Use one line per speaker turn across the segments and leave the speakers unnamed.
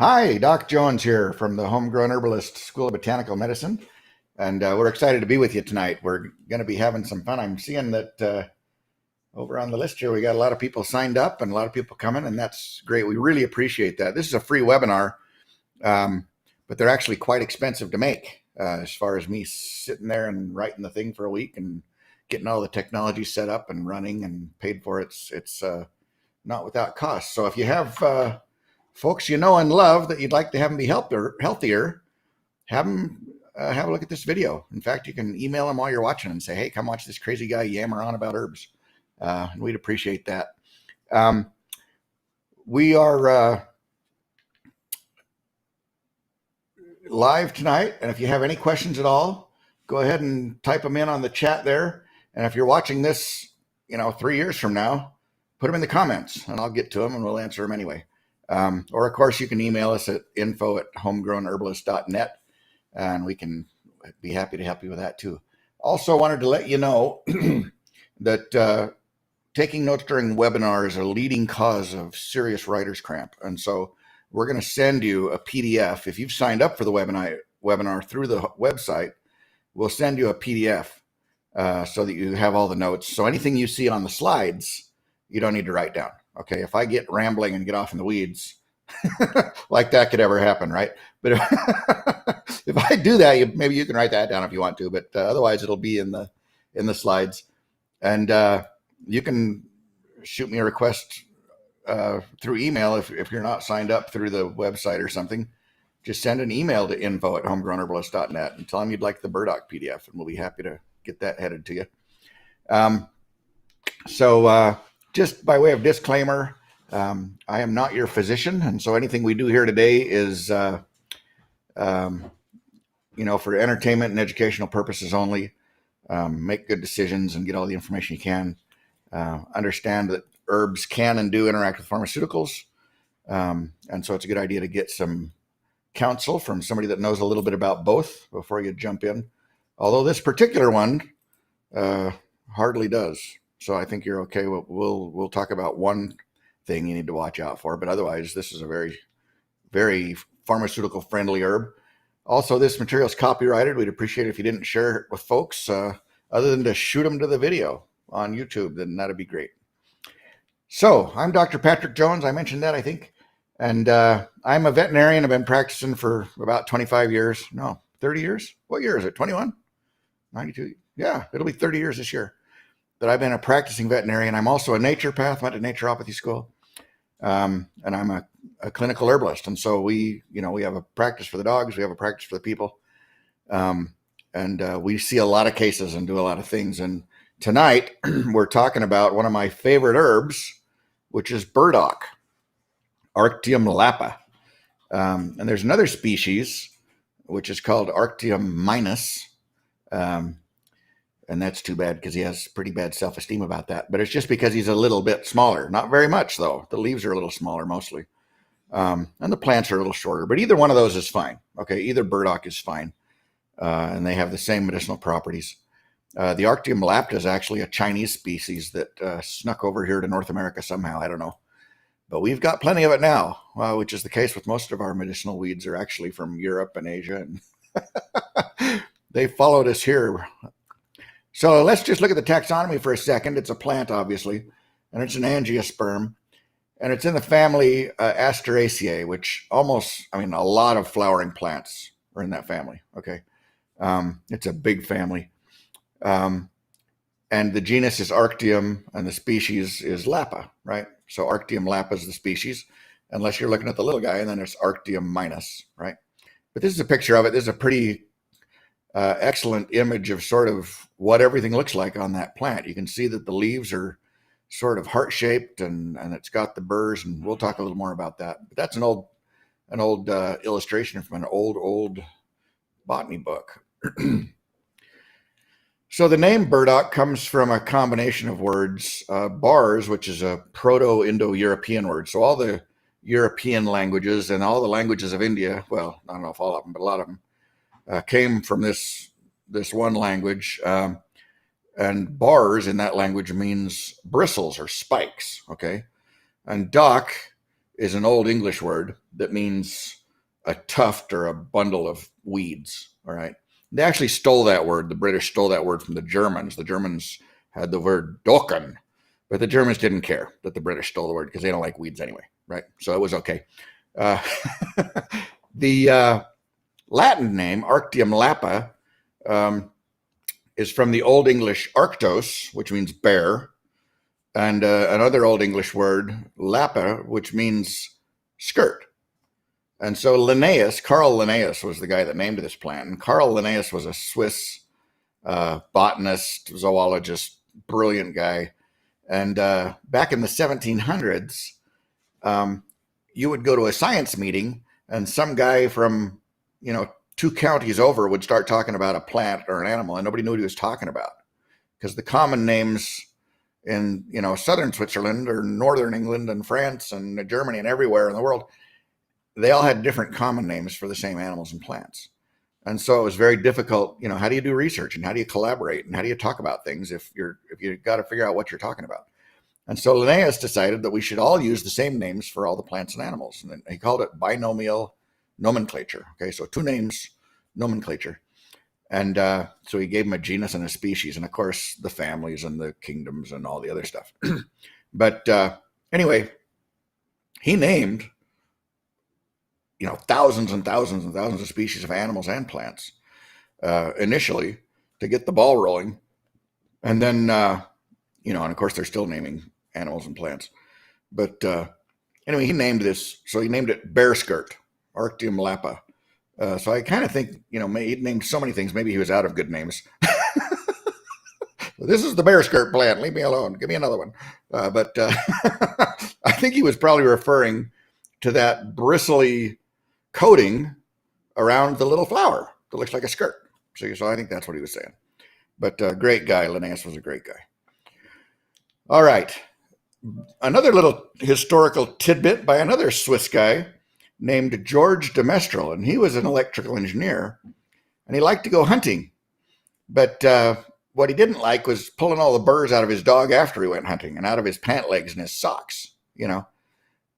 Hi, Doc Jones here from the Homegrown Herbalist School of Botanical Medicine, and we're excited to be with you tonight. We're going to be having some fun. I'm seeing that over on the list here, we got a lot of people signed up and a lot of people coming, and that's great. We really appreciate that. This is a free webinar, but they're actually quite expensive to make as far as me sitting there and writing the thing for a week and getting all the technology set up and running and paid for. It's not without cost. So if you have folks you know and love that you'd like to have them be healthier, have them have a look at this video. In fact, you can email them while you're watching and say, hey, come watch this crazy guy yammer on about herbs. We'd appreciate that. We are live tonight, and if you have any questions at all, go ahead and type them in on the chat there. And if you're watching this, 3 years from now, put them in the comments, and I'll get to them, and we'll answer them anyway. Or, of course, you can email us at info@homegrownherbalist.net, and we can be happy to help you with that, too. Also wanted to let you know that taking notes during webinar is a leading cause of serious writer's cramp. And so we're going to send you a PDF. If you've signed up for the webinar through the website, we'll send you a PDF so that you have all the notes. So anything you see on the slides, you don't need to write down. Okay, if I get rambling and get off in the weeds, like that could ever happen, right? But if I do that, maybe you can write that down if you want to, but otherwise it'll be in the slides. And you can shoot me a request through email if you're not signed up through the website or something. Just send an email to info@homegrownherbalist.net and tell them you'd like the Burdock PDF, and we'll be happy to get that headed to you. Just by way of disclaimer, I am not your physician, and so anything we do here today is, for entertainment and educational purposes only. Make good decisions and get all the information you can. Understand that herbs can and do interact with pharmaceuticals, and so it's a good idea to get some counsel from somebody that knows a little bit about both before you jump in. Although this particular one hardly does. So I think you're okay. We'll talk about one thing you need to watch out for, but otherwise, this is a very, very pharmaceutical friendly herb. Also, this material is copyrighted. We'd appreciate it if you didn't share it with folks, other than to shoot them to the video on YouTube, then that'd be great. So I'm Dr. Patrick Jones. I mentioned that, I think. And I'm a veterinarian. I've been practicing for about 25 years. No, 30 years? What year is it? 21? 92? Yeah, it'll be 30 years this year that I've been a practicing veterinarian. I'm also a naturopath, went to naturopathy school, and I'm a clinical herbalist. And so we have a practice for the dogs, we have a practice for the people, and we see a lot of cases and do a lot of things. And tonight we're talking about one of my favorite herbs, which is burdock, Arctium lapa. And there's another species which is called Arctium minus. And that's too bad because he has pretty bad self-esteem about that. But it's just because he's a little bit smaller. Not very much, though. The leaves are a little smaller mostly. And the plants are a little shorter. But either one of those is fine. Okay, either burdock is fine. And they have the same medicinal properties. The Arctium lapa is actually a Chinese species that snuck over here to North America somehow. I don't know. But we've got plenty of it now, which is the case with most of our medicinal weeds are actually from Europe and Asia. And they followed us here. So let's just look at the taxonomy for a second. It's a plant, obviously, and it's an angiosperm, and it's in the family Asteraceae, which a lot of flowering plants are in that family. Okay, it's a big family, and the genus is Arctium, and the species is Lapa, right? So Arctium lapa is the species, unless you're looking at the little guy, and then there's Arctium minus, right? But this is a picture of it. This is a pretty excellent image of sort of what everything looks like on that plant. You can see that the leaves are sort of heart-shaped, and it's got the burrs, and we'll talk a little more about that. But that's an old illustration from an old botany book. So the name burdock comes from a combination of words, bars, which is a Proto-Indo-European word. So all the European languages and all the languages of India, well, I don't know if all of them, but a lot of them, came from this one language, and bars in that language means bristles or spikes. Okay, and dock is an Old English word that means a tuft or a bundle of weeds. All right. They actually stole that word. The British stole that word from the Germans. The Germans had the word Docken, but the Germans didn't care that the British stole the word because they don't like weeds anyway, right? So it was okay. Uh, the Latin name, Arctium lapa, is from the Old English arctos, which means bear, and another Old English word, lapa, which means skirt. And so Carl Linnaeus was the guy that named this plant. And Carl Linnaeus was a Swiss botanist, zoologist, brilliant guy. And back in the 1700s, you would go to a science meeting and some guy from, 2 counties over would start talking about a plant or an animal, and nobody knew what he was talking about. Because the common names in, southern Switzerland or northern England and France and Germany and everywhere in the world, they all had different common names for the same animals and plants. And so it was very difficult. How do you do research and how do you collaborate and how do you talk about things if you got to figure out what you're talking about? And so Linnaeus decided that we should all use the same names for all the plants and animals. And he called it binomial nomenclature. Okay, so 2 names, nomenclature. And so he gave them a genus and a species, and of course the families and the kingdoms and all the other stuff. But anyway, he named thousands and thousands and thousands of species of animals and plants initially to get the ball rolling. And then, and of course they're still naming animals and plants. But anyway, he named this, so he named it bear skirt, Arctium lapa. So I kind of think, he named so many things, maybe he was out of good names. This is the bear skirt plant, leave me alone, give me another one. But I think he was probably referring to that bristly coating around the little flower that looks like a skirt. So I think that's what he was saying. But great guy. Linnaeus was a great guy. All right. Another little historical tidbit by another Swiss guy named George de Mestral, and he was an electrical engineer, and he liked to go hunting. But what he didn't like was pulling all the burrs out of his dog after he went hunting and out of his pant legs and his socks,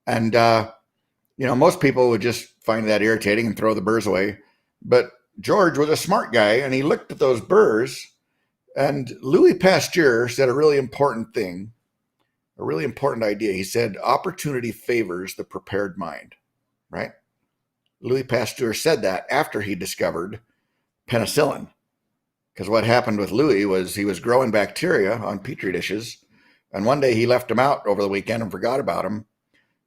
And, most people would just find that irritating and throw the burrs away. But George was a smart guy, and he looked at those burrs, and Louis Pasteur said a really important thing, a really important idea. He said, opportunity favors the prepared mind, right? Louis Pasteur said that after he discovered penicillin. Because what happened with Louis was he was growing bacteria on Petri dishes, and one day he left them out over the weekend and forgot about them,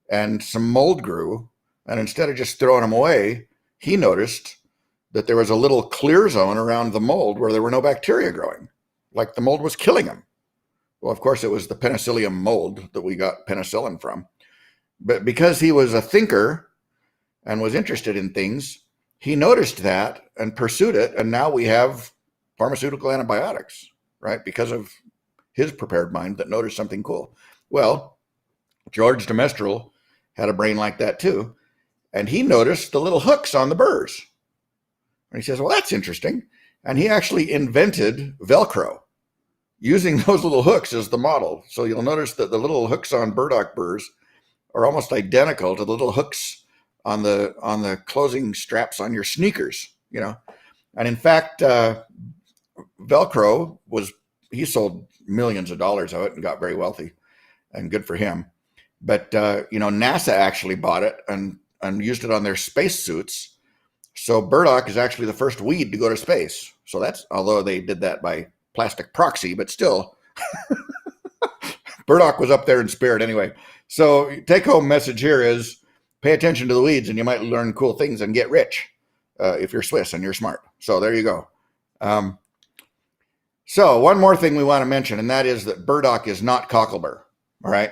and some mold grew, and instead of just throwing them away, he noticed that there was a little clear zone around the mold where there were no bacteria growing, like the mold was killing them. Well, of course, it was the penicillium mold that we got penicillin from. But because he was a thinker and was interested in things, he noticed that and pursued it, and now we have pharmaceutical antibiotics, right? Because of his prepared mind that noticed something cool. Well, George de Mestral had a brain like that too, and he noticed the little hooks on the burrs. And he says, well, that's interesting. And he actually invented Velcro using those little hooks as the model. So you'll notice that the little hooks on burdock burrs are almost identical to the little hooks on the closing straps on your sneakers, And in fact, Velcro he sold millions of dollars of it and got very wealthy, and good for him. But, NASA actually bought it and used it on their spacesuits. So burdock is actually the first weed to go to space. So although they did that by plastic proxy, but still, burdock was up there in spirit anyway. So take home message here is pay attention to the weeds and you might learn cool things and get rich if you're Swiss and you're smart. So there you go. So one more thing we want to mention, and that is that burdock is not cocklebur. All right.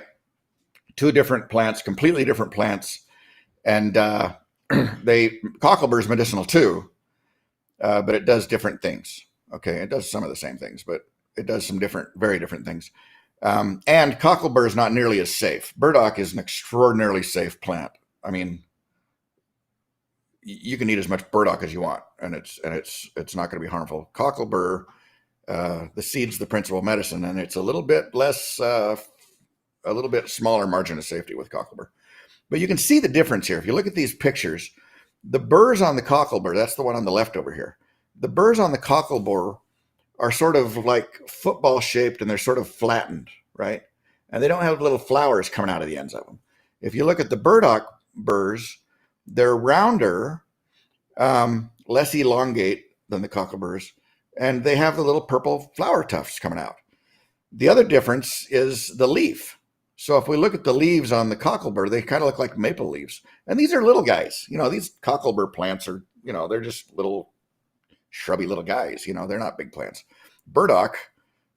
2 different plants, completely different plants. And cocklebur is medicinal too, but it does different things. Okay, it does some of the same things, but it does some very different things. And cocklebur is not nearly as safe. Burdock is an extraordinarily safe plant. I mean, you can eat as much burdock as you want, and it's not going to be harmful. Cocklebur, the seed's the principal medicine, and it's a little bit less, a little bit smaller margin of safety with cocklebur. But you can see the difference here. If you look at these pictures, the burrs on the Cocklebur, that's the one on the left over here. The burrs on the Cocklebur are sort of like football shaped and they're sort of flattened, right? And they don't have little flowers coming out of the ends of them. If you look at the Burdock burrs, they're rounder, less elongate than the Cockleburs, and they have the little purple flower tufts coming out. The other difference is the leaf. So if we look at the leaves on the Cocklebur, they kind of look like maple leaves. And these are little guys. These Cocklebur plants are, they're just little shrubby little guys. They're not big plants. Burdock,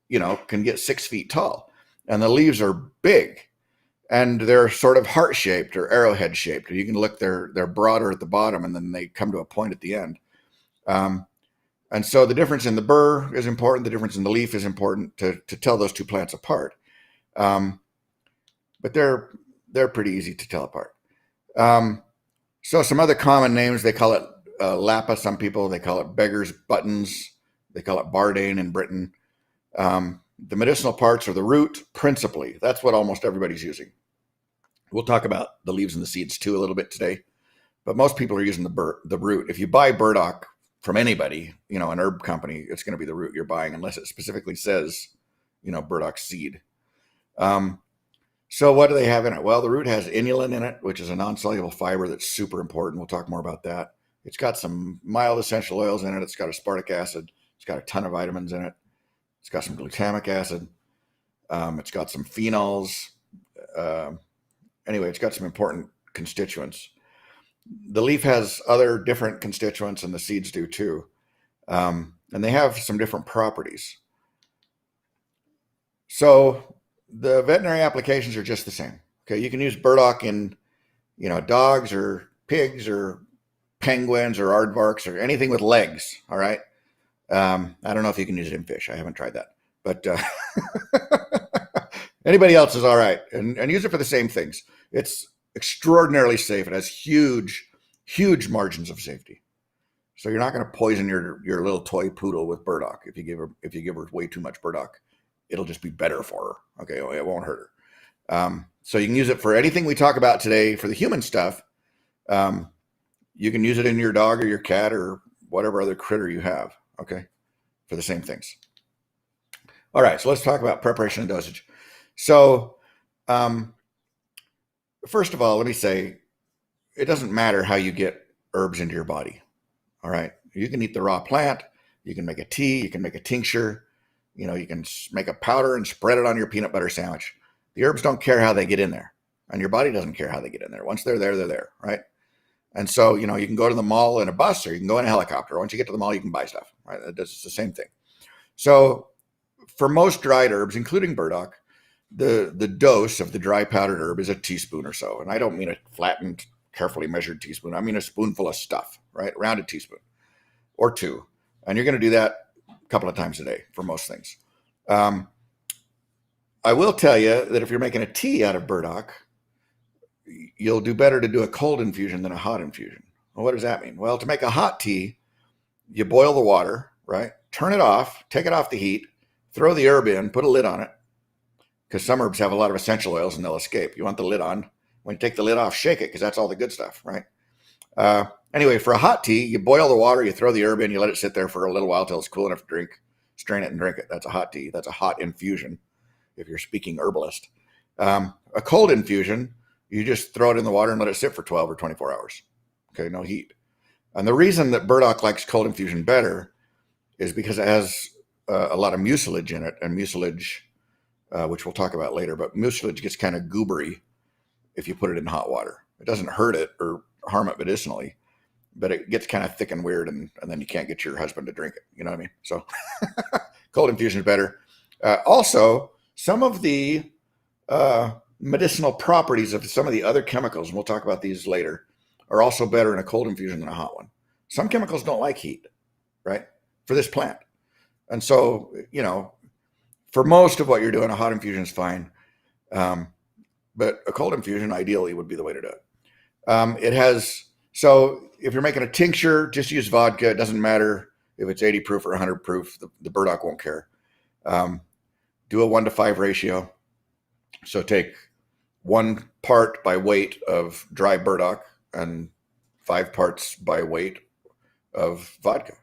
can get 6 feet tall. And the leaves are big. And they're sort of heart-shaped or arrowhead-shaped. You can look, they're broader at the bottom, and then they come to a point at the end. And so the difference in the burr is important. The difference in the leaf is important to tell those two plants apart. But they're pretty easy to tell apart. So some other common names, they call it Lapa, some people, they call it beggar's buttons. They call it bardane in Britain. The medicinal parts are the root, principally. That's what almost everybody's using. We'll talk about the leaves and the seeds too a little bit today. But most people are using the root. If you buy burdock from anybody, an herb company, it's going to be the root you're buying unless it specifically says, burdock seed. So what do they have in it? Well, the root has inulin in it, which is a non-soluble fiber that's super important. We'll talk more about that. It's got some mild essential oils in it. It's got aspartic acid. It's got a ton of vitamins in it. It's got some glutamic acid. It's got some phenols. Anyway, it's got some important constituents. The leaf has other different constituents, and the seeds do too. And they have some different properties. So the veterinary applications are just the same. Okay, you can use burdock in, dogs or pigs or penguins or aardvarks or anything with legs. All right. I don't know if you can use it in fish. I haven't tried that, but anybody else is all right, and use it for the same things. It's extraordinarily safe. It has huge margins of safety. So you're not going to poison your little toy poodle with burdock if you give her way too much burdock. It'll just be better for her. Okay, it won't hurt her. So you can use it for anything we talk about today for the human stuff. You can use it in your dog or your cat or whatever other critter you have. Okay, for the same things. All right, so let's talk about preparation and dosage. So first of all, let me say, it doesn't matter how you get herbs into your body. All right, you can eat the raw plant. You can make a tea. You can make a tincture. You can make a powder and spread it on your peanut butter sandwich. The herbs don't care how they get in there, and your body doesn't care how they get in there. Once they're there, right? And so, you can go to the mall in a bus or you can go in a helicopter. Once you get to the mall, you can buy stuff, right? It's the same thing. So for most dried herbs, including burdock, the dose of the dry powdered herb is a teaspoon or so. And I don't mean a flattened, carefully measured teaspoon. I mean a spoonful of stuff, right? Rounded teaspoon or two. And you're going to do that a couple of times a day for most things. I will tell you that if you're making a tea out of burdock, you'll do better to do a cold infusion than a hot infusion. Well, what does that mean? Well, to make a hot tea, you boil the water, right? Turn it off, take it off the heat, throw the herb in, put a lid on it, because some herbs have a lot of essential oils and they'll escape. You want the lid on. When you take the lid off, shake it, because that's all the good stuff, right? Anyway, for a hot tea, you boil the water, you throw the herb in, you let it sit there for a little while till it's cool enough to drink, strain it and drink it. That's a hot tea. That's a hot infusion, if you're speaking herbalist. A cold infusion, you just throw it in the water and let it sit for 12 or 24 hours. Okay, no heat. And the reason that burdock likes cold infusion better is because it has a lot of mucilage in it, and mucilage, which we'll talk about later, but mucilage gets kind of goobery if you put it in hot water. It doesn't hurt it or harm it medicinally, but it gets kind of thick and weird, and then you can't get your husband to drink it. You know what I mean? So cold infusion is better. Also, some of the medicinal properties of some of the other chemicals, and we'll talk about these later, are also better in a cold infusion than a hot one. Some chemicals don't like heat, right? For this plant. And so, for most of what you're doing, a hot infusion is fine. But a cold infusion ideally would be the way to do it. So if you're making a tincture, just use vodka. It doesn't matter if it's 80 proof or 100 proof. The burdock won't care. Do a 1-to-5 ratio. So take 1 part by weight of dry burdock and 5 parts by weight of vodka.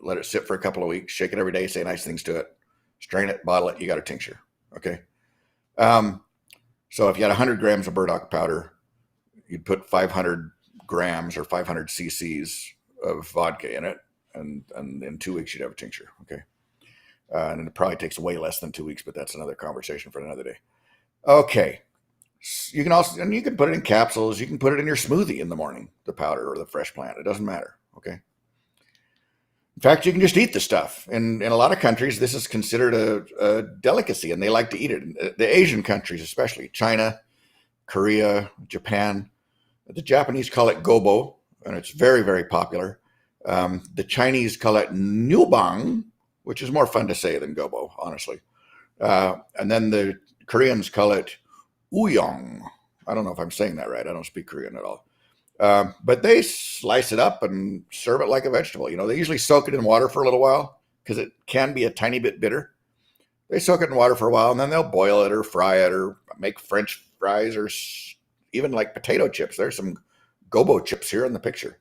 Let it sit for a couple of weeks, shake it every day, say nice things to it, strain it, bottle it, you got a tincture. Okay. So if you had 100 grams of burdock powder, you'd put 500 grams or 500 cc's of vodka in it, and in 2 weeks you'd have a tincture. Okay. And it probably takes way less than 2 weeks, but that's another conversation for another day. Okay. You can also, and you can put it in capsules. You can put it in your smoothie in the morning, the powder or the fresh plant. It doesn't matter. Okay. In fact, you can just eat the stuff. In a lot of countries, this is considered a delicacy, and they like to eat it. The Asian countries, especially China, Korea, Japan. The Japanese call it gobo, and it's very, very popular. The Chinese call it nubang, which is more fun to say than gobo, honestly. And then the Koreans call it uyong. I don't know if I'm saying that right. I don't speak Korean at all. But they slice it up and serve it like a vegetable. You know, they usually soak it in water for a little while because it can be a tiny bit bitter. They soak it in water for a while, and then they'll boil it or fry it or make French fries or even like potato chips. There's some gobo chips here in the picture.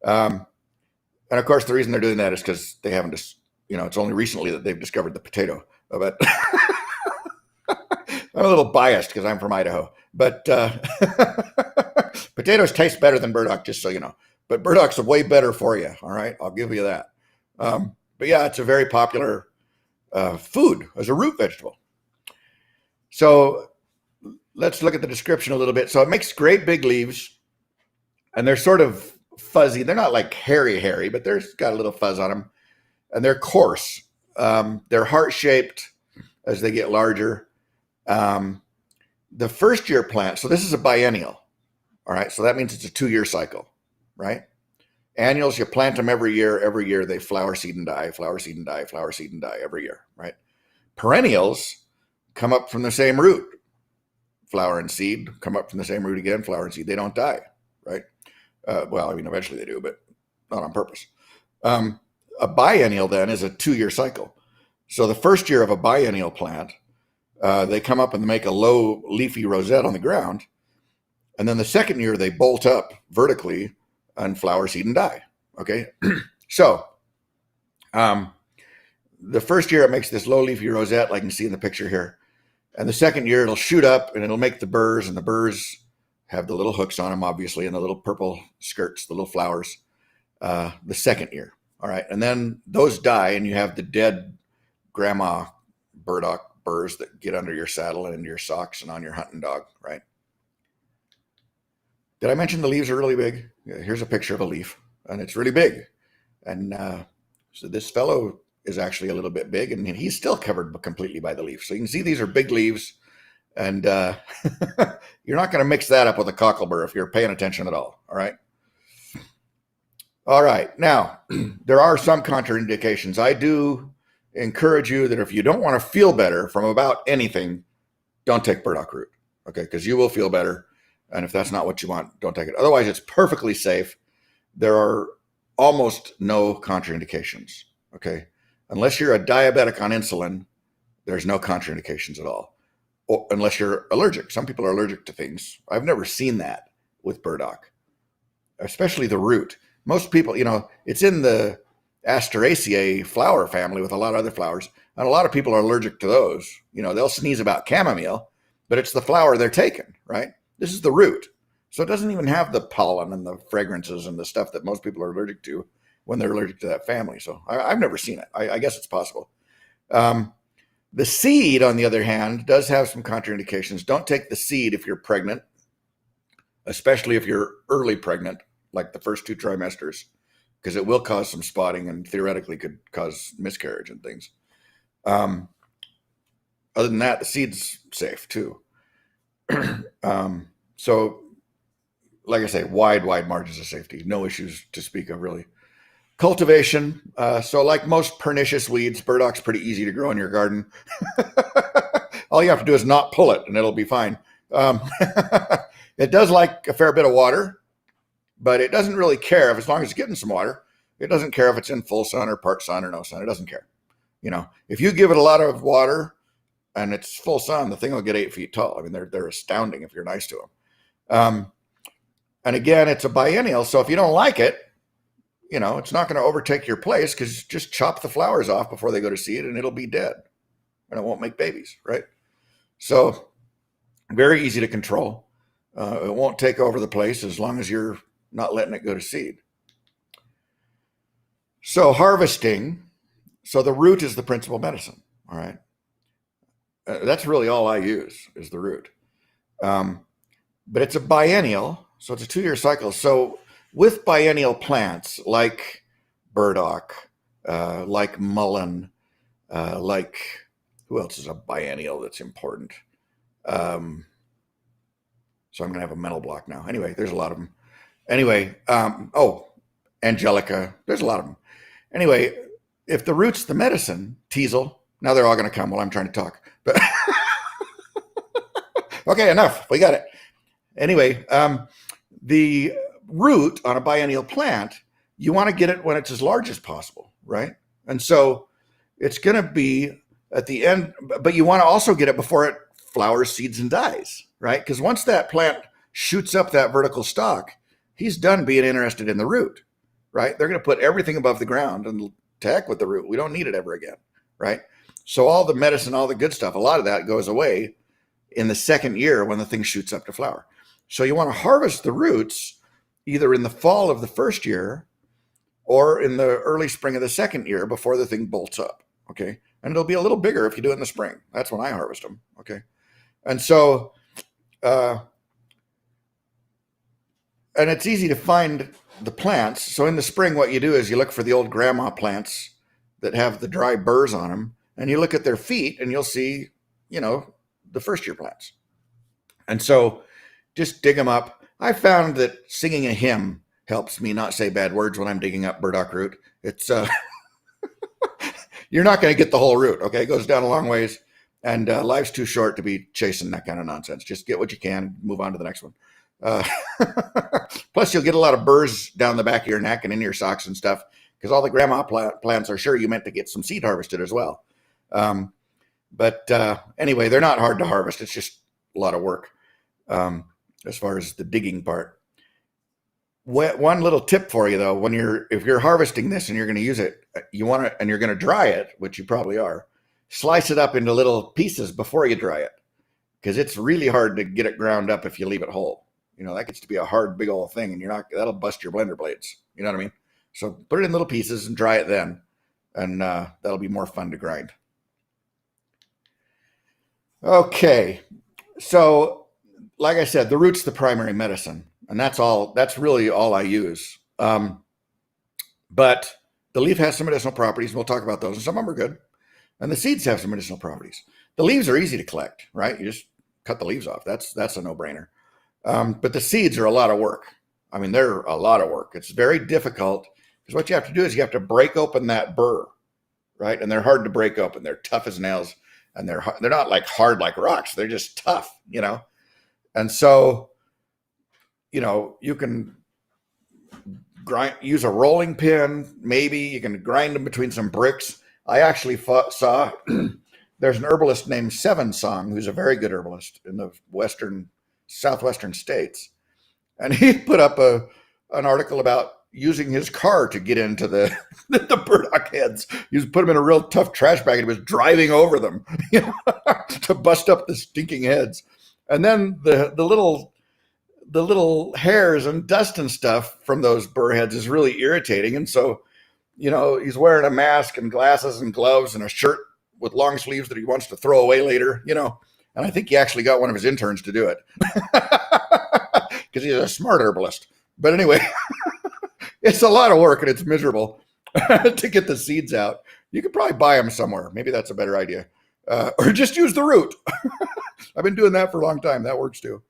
And of course, the reason they're doing that is because they haven't just, you know, it's only recently that they've discovered the potato of it. I'm a little biased because I'm from Idaho, but potatoes taste better than burdock, just so you know. But burdock's way better for you. All right, I'll give you that. But yeah, it's a very popular food as a root vegetable. So let's look at the description a little bit. So it makes great big leaves, and they're sort of fuzzy. They're not like hairy, but they've got a little fuzz on them, and they're coarse. They're heart-shaped as they get larger. The first year plant, so this is a biennial. All right, so that means it's a 2-year cycle, right? Annuals, you plant them every year they flower, seed, and die, flower, seed, and die, flower, seed, and die every year, right? Perennials come up from the same root, flower and seed, come up from the same root again, flower and seed. They don't die, right? Well, I mean, eventually they do, but not on purpose. A biennial then is a 2-year cycle. So the first year of a biennial plant, they come up and make a low leafy rosette on the ground. And then the second year they bolt up vertically and flower, seed, and die. Okay. So the first year it makes this low leafy rosette, like you can see in the picture here. And the second year it'll shoot up and it'll make the burrs, and the burrs have the little hooks on them, obviously, and the little purple skirts, the little flowers, the second year. All right. And then those die, and you have the dead grandma burdock burrs that get under your saddle and into your socks and on your hunting dog, right? Did I mention the leaves are really big? Yeah, here's a picture of a leaf, and it's really big. And so this fellow is actually a little bit big, and he's still covered completely by the leaf. So you can see these are big leaves, and you're not going to mix that up with a cocklebur if you're paying attention at all. All right. All right. Now, there are some contraindications. I do encourage you that if you don't want to feel better from about anything, don't take burdock root. Okay. Because you will feel better. And if that's not what you want, don't take it. Otherwise, it's perfectly safe. There are almost no contraindications. Okay. Unless you're a diabetic on insulin, there's no contraindications at all. Or unless you're allergic. Some people are allergic to things. I've never seen that with burdock, especially the root. Most people, you know, it's in the Asteraceae flower family with a lot of other flowers. And a lot of people are allergic to those. You know, they'll sneeze about chamomile, but it's the flower they're taking, right? This is the root. So it doesn't even have the pollen and the fragrances and the stuff that most people are allergic to when they're allergic to that family. So I've never seen it. I guess it's possible. The seed, on the other hand, does have some contraindications. Don't take the seed if you're pregnant, especially if you're early pregnant, like the first 2 trimesters, because it will cause some spotting and theoretically could cause miscarriage and things. Other than that, the seed's safe too. So, like I say, wide margins of safety. No issues to speak of, really. Cultivation. So like most pernicious weeds, burdock's pretty easy to grow in your garden. All you have to do is not pull it and it'll be fine. It does like a fair bit of water, but it doesn't really care as long as it's getting some water. It doesn't care if it's in full sun or part sun or no sun. It doesn't care. You know, if you give it a lot of water, and it's full sun, the thing will get 8 feet tall. I mean, they're astounding if you're nice to them. And again, it's a biennial, so if you don't like it, it's not going to overtake your place, because just chop the flowers off before they go to seed and it'll be dead and it won't make babies, right? So very easy to control. It won't take over the place as long as you're not letting it go to seed. So harvesting, so the root is the principal medicine, all right? That's really all I use is the root. But it's a biennial, so it's a 2-year cycle. So with biennial plants like burdock, like mullein, like, who else is a biennial that's important? So I'm going to have a mental block now. Anyway, there's a lot of them. Anyway, angelica, there's a lot of them. Anyway, if the root's the medicine, teasel, now they're all going to come while I'm trying to talk. But okay, enough. We got it. Anyway, the root on a biennial plant, you want to get it when it's as large as possible, right? And so it's going to be at the end, but you want to also get it before it flowers, seeds, and dies, right? Because once that plant shoots up that vertical stalk, he's done being interested in the root, right? They're going to put everything above the ground, and to heck with the root. We don't need it ever again, right? So all the medicine, all the good stuff, a lot of that goes away in the second year when the thing shoots up to flower. So you want to harvest the roots either in the fall of the first year or in the early spring of the second year before the thing bolts up, okay? And it'll be a little bigger if you do it in the spring. That's when I harvest them, okay? And so, and it's easy to find the plants. So in the spring, what you do is you look for the old grandma plants that have the dry burrs on them, and you look at their feet and you'll see, the first year plants. And so just dig them up. I found that singing a hymn helps me not say bad words when I'm digging up burdock root. It's, you're not going to get the whole root, okay? It goes down a long ways, and life's too short to be chasing that kind of nonsense. Just get what you can, move on to the next one. Plus, you'll get a lot of burrs down the back of your neck and in your socks and stuff, because all the grandma plants are sure you meant to get some seed harvested as well. But anyway, they're not hard to harvest. It's just a lot of work as far as the digging part. One little tip for you, though, if you're harvesting this and you're going to use it, and you're going to dry it, which you probably are, slice it up into little pieces before you dry it, because it's really hard to get it ground up if you leave it whole. That gets to be a hard, big old thing, and that'll bust your blender blades. You know what I mean? So put it in little pieces and dry it then, and that'll be more fun to grind. Okay, so like I said, the root's the primary medicine, and that's really all I use. But the leaf has some medicinal properties, and we'll talk about those, and some of them are good. And the seeds have some medicinal properties. The leaves are easy to collect, right? You just cut the leaves off. That's a no-brainer. But the seeds are a lot of work. I mean, they're a lot of work. It's very difficult, because what you have to do is you have to break open that burr, right? And they're hard to break open. They're tough as nails, and they're not like hard like rocks. They're just tough, And so, you can use a rolling pin. Maybe you can grind them between some bricks. I actually saw there's an herbalist named Seven Song, who's a very good herbalist in the southwestern states. And he put up an article about using his car to get into the burdock heads. He put them in a real tough trash bag and he was driving over them to bust up the stinking heads. And then the little hairs and dust and stuff from those burr heads is really irritating. And so, he's wearing a mask and glasses and gloves and a shirt with long sleeves that he wants to throw away later, And I think he actually got one of his interns to do it because he's a smart herbalist. But anyway, it's a lot of work and it's miserable to get the seeds out. You could probably buy them somewhere. Maybe that's a better idea. Or just use the root. I've been doing that for a long time. That works too.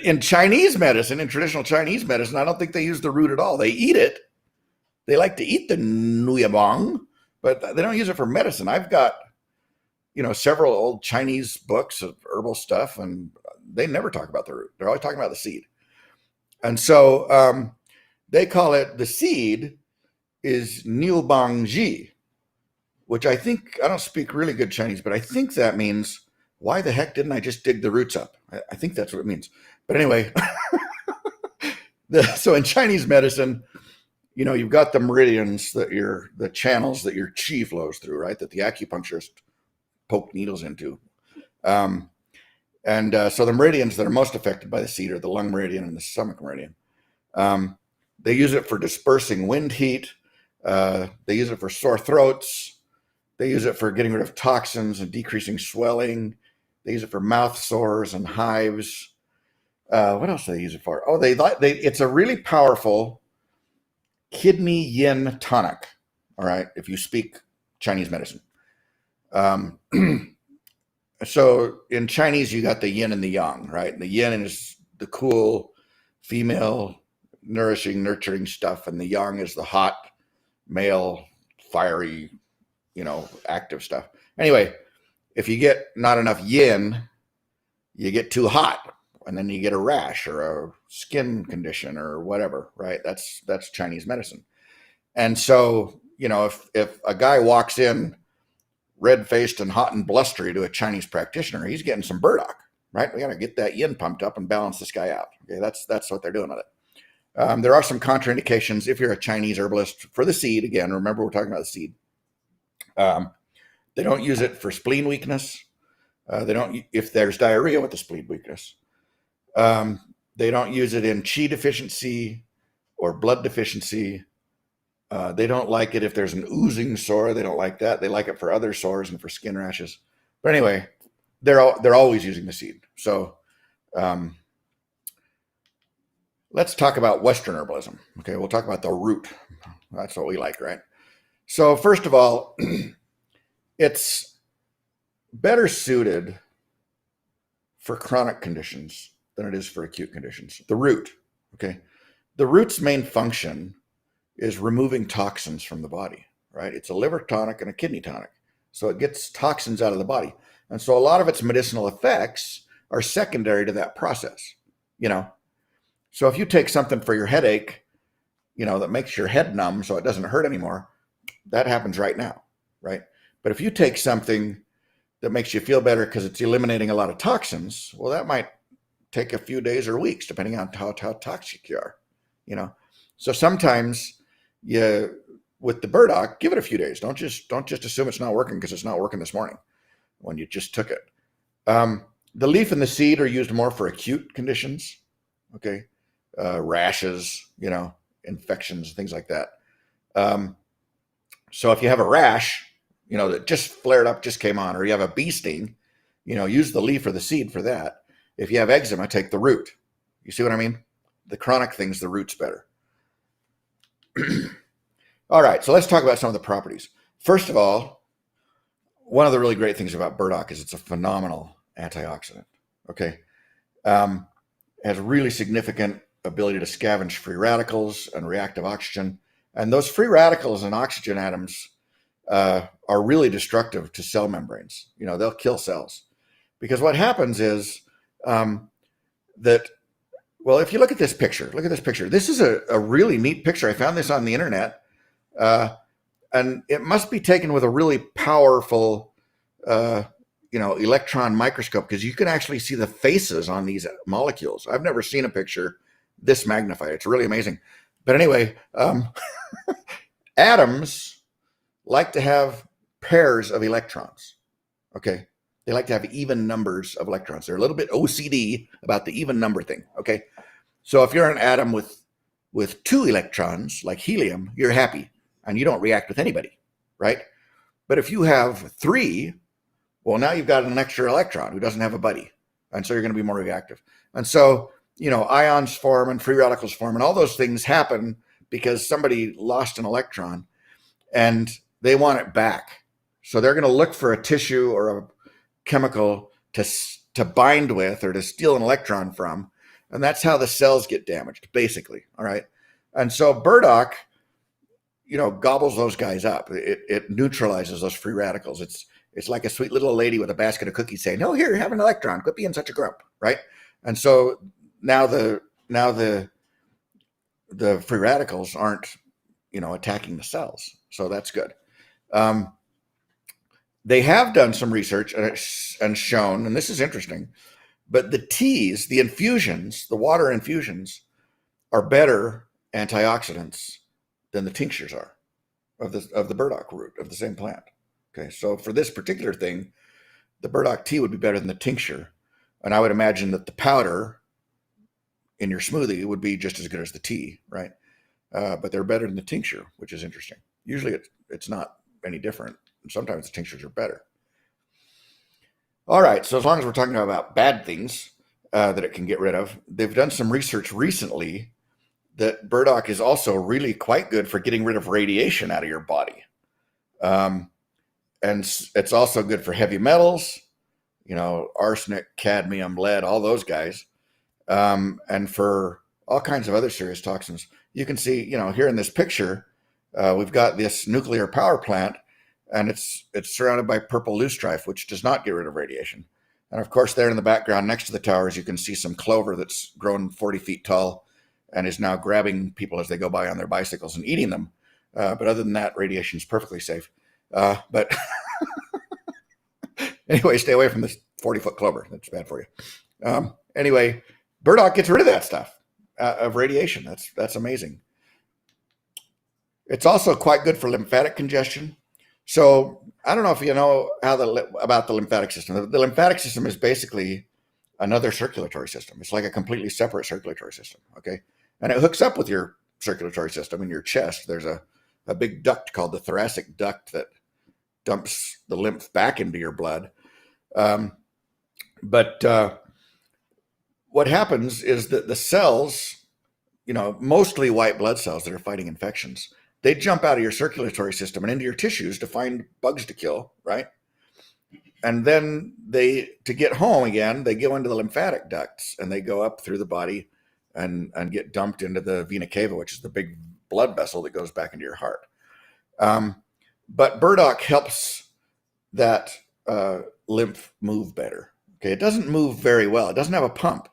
In Chinese medicine, in traditional Chinese medicine, I don't think they use the root at all. They eat it. They like to eat the nuyabong, but they don't use it for medicine. I've got, several old Chinese books of herbal stuff, and they never talk about the root. They're always talking about the seed. And so they call it, the seed is niubangji, which I think, I don't speak really good Chinese, but I think that means, why the heck didn't I just dig the roots up? I think that's what it means. But anyway, so in Chinese medicine, you've got the meridians the channels that your qi flows through, right? That the acupuncturist poke needles into. So the meridians that are most affected by the seed are the lung meridian and the stomach meridian. They use it for dispersing wind heat. They use it for sore throats. They use it for getting rid of toxins and decreasing swelling. They use it for mouth sores and hives. What else do they use it for? Oh, it's a really powerful kidney yin tonic. All right, if you speak Chinese medicine. So in Chinese, you got the yin and the yang, right? The yin is the cool, female, nourishing, nurturing stuff, and the yang is the hot, male, fiery, active stuff. Anyway, if you get not enough yin, you get too hot, and then you get a rash or a skin condition or whatever, right? That's Chinese medicine. And so, if a guy walks in red-faced and hot and blustery to a Chinese practitioner, he's getting some burdock, right? We got to get that yin pumped up and balance this guy out. Okay, that's what they're doing with it. There are some contraindications if you're a Chinese herbalist for the seed. Again, remember we're talking about the seed. They don't use it for spleen weakness. They don't, if there's diarrhea with the spleen weakness. They don't use it in qi deficiency or blood deficiency. They don't like it if there's an oozing sore. They don't like that. They like it for other sores and for skin rashes. But anyway, they're always using the seed. So let's talk about Western herbalism. Okay, we'll talk about the root. That's what we like, right? So first of all, it's better suited for chronic conditions than it is for acute conditions. The root, okay? The root's main function is removing toxins from the body, right? It's a liver tonic and a kidney tonic. So it gets toxins out of the body. And so a lot of its medicinal effects are secondary to that process, So if you take something for your headache, that makes your head numb so it doesn't hurt anymore, that happens right now, right? But if you take something that makes you feel better because it's eliminating a lot of toxins, well, that might take a few days or weeks, depending on how toxic you are, So sometimes with the burdock, give it a few days. Don't just assume it's not working because it's not working this morning when you just took it. The leaf and the seed are used more for acute conditions, okay? Rashes, infections, things like that. So if you have a rash, that just flared up, just came on, or you have a bee sting, use the leaf or the seed for that. If you have eczema, take the root. You see what I mean? The chronic things, the root's better. All right, so let's talk about some of the properties. First of all, one of the really great things about burdock is it's a phenomenal antioxidant, okay? It has really significant ability to scavenge free radicals and reactive oxygen. And those free radicals and oxygen atoms are really destructive to cell membranes. They'll kill cells. Because what happens is that, well, if you look at this picture, This is a really neat picture. I found this on the internet. And it must be taken with a really powerful, electron microscope, because you can actually see the faces on these molecules. I've never seen a picture this magnified. It's really amazing. But anyway, atoms like to have pairs of electrons. Okay. They like to have even numbers of electrons. They're a little bit OCD about the even number thing. Okay. So if you're an atom with 2 electrons, like helium, you're happy and you don't react with anybody, right? But if you have 3, well, now you've got an extra electron who doesn't have a buddy. And so you're going to be more reactive. And so, ions form and free radicals form, and all those things happen because somebody lost an electron and they want it back. So they're going to look for a tissue or a chemical to bind with or to steal an electron from. And that's how the cells get damaged, basically. All right. And so burdock, gobbles those guys up. It neutralizes those free radicals. It's like a sweet little lady with a basket of cookies saying, "Oh, here, have an electron. Quit being such a grump," right? And so now the free radicals aren't, attacking the cells. So that's good. They have done some research and shown, and this is interesting, but the teas, the infusions, the water infusions are better antioxidants than the tinctures are of the burdock root of the same plant. Okay, so for this particular thing, the burdock tea would be better than the tincture, and I would imagine that the powder in your smoothie would be just as good as the tea, right? But they're better than the tincture, which is interesting. Usually it's not any different. Sometimes the tinctures are better. All right, so as long as we're talking about bad things that it can get rid of, they've done some research recently that burdock is also really quite good for getting rid of radiation out of your body. And it's also good for heavy metals, arsenic, cadmium, lead, all those guys. And for all kinds of other serious toxins. You can see, here in this picture, we've got this nuclear power plant, and it's surrounded by purple loosestrife, which does not get rid of radiation. And of course, there in the background next to the towers, you can see some clover that's grown 40 feet tall and is now grabbing people as they go by on their bicycles and eating them. But other than that, radiation is perfectly safe. But anyway, stay away from this 40-foot clover. That's bad for you. Anyway, burdock gets rid of that stuff, of radiation. That's amazing. It's also quite good for lymphatic congestion. So I don't know if you know about the lymphatic system. The lymphatic system is basically another circulatory system. It's like a completely separate circulatory system, okay? And it hooks up with your circulatory system in your chest. There's a big duct called the thoracic duct that dumps the lymph back into your blood. But what happens is that the cells, mostly white blood cells that are fighting infections, they jump out of your circulatory system and into your tissues to find bugs to kill, right? And then to get home again, they go into the lymphatic ducts and they go up through the body and get dumped into the vena cava, which is the big blood vessel that goes back into your heart. But burdock helps that lymph move better. Okay, it doesn't move very well. It doesn't have a pump.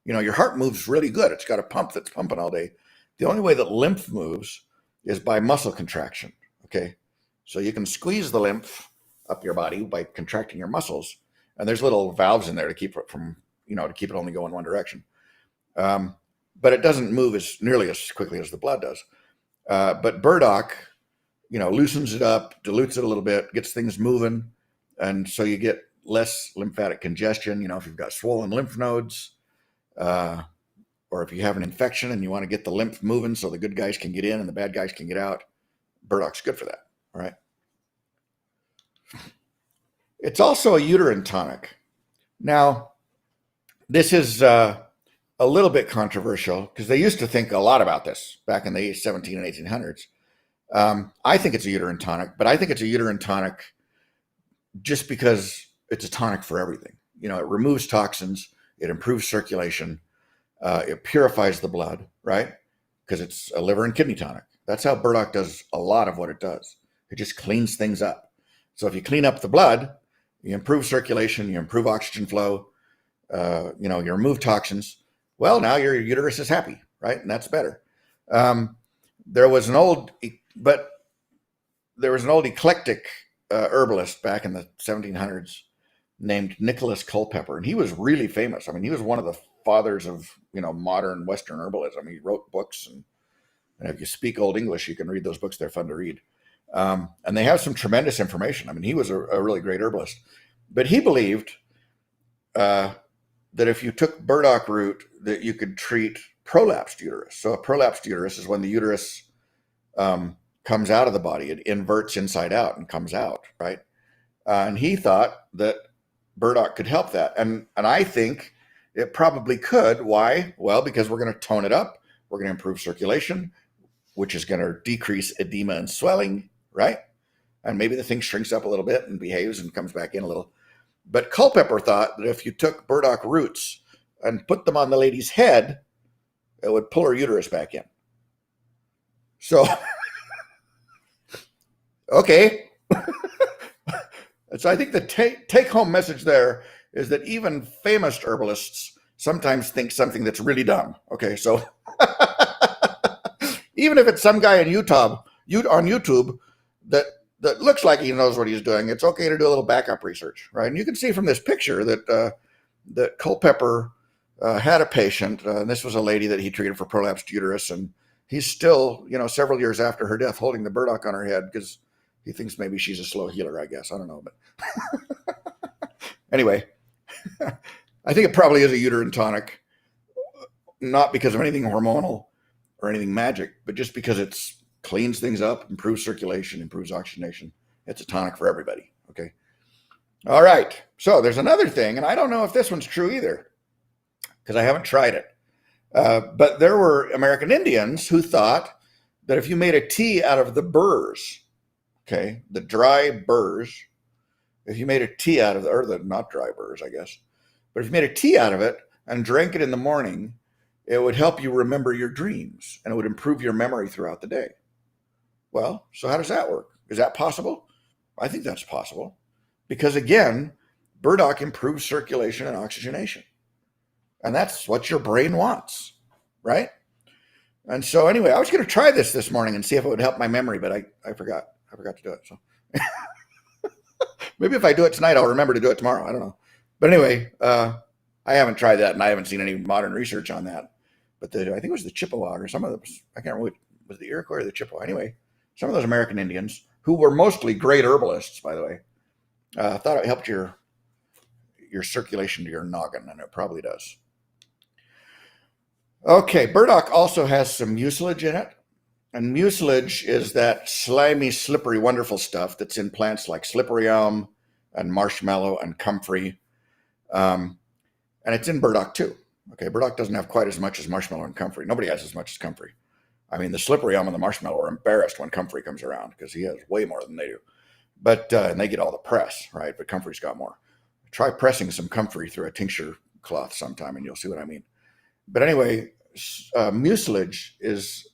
Your heart moves really good. It's got a pump that's pumping all day. The only way that lymph moves is by muscle contraction. Okay, so you can squeeze the lymph up your body by contracting your muscles, and there's little valves in there to keep it from, to keep it only going one direction. But it doesn't move nearly as quickly as the blood does. But burdock, loosens it up, dilutes it a little bit, gets things moving, and so you get less lymphatic congestion. If you've got swollen lymph nodes, or if you have an infection and you want to get the lymph moving so the good guys can get in and the bad guys can get out, burdock's good for that. All right. It's also a uterine tonic. Now, this is a little bit controversial because they used to think a lot about this back in the 17 and 1800s. I think it's a uterine tonic, but I think it's a uterine tonic just because it's a tonic for everything. It removes toxins, it improves circulation, it purifies the blood, right? Because it's a liver and kidney tonic. That's how burdock does a lot of what it does. It just cleans things up. So if you clean up the blood, you improve circulation, you improve oxygen flow, you remove toxins. Well, now your uterus is happy, right? And that's better. There was an old eclectic herbalist back in the 1700s named Nicholas Culpeper, and he was really famous. I mean, he was one of the fathers of modern Western herbalism. He wrote books, and if you speak Old English, you can read those books. They're fun to read, and they have some tremendous information. I mean, he was a really great herbalist, but he believed that if you took burdock root, that you could treat prolapsed uterus. So a prolapsed uterus is when the uterus comes out of the body. It inverts inside out and comes out, right? And he thought that burdock could help that. And I think it probably could. Why? Well, because we're going to tone it up. We're going to improve circulation, which is going to decrease edema and swelling, right? And maybe the thing shrinks up a little bit and behaves and comes back in a little. But Culpeper thought that if you took burdock roots and put them on the lady's head, it would pull her uterus back in. So, okay. So I think the take-home message there is that even famous herbalists sometimes think something that's really dumb. Okay, so even if it's some guy in YouTube that that looks like he knows what he's doing, it's okay to do a little backup research, right? And you can see from this picture that that Culpeper had a patient, and this was a lady that he treated for prolapsed uterus, and he's still, several years after her death, holding the burdock on her head because he thinks maybe she's a slow healer, I guess. I don't know, but anyway, I think it probably is a uterine tonic, not because of anything hormonal or anything magic, but just because it cleans things up, improves circulation, improves oxygenation. It's a tonic for everybody, okay? All right, so there's another thing, and I don't know if this one's true either, because I haven't tried it. But there were American Indians who thought that if you made a tea out of the burrs, okay, the dry burrs, if you made a tea out of or the not dry burrs, I guess, but if you made a tea out of it and drank it in the morning, it would help you remember your dreams and it would improve your memory throughout the day. Well, so how does that work? Is that possible? I think that's possible because, again, burdock improves circulation and oxygenation. And that's what your brain wants, right? And so anyway, I was going to try this morning and see if it would help my memory, but I forgot. I forgot to do it. So maybe if I do it tonight, I'll remember to do it tomorrow. I don't know. But anyway, I haven't tried that, and I haven't seen any modern research on that. But I think it was the Chippewa or some of those. I can't remember. Was the Iroquois or the Chippewa? Anyway, some of those American Indians, who were mostly great herbalists, by the way, thought it helped your circulation to your noggin, and it probably does. Okay, burdock also has some mucilage in it. And mucilage is that slimy, slippery, wonderful stuff that's in plants like slippery elm and marshmallow and comfrey. And it's in burdock too. Okay, burdock doesn't have quite as much as marshmallow and comfrey. Nobody has as much as comfrey. I mean, the slippery elm and the marshmallow are embarrassed when comfrey comes around because he has way more than they do. But and they get all the press, right? But comfrey's got more. Try pressing some comfrey through a tincture cloth sometime and you'll see what I mean. But anyway, mucilage is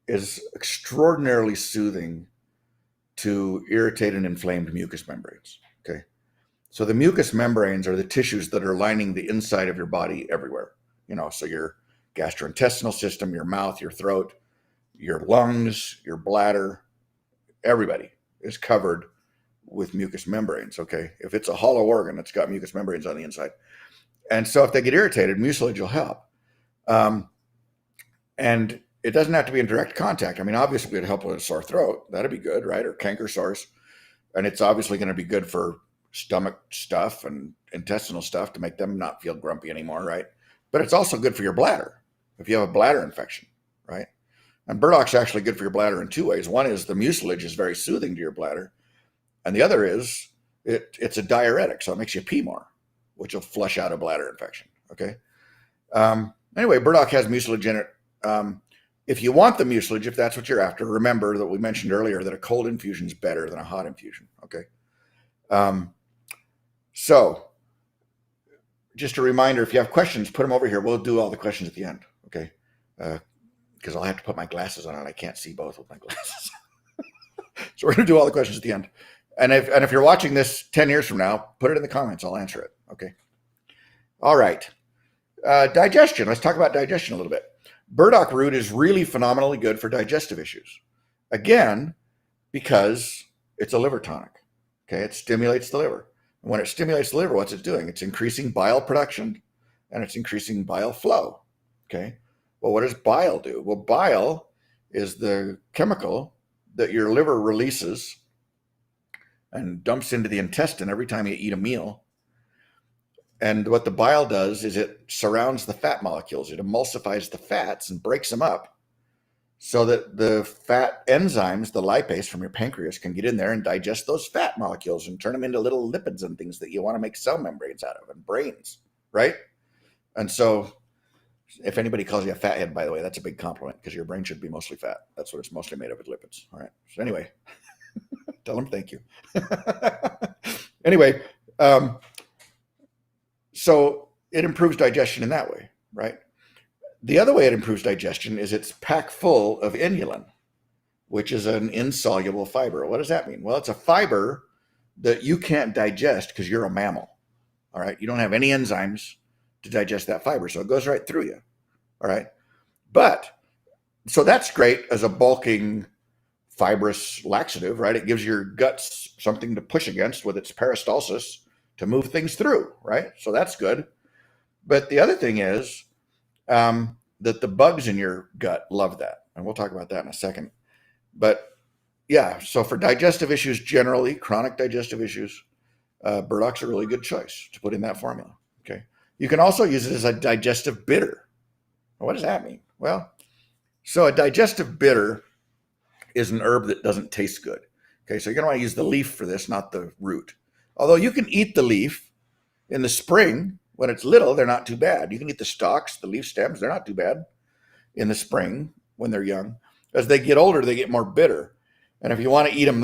extraordinarily soothing to irritated and inflamed mucous membranes, okay? So the mucous membranes are the tissues that are lining the inside of your body everywhere, so your gastrointestinal system, your mouth, your throat, your lungs, your bladder, everybody is covered with mucous membranes, okay? If it's a hollow organ, it's got mucous membranes on the inside. And so if they get irritated, mucilage will help. And it doesn't have to be in direct contact. I mean, obviously it'd help with a sore throat. That'd be good, right? Or canker sores. And it's obviously going to be good for stomach stuff and intestinal stuff to make them not feel grumpy anymore, right? But it's also good for your bladder if you have a bladder infection, right? And burdock's actually good for your bladder in two ways. One is the mucilage is very soothing to your bladder. And the other is it's a diuretic, so it makes you pee more, which will flush out a bladder infection, okay? Anyway, burdock has mucilage in it. If you want the mucilage, if that's what you're after, remember that we mentioned earlier that a cold infusion is better than a hot infusion, okay? So just a reminder, if you have questions, put them over here. We'll do all the questions at the end, okay? Because I'll have to put my glasses on and I can't see both with my glasses. So we're going to do all the questions at the end. And if you're watching this 10 years from now, put it in the comments. I'll answer it, okay? All right. Digestion. Let's talk about digestion a little bit. Burdock root is really phenomenally good for digestive issues. Again, because it's a liver tonic. Okay, it stimulates the liver. And when it stimulates the liver, what's it doing? It's increasing bile production and it's increasing bile flow. Okay, well, what does bile do? Well, bile is the chemical that your liver releases and dumps into the intestine every time you eat a meal. And what the bile does is it surrounds the fat molecules. It emulsifies the fats and breaks them up so that the fat enzymes, the lipase from your pancreas, can get in there and digest those fat molecules and turn them into little lipids and things that you want to make cell membranes out of and brains, right? And so if anybody calls you a fathead, by the way, that's a big compliment because your brain should be mostly fat. That's what it's mostly made of, is lipids. All right. So anyway, tell them thank you. Anyway, so it improves digestion in that way, right? The other way it improves digestion is it's packed full of inulin, which is an insoluble fiber. What does that mean? Well, it's a fiber that you can't digest because you're a mammal, all right? You don't have any enzymes to digest that fiber, so it goes right through you, all right? But, so that's great as a bulking fibrous laxative, right? It gives your guts something to push against with its peristalsis to move things through, right? So that's good. But the other thing is that the bugs in your gut love that. And we'll talk about that in a second. But yeah, so for digestive issues generally, chronic digestive issues, Burdock's a really good choice to put in that formula. Okay. You can also use it as a digestive bitter. What does that mean? Well, so a digestive bitter is an herb that doesn't taste good. Okay, so you're going to want to use the leaf for this, not the root. Although you can eat the leaf in the spring when it's little, they're not too bad. You can eat the stalks, the leaf stems, they're not too bad in the spring when they're young. As they get older, they get more bitter. And if you want to eat them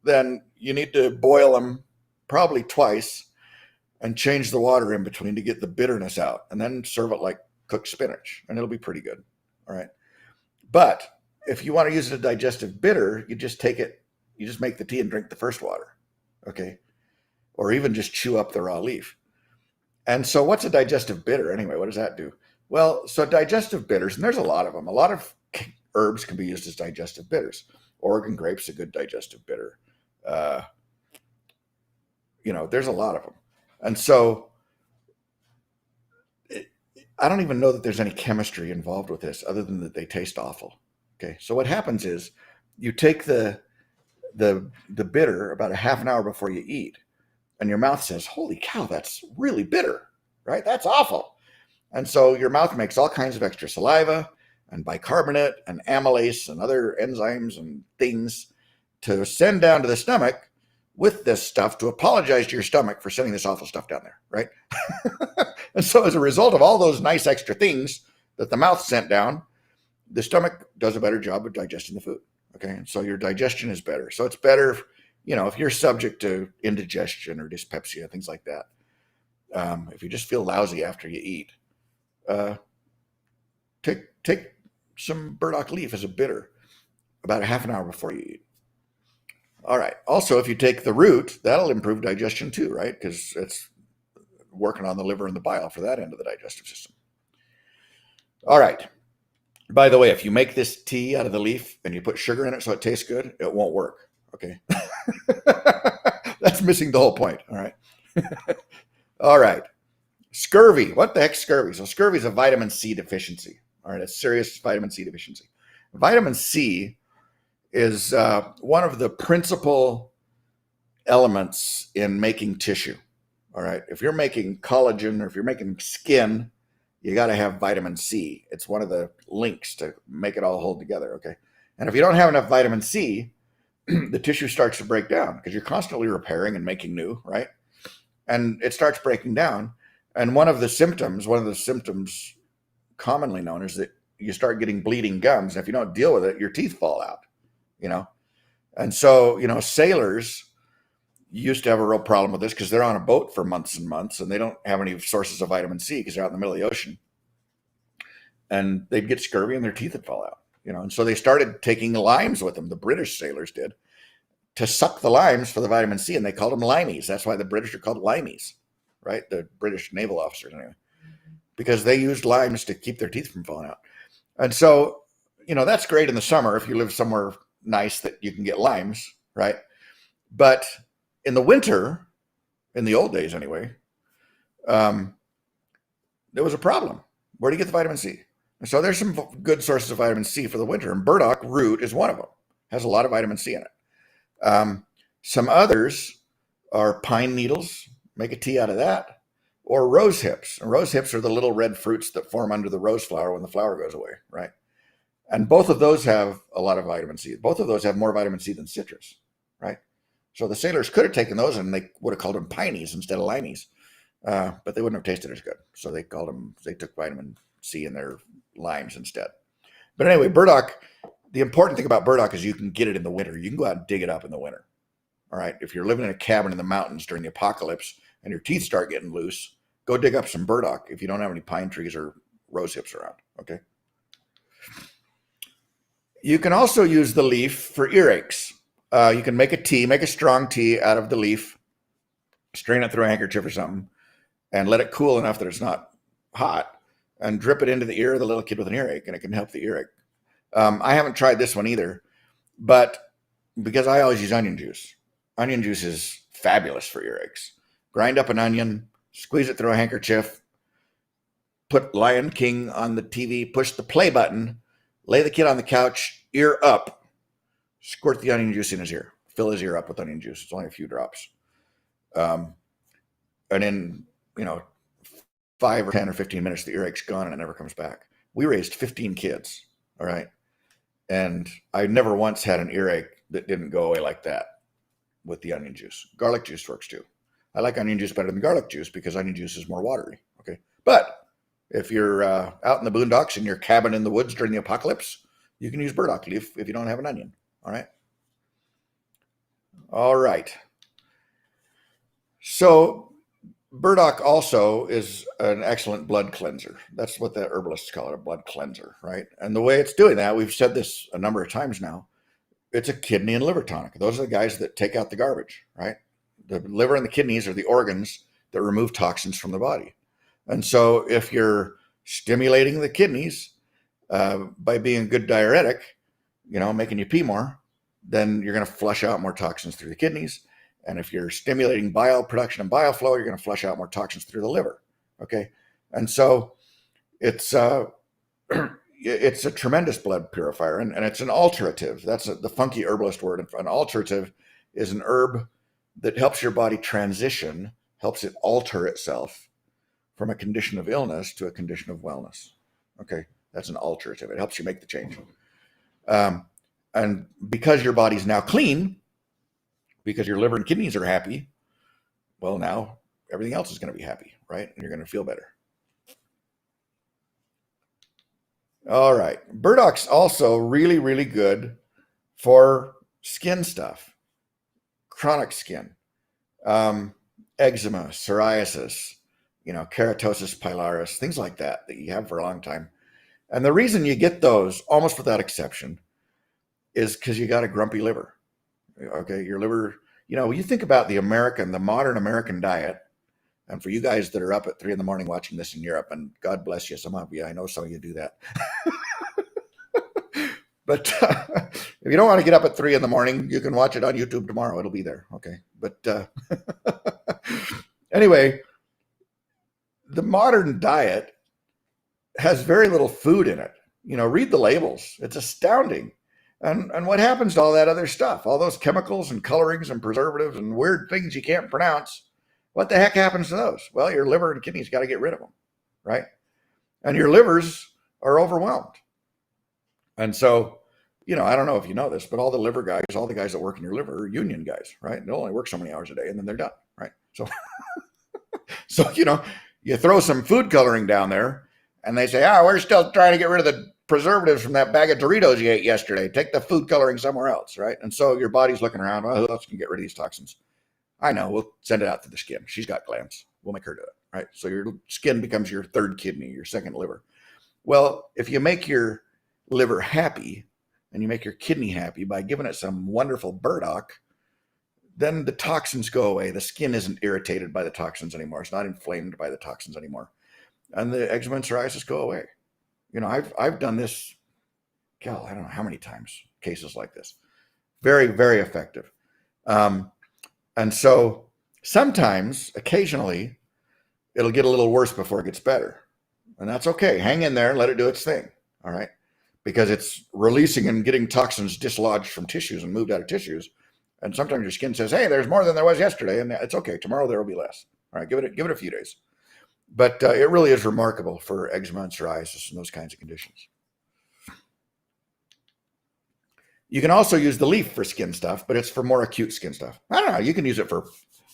then you need to boil them probably twice and change the water in between to get the bitterness out, and then serve it like cooked spinach, and it'll be pretty good. All right. But if you want to use it as a digestive bitter, you just take it, you just make the tea and drink the first water. Okay. Or even just chew up the raw leaf. And so what's a digestive bitter anyway? What does that do? Well, so digestive bitters, and there's a lot of them. A lot of herbs can be used as digestive bitters. Oregon grape's a good digestive bitter. There's a lot of them. And so I don't even know that there's any chemistry involved with this other than that they taste awful. Okay. So what happens is you take the bitter about a half an hour before you eat, and your mouth says, holy cow, that's really bitter, right? That's awful. And so your mouth makes all kinds of extra saliva and bicarbonate and amylase and other enzymes and things to send down to the stomach with this stuff to apologize to your stomach for sending this awful stuff down there, right? And so as a result of all those nice extra things that the mouth sent down, the stomach does a better job of digesting the food, okay? And so your digestion is better. So it's better, if you're subject to indigestion or dyspepsia, things like that. If you just feel lousy after you eat, take some burdock leaf as a bitter about a half an hour before you eat. All right. Also, if you take the root, that'll improve digestion too, right? Because it's working on the liver and the bile for that end of the digestive system. All right. By the way, if you make this tea out of the leaf and you put sugar in it so it tastes good, it won't work. Okay. That's missing the whole point. All right. All right. Scurvy. What the heck's scurvy? So scurvy is a vitamin C deficiency. All right. A serious vitamin C deficiency. Vitamin C is one of the principal elements in making tissue. All right. If you're making collagen or if you're making skin, you got to have vitamin C. It's one of the links to make it all hold together. Okay. And if you don't have enough vitamin C, the tissue starts to break down because you're constantly repairing and making new, right? And it starts breaking down. And one of the symptoms commonly known is that you start getting bleeding gums. And if you don't deal with it, your teeth fall out, And so, sailors used to have a real problem with this because they're on a boat for months and months and they don't have any sources of vitamin C because they're out in the middle of the ocean. And they'd get scurvy and their teeth would fall out, And so they started taking limes with them. The British sailors did, to suck the limes for the vitamin C, and they called them limeys. That's why the British are called limeys, right? The British naval officers, anyway, because they used limes to keep their teeth from falling out. And so, that's great in the summer if you live somewhere nice that you can get limes, right? But in the winter, in the old days anyway, there was a problem. Where do you get the vitamin C? And so there's some good sources of vitamin C for the winter, and Burdock Root is one of them. Has a lot of vitamin C in it. Some others are pine needles. Make a tea out of that. Or rose hips. And rose hips are the little red fruits that form under the rose flower when the flower goes away, right? And both of those have a lot of vitamin C. Both of those have more vitamin C than citrus, right? So the sailors could have taken those and they would have called them pineys instead of limeys, but they wouldn't have tasted as good. So they took vitamin C in their limes instead. But anyway, burdock, the important thing about burdock is you can get it in the winter. You can go out and dig it up in the winter. All right. If you're living in a cabin in the mountains during the apocalypse and your teeth start getting loose, go dig up some burdock if you don't have any pine trees or rose hips around. Okay. You can also use the leaf for earaches. You can make a tea, make a strong tea out of the leaf, strain it through a handkerchief or something, and let it cool enough that it's not hot, and drip it into the ear of the little kid with an earache, and it can help the earache. I haven't tried this one either, But because I always use onion juice is fabulous for earaches. Grind up an onion, squeeze it through a handkerchief, put Lion King on the TV, push the play button, lay the kid on the couch, ear up, squirt the onion juice in his ear, fill his ear up with onion juice. It's only a few drops. And in, 5 or 10 or 15 minutes, the earache's gone and it never comes back. We raised 15 kids, all right? And I never once had an earache that didn't go away like that with the onion juice. Garlic juice works too. I like onion juice better than garlic juice because onion juice is more watery, okay? But if you're out in the boondocks in your cabin in the woods during the apocalypse, you can use burdock leaf if you don't have an onion, all right? All right. So burdock also is an excellent blood cleanser. That's what the herbalists call it, a blood cleanser, right? And the way it's doing that, we've said this a number of times now, it's a kidney and liver tonic. Those are the guys that take out the garbage, right? The liver and the kidneys are the organs that remove toxins from the body. And so if you're stimulating the kidneys by being a good diuretic, making you pee more, then you're going to flush out more toxins through the kidneys. And if you're stimulating bile production and bile flow, you're going to flush out more toxins through the liver. Okay. And so it's it's a tremendous blood purifier, and it's an alterative. That's the funky herbalist word. An alterative is an herb that helps your body transition, helps it alter itself from a condition of illness to a condition of wellness. Okay. That's an alterative. It helps you make the change. And because your body's now clean, because your liver and kidneys are happy, well, now everything else is going to be happy, right? And you're going to feel better. All right. Burdock's also really, really good for skin stuff, chronic skin, eczema, psoriasis, keratosis pilaris, things like that you have for a long time. And the reason you get those, almost without exception, is because you got a grumpy liver. Okay, your liver, you think about the modern American diet, and for you guys that are up at 3 a.m. watching this in Europe, and God bless you, some of you, I know some of you do that. But if you don't want to get up at 3 a.m, you can watch it on YouTube tomorrow. It'll be there. Okay. But anyway, the modern diet has very little food in it. Read the labels. It's astounding. And what happens to all that other stuff? All those chemicals and colorings and preservatives and weird things you can't pronounce. What the heck happens to those? Well, your liver and kidneys got to get rid of them, right? And your livers are overwhelmed. And so, I don't know if you know this, but all the liver guys, all the guys that work in your liver are union guys, right? They'll only work so many hours a day and then they're done, right? So, you throw some food coloring down there and they say, we're still trying to get rid of the preservatives from that bag of Doritos you ate yesterday. Take the food coloring somewhere else, right? And so your body's looking around, well, who else can get rid of these toxins? I know, we'll send it out to the skin. She's got glands. We'll make her do it, right? So your skin becomes your third kidney, your second liver. Well, if you make your liver happy and you make your kidney happy by giving it some wonderful burdock, then the toxins go away. The skin isn't irritated by the toxins anymore. It's not inflamed by the toxins anymore. And the eczema and psoriasis go away. I've done this, I don't know how many times, cases like this. Very, very effective. And so sometimes, occasionally, it'll get a little worse before it gets better. And that's okay. Hang in there and let it do its thing. All right. Because it's releasing and getting toxins dislodged from tissues and moved out of tissues. And sometimes your skin says, hey, there's more than there was yesterday. And it's okay. Tomorrow there will be less. All right. Give it a few days. But it really is remarkable for eczema and psoriasis and those kinds of conditions. You can also use the leaf for skin stuff, but it's for more acute skin stuff. I don't know. You can use it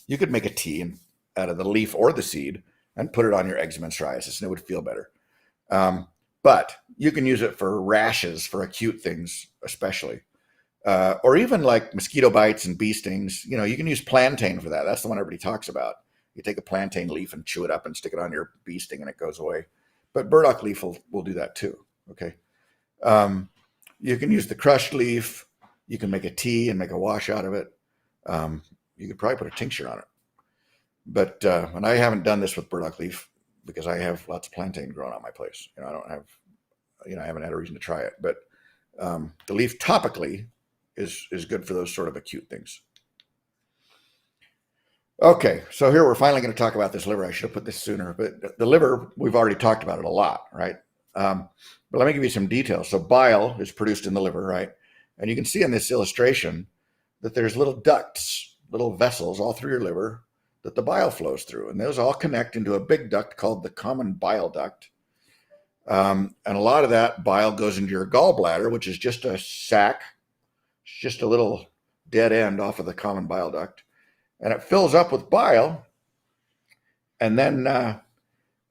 you could make a tea out of the leaf or the seed and put it on your eczema and psoriasis, and it would feel better. But you can use it for rashes, for acute things, especially. Or even like mosquito bites and bee stings. You can use plantain for that. That's the one everybody talks about. You take a plantain leaf and chew it up and stick it on your bee sting and it goes away. But burdock leaf will do that too. Okay. You can use the crushed leaf. You can make a tea and make a wash out of it. You could probably put a tincture on it. But and I haven't done this with burdock leaf because I have lots of plantain growing on my place. I don't have, I haven't had a reason to try it. But the leaf topically is good for those sort of acute things. Okay, so here we're finally going to talk about this liver. I should have put this sooner, but the liver, we've already talked about it a lot, right? But let me give you some details. So bile is produced in the liver, right? And you can see in this illustration that there's little ducts, little vessels all through your liver that the bile flows through. And those all connect into a big duct called the common bile duct. And a lot of that bile goes into your gallbladder, which is just a sac, just a little dead end off of the common bile duct. And it fills up with bile. And then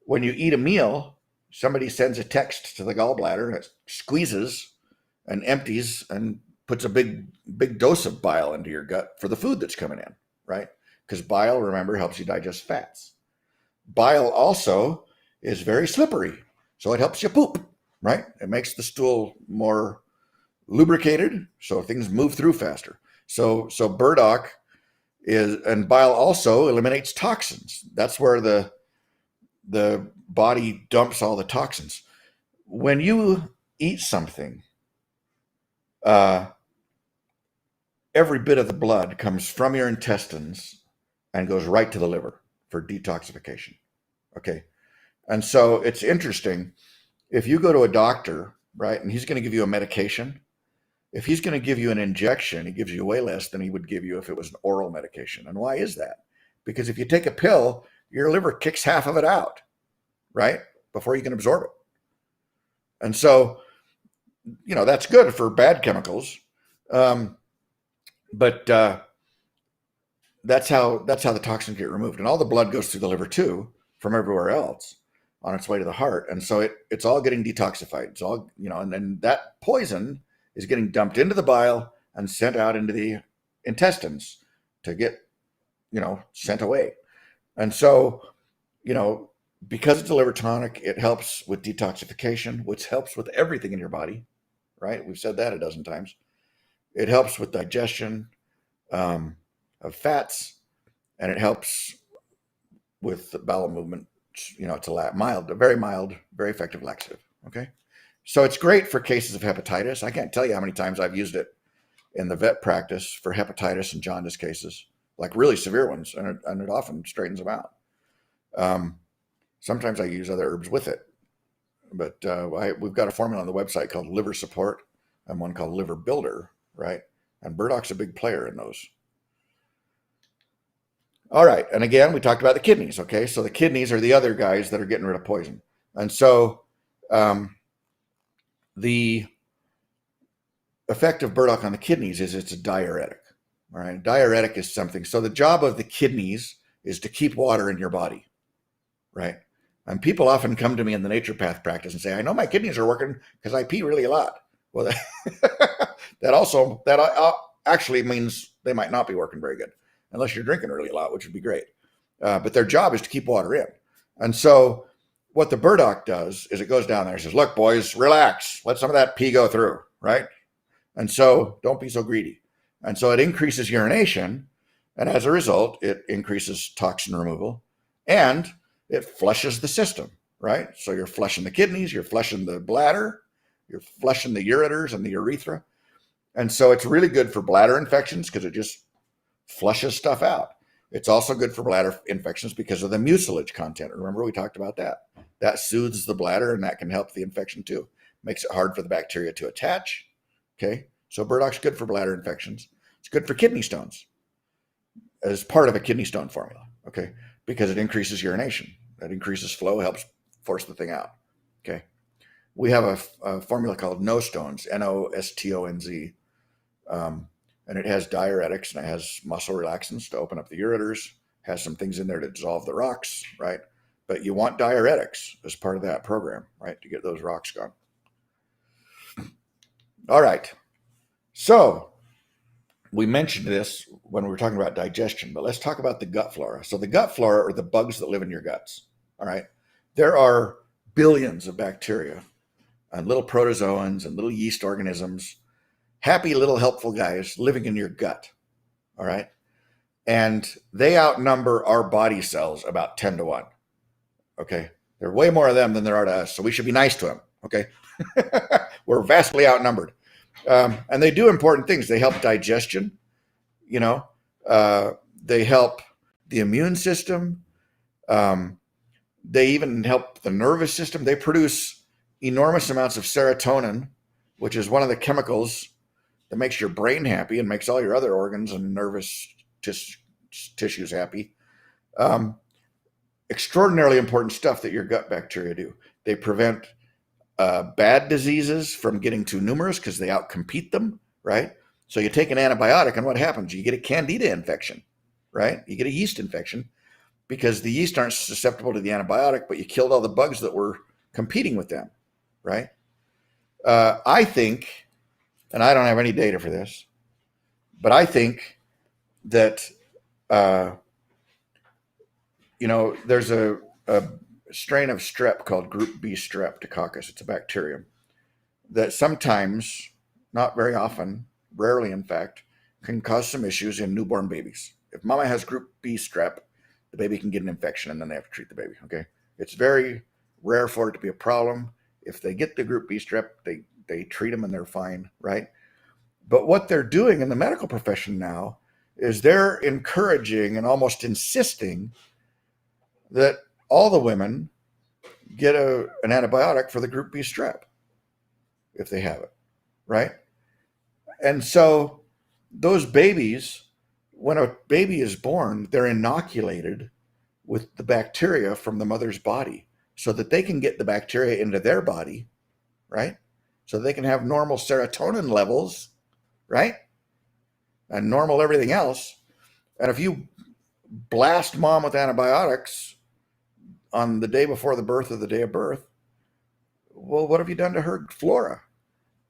when you eat a meal, somebody sends a text to the gallbladder and it squeezes and empties and puts a big dose of bile into your gut for the food that's coming in, right? Because bile, remember, helps you digest fats. Bile also is very slippery, so it helps you poop, right? It makes the stool more lubricated, so things move through faster. So burdock and bile also eliminates toxins. That's where the body dumps all the toxins. When you eat something, every bit of the blood comes from your intestines and goes right to the liver for detoxification. Okay. And so it's interesting. If you go to a doctor, right, and he's going to give you a medication, if he's going to give you an injection, he gives you way less than he would give you if it was an oral medication. And why is that? Because if you take a pill, your liver kicks half of it out, right, before you can absorb it. And so, that's good for bad chemicals. But that's how the toxins get removed. And all the blood goes through the liver too, from everywhere else on its way to the heart. And so it's all getting detoxified. It's all, and then that poison is getting dumped into the bile and sent out into the intestines to get, sent away. And so, because it's a liver tonic, it helps with detoxification, which helps with everything in your body, right? We've said that a dozen times. It helps with digestion of fats, and it helps with the bowel movement. It's a very mild, very effective laxative. Okay. So it's great for cases of hepatitis. I can't tell you how many times I've used it in the vet practice for hepatitis and jaundice cases, like really severe ones, and it often straightens them out. Sometimes I use other herbs with it, but we've got a formula on the website called Liver Support and one called Liver Builder, right? And burdock's a big player in those. All right, and again, we talked about the kidneys, okay? So the kidneys are the other guys that are getting rid of poison. And so the effect of burdock on the kidneys is it's a diuretic, all right? Diuretic is something. So the job of the kidneys is to keep water in your body, right? And people often come to me in the naturopath practice and say, I know my kidneys are working because I pee really a lot. Well, that actually means they might not be working very good unless you're drinking really a lot, which would be great. But their job is to keep water in. And so what the burdock does is it goes down there and says, look, boys, relax. Let some of that pee go through, right? And so don't be so greedy. And so it increases urination. And as a result, it increases toxin removal and it flushes the system, right? So you're flushing the kidneys, you're flushing the bladder, you're flushing the ureters and the urethra. And so it's really good for bladder infections because it just flushes stuff out. It's also good for bladder infections because of the mucilage content. Remember, we talked about that. That soothes the bladder and that can help the infection too. Makes it hard for the bacteria to attach. Okay. So burdock's good for bladder infections. It's good for kidney stones as part of a kidney stone formula. Okay. Because it increases urination. That increases flow, helps force the thing out. Okay. We have a formula called No Stones, Nostonz. And it has diuretics and it has muscle relaxants to open up the ureters, has some things in there to dissolve the rocks, right? But you want diuretics as part of that program, right? To get those rocks gone. All right. So we mentioned this when we were talking about digestion, but let's talk about the gut flora. So the gut flora are the bugs that live in your guts. All right. There are billions of bacteria and little protozoans and little yeast organisms, happy little helpful guys living in your gut. All right. And they outnumber our body cells about 10 to 1. Okay. There are way more of them than there are to us. So we should be nice to them. Okay. We're vastly outnumbered. And they do important things. They help digestion, you know, they help the immune system. They even help the nervous system. They produce enormous amounts of serotonin, which is one of the chemicals that makes your brain happy and makes all your other organs and nervous tissues happy. Extraordinarily important stuff that your gut bacteria do. They prevent bad diseases from getting too numerous because they outcompete them, right? So you take an antibiotic and what happens? You get a candida infection, right? You get a yeast infection because the yeast aren't susceptible to the antibiotic, but you killed all the bugs that were competing with them, right? I think, and I don't have any data for this, but I think that, there's a strain of strep called group B streptococcus. It's a bacterium that sometimes, not very often, rarely in fact, can cause some issues in newborn babies. If mama has group B strep, the baby can get an infection and then they have to treat the baby, okay? It's very rare for it to be a problem. If they get the group B strep, they treat them and they're fine, right? But what they're doing in the medical profession now is they're encouraging and almost insisting that all the women get an antibiotic for the group B strep if they have it, right? And so those babies, when a baby is born, they're inoculated with the bacteria from the mother's body so that they can get the bacteria into their body, right? So they can have normal serotonin levels, right? And normal everything else. And if you blast mom with antibiotics on the day before the birth or the day of birth, well, what have you done to her flora?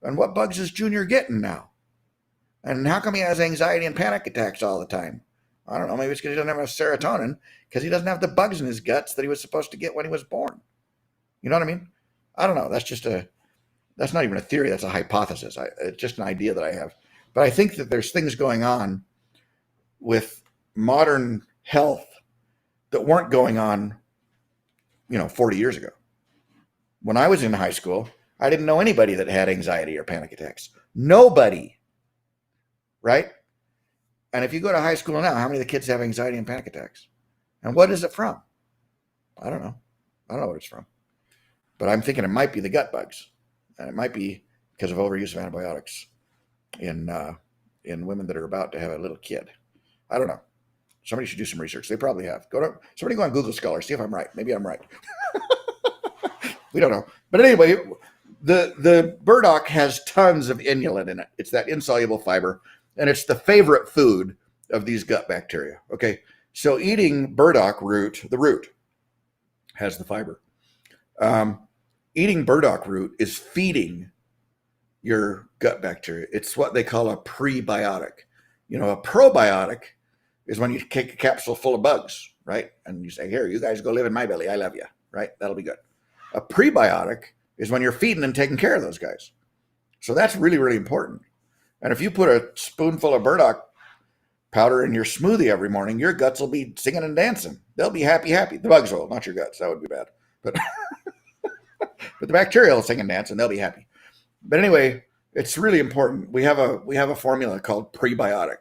And what bugs is Junior getting now? And how come he has anxiety and panic attacks all the time? I don't know. Maybe it's because he doesn't have enough serotonin because he doesn't have the bugs in his guts that he was supposed to get when he was born. You know what I mean? I don't know. That's not even a theory. That's a hypothesis. It's just an idea that I have. But I think that there's things going on with modern health that weren't going on, 40 years ago. When I was in high school, I didn't know anybody that had anxiety or panic attacks. Nobody. Right? And if you go to high school now, how many of the kids have anxiety and panic attacks? And what is it from? I don't know. I don't know what it's from. But I'm thinking it might be the gut bugs. And it might be because of overuse of antibiotics in women that are about to have a little kid. I don't know. Somebody should do some research. They probably have. Somebody go on Google Scholar, see if I'm right. Maybe I'm right. We don't know. But anyway, the burdock has tons of inulin in it. It's that insoluble fiber. And it's the favorite food of these gut bacteria. Okay, so eating burdock root, the root has the fiber. Eating burdock root is feeding your gut bacteria. It's what they call a prebiotic. A probiotic is when you take a capsule full of bugs, right? And you say, here, you guys go live in my belly. I love you, right? That'll be good. A prebiotic is when you're feeding and taking care of those guys. So that's really, really important. And if you put a spoonful of burdock powder in your smoothie every morning, your guts will be singing and dancing. They'll be happy. The bugs will, not your guts. That would be bad. But but the bacteria will sing and dance and they'll be happy. But anyway, it's really important. We have a formula called prebiotic.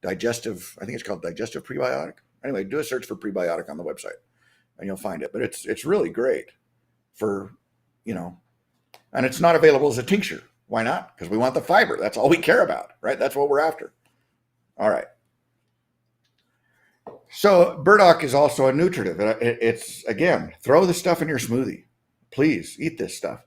Digestive, I think it's called digestive prebiotic. Anyway, do a search for prebiotic on the website and you'll find it. But it's really great for, and it's not available as a tincture. Why not? Because we want the fiber. That's all we care about, right? That's what we're after. All right. So burdock is also a nutritive. It's, again, throw the stuff in your smoothie. Please eat this stuff.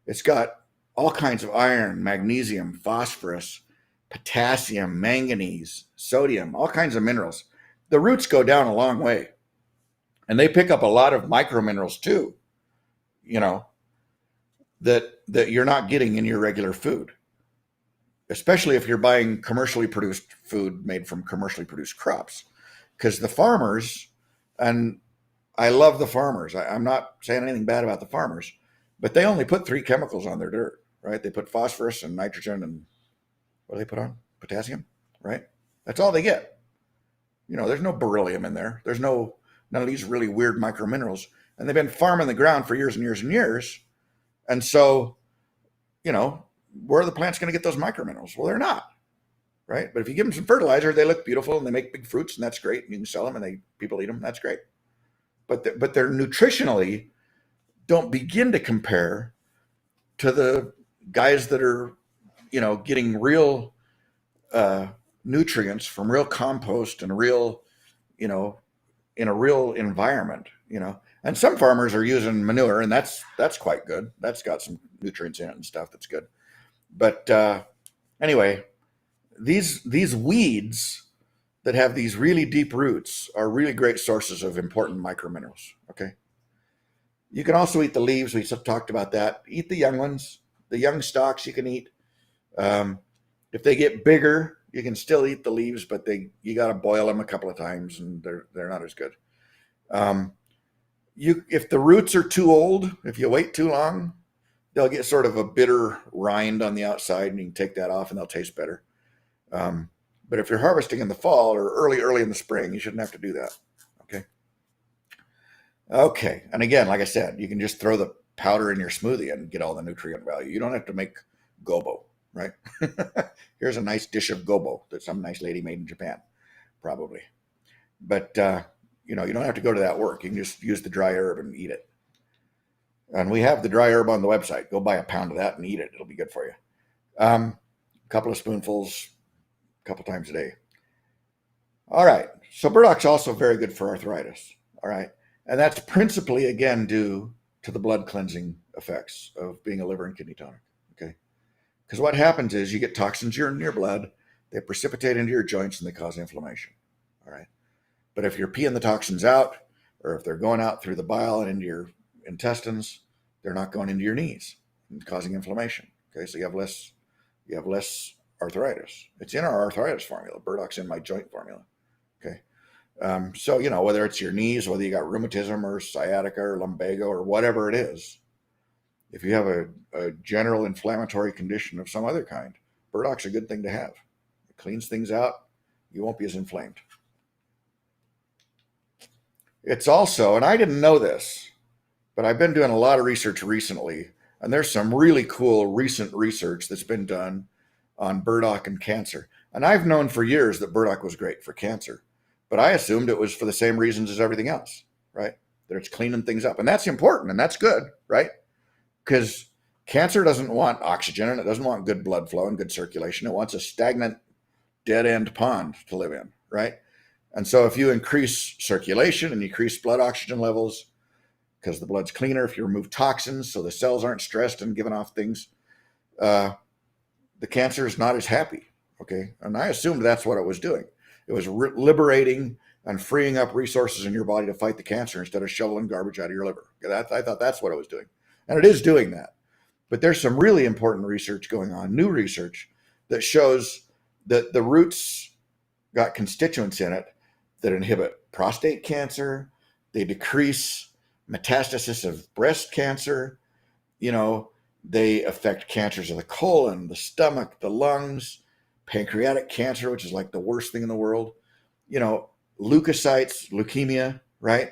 It's got all kinds of iron, magnesium, phosphorus, potassium, manganese, sodium, all kinds of minerals. The roots go down a long way. And they pick up a lot of microminerals too, that you're not getting in your regular food, especially if you're buying commercially produced food made from commercially produced crops. Because the farmers, and I love the farmers. I'm not saying anything bad about the farmers, but they only put 3 chemicals on their dirt, right? They put phosphorus and nitrogen and what do they put on? Potassium, right? That's all they get. There's no beryllium in there. There's none of these really weird microminerals. And they've been farming the ground for years and years and years. And so, where are the plants going to get those microminerals? Well, they're not, right? But if you give them some fertilizer, they look beautiful and they make big fruits, and that's great. You can sell them, and people eat them. That's great. But they're nutritionally don't begin to compare to the guys that are, getting real nutrients from real compost and real, in a real environment. And some farmers are using manure, and that's quite good. That's got some nutrients in it and stuff. That's good. But anyway, these weeds that have these really deep roots are really great sources of important microminerals. Okay. You can also eat the leaves. We talked about that. Eat the young ones. The young stalks you can eat. If they get bigger, you can still eat the leaves, but you got to boil them a couple of times, and they're not as good. If the roots are too old, if you wait too long, they'll get sort of a bitter rind on the outside, and you can take that off, and they'll taste better. But if you're harvesting in the fall or early in the spring, you shouldn't have to do that. Okay. And again, like I said, you can just throw the powder in your smoothie and get all the nutrient value. You don't have to make gobo, right? Here's a nice dish of gobo that some nice lady made in Japan, probably. But, you don't have to go to that work. You can just use the dry herb and eat it. And we have the dry herb on the website. Go buy a pound of that and eat it. It'll be good for you. A couple of spoonfuls, a couple times a day. All right. So burdock's also very good for arthritis. All right. And that's principally, again, due to the blood cleansing effects of being a liver and kidney tonic. Okay. Because what happens is you get toxins in your blood, they precipitate into your joints, and they cause inflammation. All right. But if you're peeing the toxins out, or if they're going out through the bile and into your intestines, they're not going into your knees and causing inflammation. Okay. So you have less arthritis. It's in our arthritis formula. Burdock's in my joint formula. Okay. So, whether it's your knees, whether you got rheumatism or sciatica or lumbago or whatever it is, if you have a general inflammatory condition of some other kind, burdock's a good thing to have. It cleans things out. You won't be as inflamed. It's also, and I didn't know this, but I've been doing a lot of research recently, and there's some really cool recent research that's been done on burdock and cancer. And I've known for years that burdock was great for cancer, but I assumed it was for the same reasons as everything else, right? That it's cleaning things up. And that's important, and that's good, right? Because cancer doesn't want oxygen, and it doesn't want good blood flow and good circulation. It wants a stagnant, dead-end pond to live in, right? And so if you increase circulation and increase blood oxygen levels, because the blood's cleaner, if you remove toxins so the cells aren't stressed and giving off things, the cancer is not as happy, okay? And I assumed that's what it was doing. It was liberating and freeing up resources in your body to fight the cancer instead of shoveling garbage out of your liver. I thought that's what it was doing. And it is doing that. But there's some really important research going on, new research, that shows that the roots got constituents in it that inhibit prostate cancer. They decrease metastasis of breast cancer. They affect cancers of the colon, the stomach, the lungs, pancreatic cancer, which is like the worst thing in the world. Leukocytes, leukemia, right?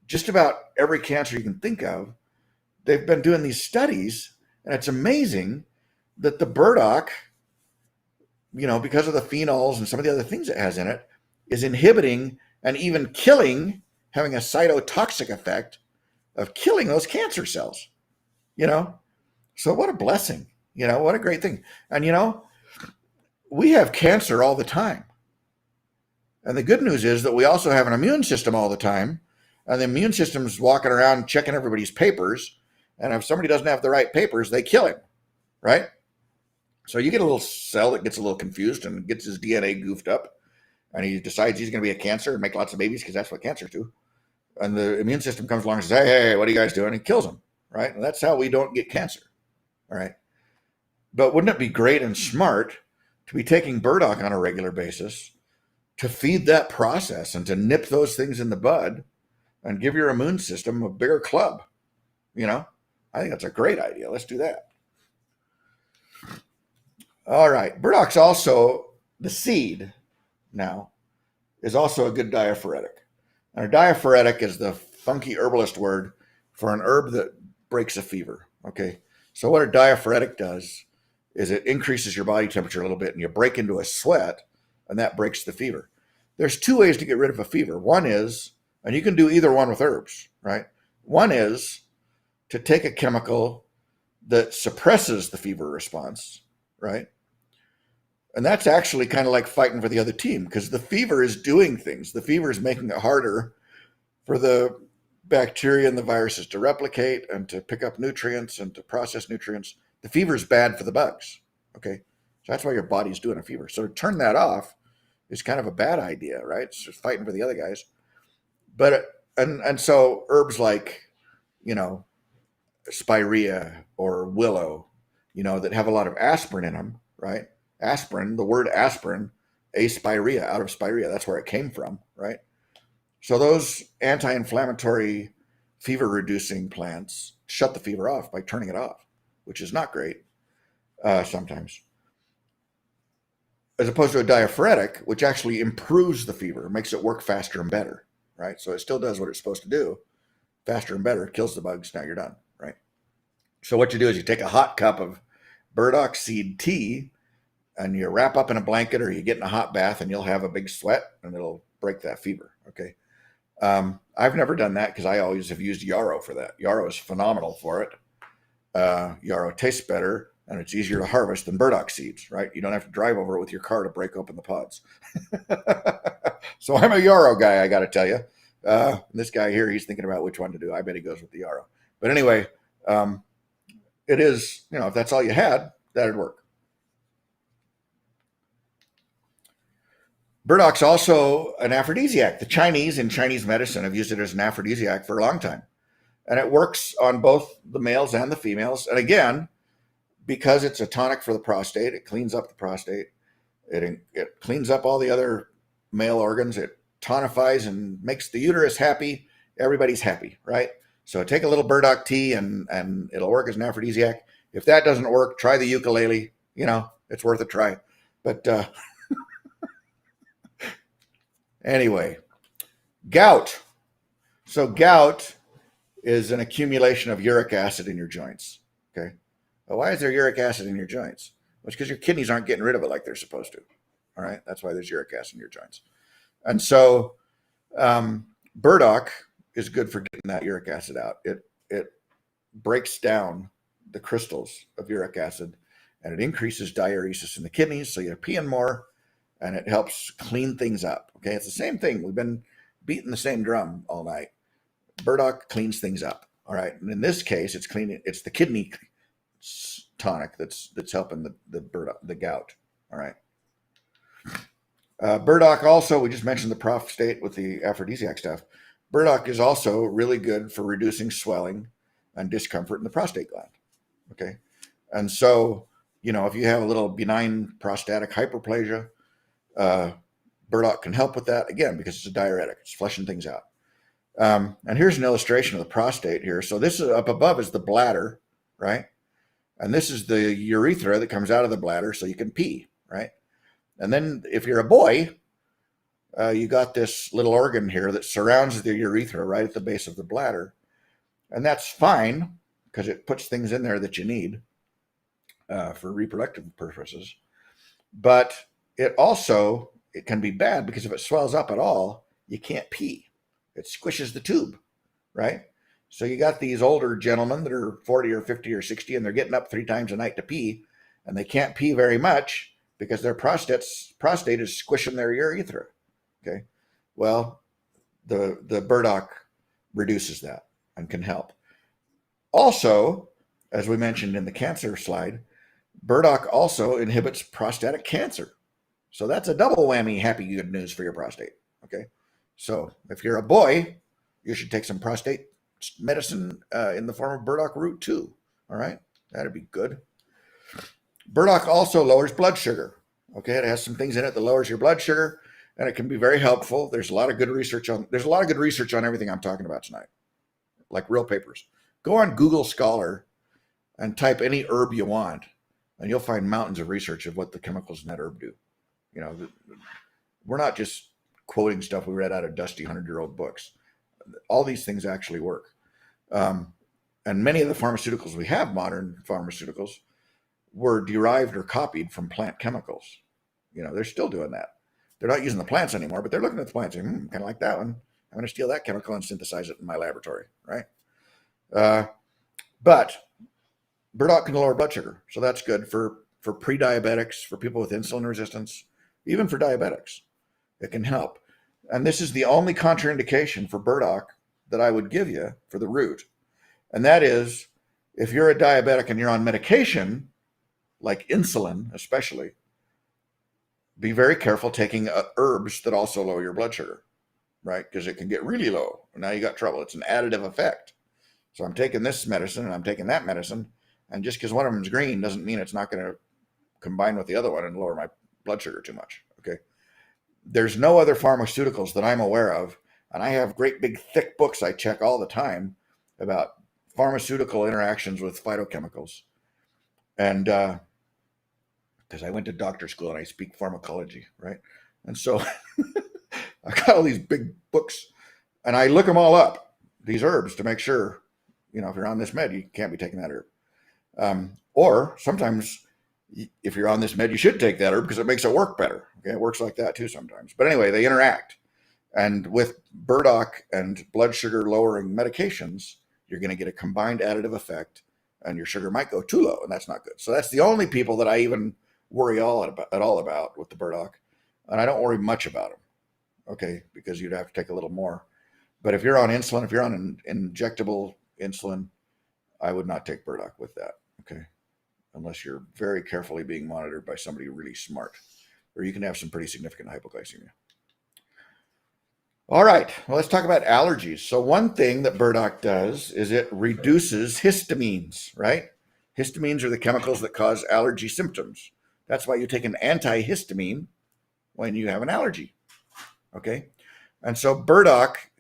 Just about every cancer you can think of. They've been doing these studies, and it's amazing that the burdock, because of the phenols and some of the other things it has in it, is inhibiting and even killing, having a cytotoxic effect of killing those cancer cells. So what a blessing, what a great thing. And we have cancer all the time. And the good news is that we also have an immune system all the time. And the immune system's walking around checking everybody's papers. And if somebody doesn't have the right papers, they kill him, right? So you get a little cell that gets a little confused and gets his DNA goofed up. And he decides he's going to be a cancer and make lots of babies because that's what cancers do. And the immune system comes along and says, hey, what are you guys doing? And kills them, right? And that's how we don't get cancer, all right? But wouldn't it be great and smart to be taking burdock on a regular basis to feed that process and to nip those things in the bud and give your immune system a bigger club? I think that's a great idea. Let's do that. All right. Burdock's also, the seed now, is also a good diaphoretic. And a diaphoretic is the funky herbalist word for an herb that breaks a fever. Okay. So what a diaphoretic does is it increases your body temperature a little bit and you break into a sweat, and that breaks the fever. There's two ways to get rid of a fever. One is, and you can do either one with herbs, right? One is to take a chemical that suppresses the fever response, right? And that's actually kind of like fighting for the other team, because the fever is doing things. The fever is making it harder for the bacteria and the viruses to replicate and to pick up nutrients and to process nutrients. The fever is bad for the bugs, okay? So that's why your body's doing a fever. So to turn that off is kind of a bad idea, right? It's just fighting for the other guys. But, and so herbs like, spirea or willow, that have a lot of aspirin in them, right? Aspirin, the word aspirin, aspirea, out of spirea, that's where it came from, right? So those anti-inflammatory fever-reducing plants shut the fever off by turning it off, which is not great sometimes. As opposed to a diaphoretic, which actually improves the fever, makes it work faster and better, right? So it still does what it's supposed to do, faster and better, kills the bugs, now you're done, right? So what you do is you take a hot cup of burdock seed tea and you wrap up in a blanket, or you get in a hot bath, and you'll have a big sweat and it'll break that fever, okay? I've never done that because I always have used yarrow for that. Yarrow is phenomenal for it. Yarrow tastes better and it's easier to harvest than burdock seeds, right? You don't have to drive over it with your car to break open the pods. So I'm a yarrow guy, I got to tell you. This guy here, he's thinking about which one to do. I bet he goes with the yarrow. But anyway, it is, if that's all you had, that'd work. Burdock's also an aphrodisiac. The Chinese in Chinese medicine have used it as an aphrodisiac for a long time. And it works on both the males and the females. And again, because it's a tonic for the prostate, it cleans up the prostate. It cleans up all the other male organs. It tonifies and makes the uterus happy. Everybody's happy, right? So take a little burdock tea and it'll work as an aphrodisiac. If that doesn't work, try the ukulele. It's worth a try. But anyway, gout. So gout is an accumulation of uric acid in your joints, okay? Well, why is there uric acid in your joints? Well, it's because your kidneys aren't getting rid of it like they're supposed to, all right? That's why there's uric acid in your joints. And so burdock is good for getting that uric acid out. It breaks down the crystals of uric acid, and it increases diuresis in the kidneys, so you're peeing more, and it helps clean things up, okay? It's the same thing. We've been beating the same drum all night. Burdock cleans things up, all right? And in this case, it's the kidney tonic that's helping the gout, all right? Burdock also, we just mentioned the prostate with the aphrodisiac stuff. Burdock is also really good for reducing swelling and discomfort in the prostate gland, okay? And so, if you have a little benign prostatic hyperplasia, burdock can help with that, again, because it's a diuretic. It's flushing things out. And here's an illustration of the prostate here. So this is up above is the bladder, right? And this is the urethra that comes out of the bladder so you can pee, right? And then if you're a boy, you got this little organ here that surrounds the urethra right at the base of the bladder. And that's fine because it puts things in there that you need for reproductive purposes. But it can be bad because if it swells up at all, you can't pee. It squishes the tube, right? So you got these older gentlemen that are 40 or 50 or 60, and they're getting up 3 times a night to pee, and they can't pee very much because their prostate is squishing their urethra, okay? Well, the burdock reduces that and can help. Also, as we mentioned in the cancer slide, burdock also inhibits prostatic cancer. So that's a double whammy happy good news for your prostate, okay? So if you're a boy, you should take some prostate medicine in the form of burdock root too, all right? That'd be good. Burdock also lowers blood sugar, okay? It has some things in it that lowers your blood sugar, and it can be very helpful. There's a lot of good research on everything I'm talking about tonight, like real papers. Go on Google Scholar and type any herb you want, and you'll find mountains of research of what the chemicals in that herb do. We're not just quoting stuff we read out of dusty 100-year-old books. All these things actually work. And many of the pharmaceuticals we have, modern pharmaceuticals, were derived or copied from plant chemicals. They're still doing that. They're not using the plants anymore, but they're looking at the plants and kind of like that one. I'm going to steal that chemical and synthesize it in my laboratory, right? But burdock can lower blood sugar, so that's good for pre-diabetics, for people with insulin resistance, even for diabetics. It can help. And this is the only contraindication for burdock that I would give you for the root. And that is, if you're a diabetic and you're on medication, like insulin especially, be very careful taking herbs that also lower your blood sugar, right? Because it can get really low. Now you got trouble. It's an additive effect. So I'm taking this medicine and I'm taking that medicine. And just because one of them is green doesn't mean it's not going to combine with the other one and lower my blood sugar too much, okay? There's no other pharmaceuticals that I'm aware of. And I have great big thick books I check all the time about pharmaceutical interactions with phytochemicals. And because I went to doctor school and I speak pharmacology, right? And so I got all these big books and I look them all up, these herbs, to make sure, if you're on this med, you can't be taking that herb. Or sometimes if you're on this med, you should take that herb because it makes it work better. Okay, it works like that too sometimes. But anyway, they interact. And with burdock and blood sugar lowering medications, you're going to get a combined additive effect and your sugar might go too low, and that's not good. So that's the only people that I even worry at all about with the burdock. And I don't worry much about them, okay, because you'd have to take a little more. But if you're on insulin, if you're on an injectable insulin, I would not take burdock with that, okay, unless you're very carefully being monitored by somebody really smart, or you can have some pretty significant hypoglycemia. All right, well, let's talk about allergies. So one thing that burdock does is it reduces histamines, right? Histamines are the chemicals that cause allergy symptoms. That's why you take an antihistamine when you have an allergy, okay? And so burdock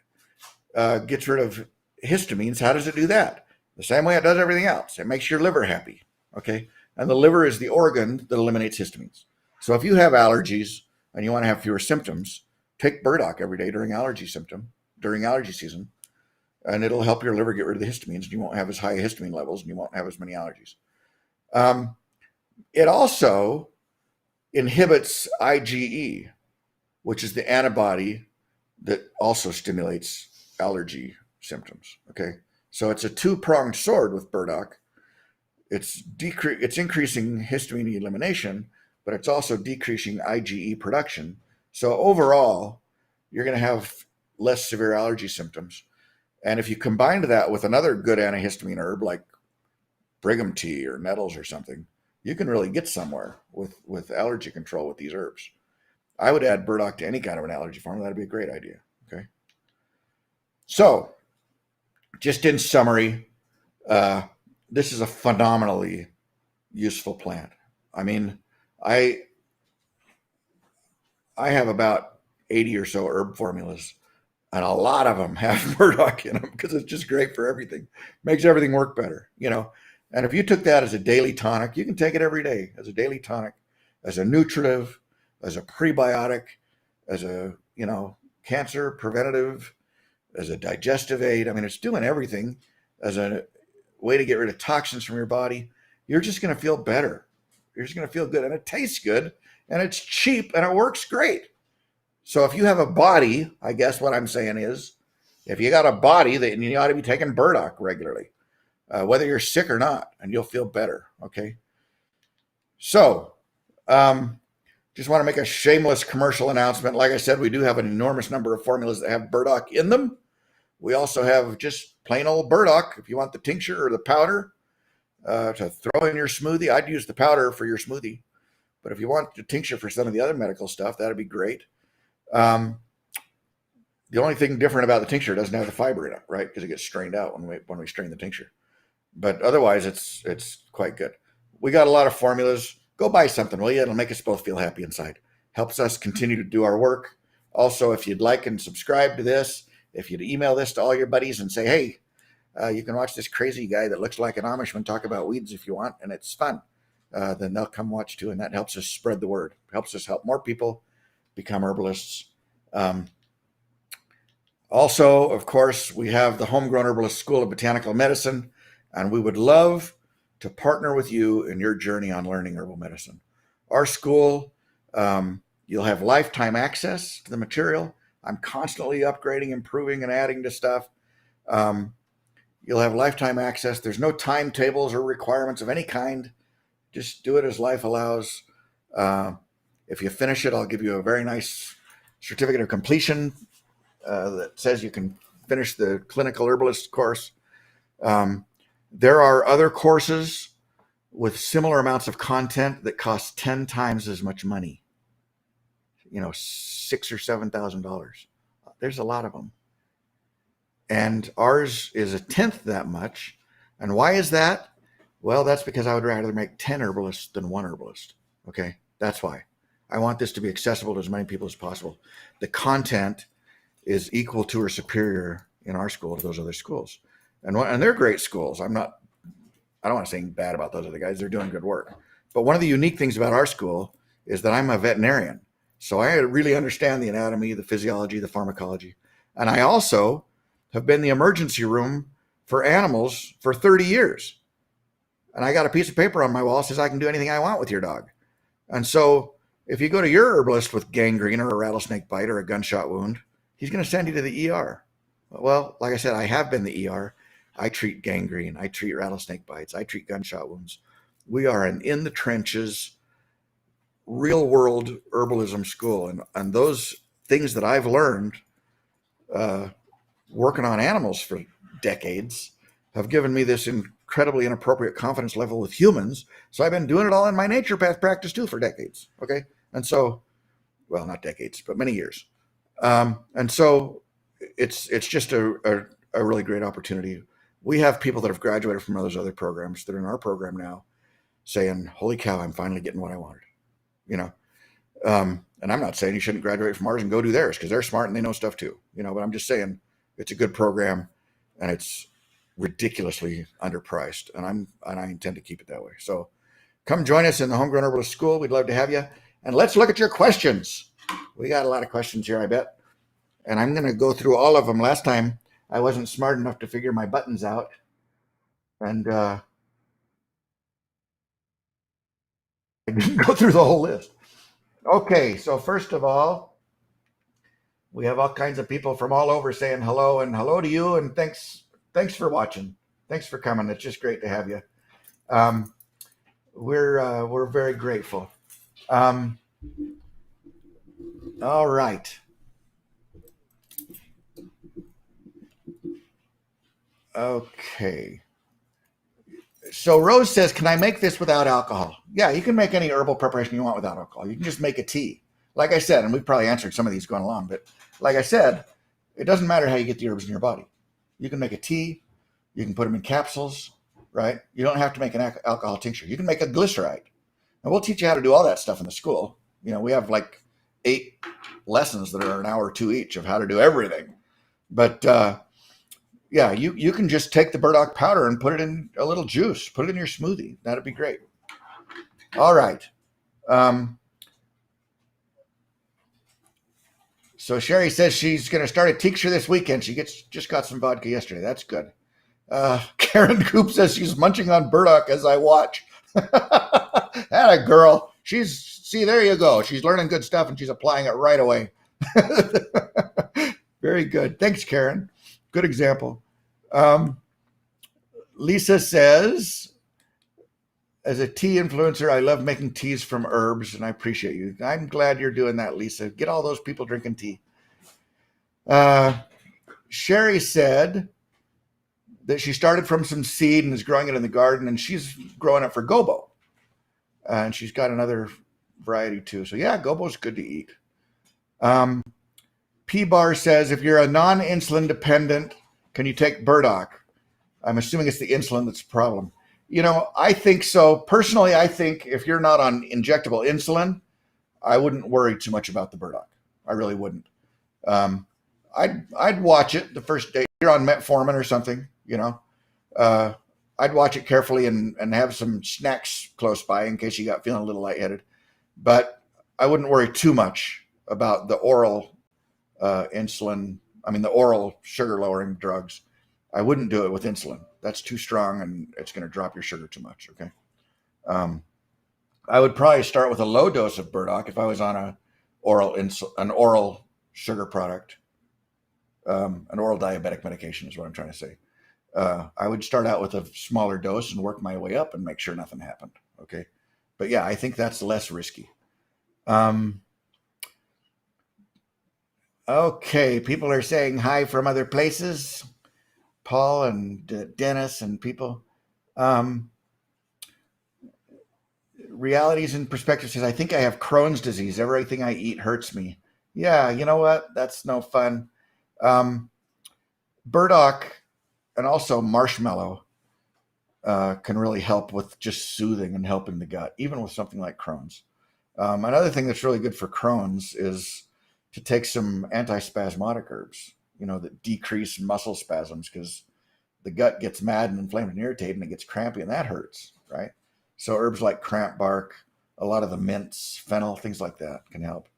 gets rid of histamines. How does it do that? The same way it does everything else. It makes your liver happy, okay? And the liver is the organ that eliminates histamines. So if you have allergies and you want to have fewer symptoms, take burdock every day during allergy season, and it'll help your liver get rid of the histamines, and you won't have as high histamine levels, and you won't have as many allergies. It also inhibits IgE, which is the antibody that also stimulates allergy symptoms. Okay, so it's a two-pronged sword with burdock. It's increasing histamine elimination, but it's also decreasing IgE production. So overall, you're going to have less severe allergy symptoms. And if you combine that with another good antihistamine herb like brigham tea or nettles or something, you can really get somewhere with allergy control with these herbs. I would add burdock to any kind of an allergy formula. That'd be a great idea. Okay. So, just in summary, this is a phenomenally useful plant. I mean, I have about 80 or so herb formulas, and a lot of them have burdock in them because it's just great for everything. Makes everything work better, And if you took that as a daily tonic, you can take it every day as a daily tonic, as a nutritive, as a prebiotic, as a, cancer preventative, as a digestive aid. I mean, it's doing everything as a way to get rid of toxins from your body. You're just going to feel better. You're just going to feel good, and it tastes good, and it's cheap, and it works great. So if you have a body, I guess what I'm saying is, if you got a body, then you ought to be taking burdock regularly, whether you're sick or not, and you'll feel better, okay? So just want to make a shameless commercial announcement. Like I said, we do have an enormous number of formulas that have burdock in them. We also have just plain old burdock. If you want the tincture or the powder to throw in your smoothie, I'd use the powder for your smoothie. But if you want the tincture for some of the other medical stuff, that'd be great. The only thing different about the tincture, it doesn't have the fiber in it, right? Because it gets strained out when we strain the tincture. But otherwise, it's quite good. We got a lot of formulas. Go buy something, will you? It'll make us both feel happy inside. Helps us continue to do our work. Also, if you'd like and subscribe to this, if you'd email this to all your buddies and say, hey, you can watch this crazy guy that looks like an Amishman talk about weeds if you want, and it's fun, then they'll come watch too, and that helps us spread the word. Helps us help more people become herbalists. Also, of course, we have the Homegrown Herbalist School of Botanical Medicine, and we would love to partner with you in your journey on learning herbal medicine. Our school, you'll have lifetime access to the material. I'm constantly upgrading, improving, and adding to stuff. You'll have lifetime access. There's no timetables or requirements of any kind. Just do it as life allows. If you finish it, I'll give you a very nice certificate of completion that says you can finish the clinical herbalist course. There are other courses with similar amounts of content that cost 10 times as much money. $6,000 or $7,000. There's a lot of them. And ours is a tenth that much. And why is that? Well, that's because I would rather make 10 herbalists than one herbalist. Okay, that's why. I want this to be accessible to as many people as possible. The content is equal to or superior in our school to those other schools. And they're great schools. I don't want to say bad about those other guys. They're doing good work. But one of the unique things about our school is that I'm a veterinarian. So I really understand the anatomy, the physiology, the pharmacology. And I also have been in the emergency room for animals for 30 years. And I got a piece of paper on my wall that says I can do anything I want with your dog. And so if you go to your herbalist with gangrene or a rattlesnake bite or a gunshot wound, he's going to send you to the ER. Well, like I said, I have been the ER. I treat gangrene. I treat rattlesnake bites. I treat gunshot wounds. We are an in the trenches, real world herbalism school. And those things that I've learned working on animals for decades have given me this incredibly inappropriate confidence level with humans. So I've been doing it all in my naturopath practice too for decades. Okay. And so, well, not decades, but many years. And so it's just a really great opportunity. We have people that have graduated from those other programs that are in our program now saying, holy cow, I'm finally getting what I wanted, and I'm not saying you shouldn't graduate from ours and go do theirs because they're smart and they know stuff too, but I'm just saying it's a good program and it's ridiculously underpriced, and I intend to keep it that way. So come join us in the Homegrown Herbalist School. We'd love to have you. And let's look at your questions. We got a lot of questions here, I bet. And I'm going to go through all of them. Last time I wasn't smart enough to figure my buttons out. And I didn't go through the whole list. Okay, so first of all, we have all kinds of people from all over saying hello, and hello to you, and thanks for watching. Thanks for coming. It's just great to have you. We're very grateful. All right. Okay. So Rose says, can I make this without alcohol? Yeah, you can make any herbal preparation you want without alcohol. You can just make a tea. Like I said, and we've probably answered some of these going along, but like I said, it doesn't matter how you get the herbs in your body. You can make a tea. You can put them in capsules, right? You don't have to make an alcohol tincture. You can make a glyceride. And we'll teach you how to do all that stuff in the school. We have like 8 lessons that are an hour or 2 each of how to do everything. But yeah, you can just take the burdock powder and put it in a little juice. Put it in your smoothie. That'd be great. All right. So Sherry says she's going to start a tincture this weekend. She just got some vodka yesterday. That's good. Karen Coop says she's munching on burdock as I watch. Atta girl. See, there you go. She's learning good stuff and she's applying it right away. Very good. Thanks, Karen. Good example. Lisa says, as a tea influencer, I love making teas from herbs, and I appreciate you. I'm glad you're doing that, Lisa. Get all those people drinking tea. Sherry said that she started from some seed and is growing it in the garden, and she's growing it for gobo. And she's got another variety too. So yeah, gobo is good to eat. P-Bar says, if you're a non-insulin dependent, can you take burdock? I'm assuming it's the insulin that's the problem. I think so. Personally, I think if you're not on injectable insulin, I wouldn't worry too much about the burdock. I really wouldn't. I'd watch it the first day. You're on metformin or something, I'd watch it carefully and have some snacks close by in case you got feeling a little lightheaded. But I wouldn't worry too much about the oral insulin. I mean, the oral sugar lowering drugs. I wouldn't do it with insulin. That's too strong and it's going to drop your sugar too much. Okay. I would probably start with a low dose of burdock if I was on an oral sugar product, an oral diabetic medication is what I'm trying to say. I would start out with a smaller dose and work my way up and make sure nothing happened. Okay. But yeah, I think that's less risky. Okay. People are saying hi from other places. Paul and Dennis and people. Realities and Perspective says, I think I have Crohn's disease. Everything I eat hurts me. Yeah, you know what? That's no fun. Burdock and also marshmallow can really help with just soothing and helping the gut, even with something like Crohn's. Another thing that's really good for Crohn's is to take some antispasmodic herbs, that decrease muscle spasms, because the gut gets mad and inflamed and irritated and it gets crampy and that hurts, right? So herbs like cramp bark, a lot of the mints, fennel, things like that can help.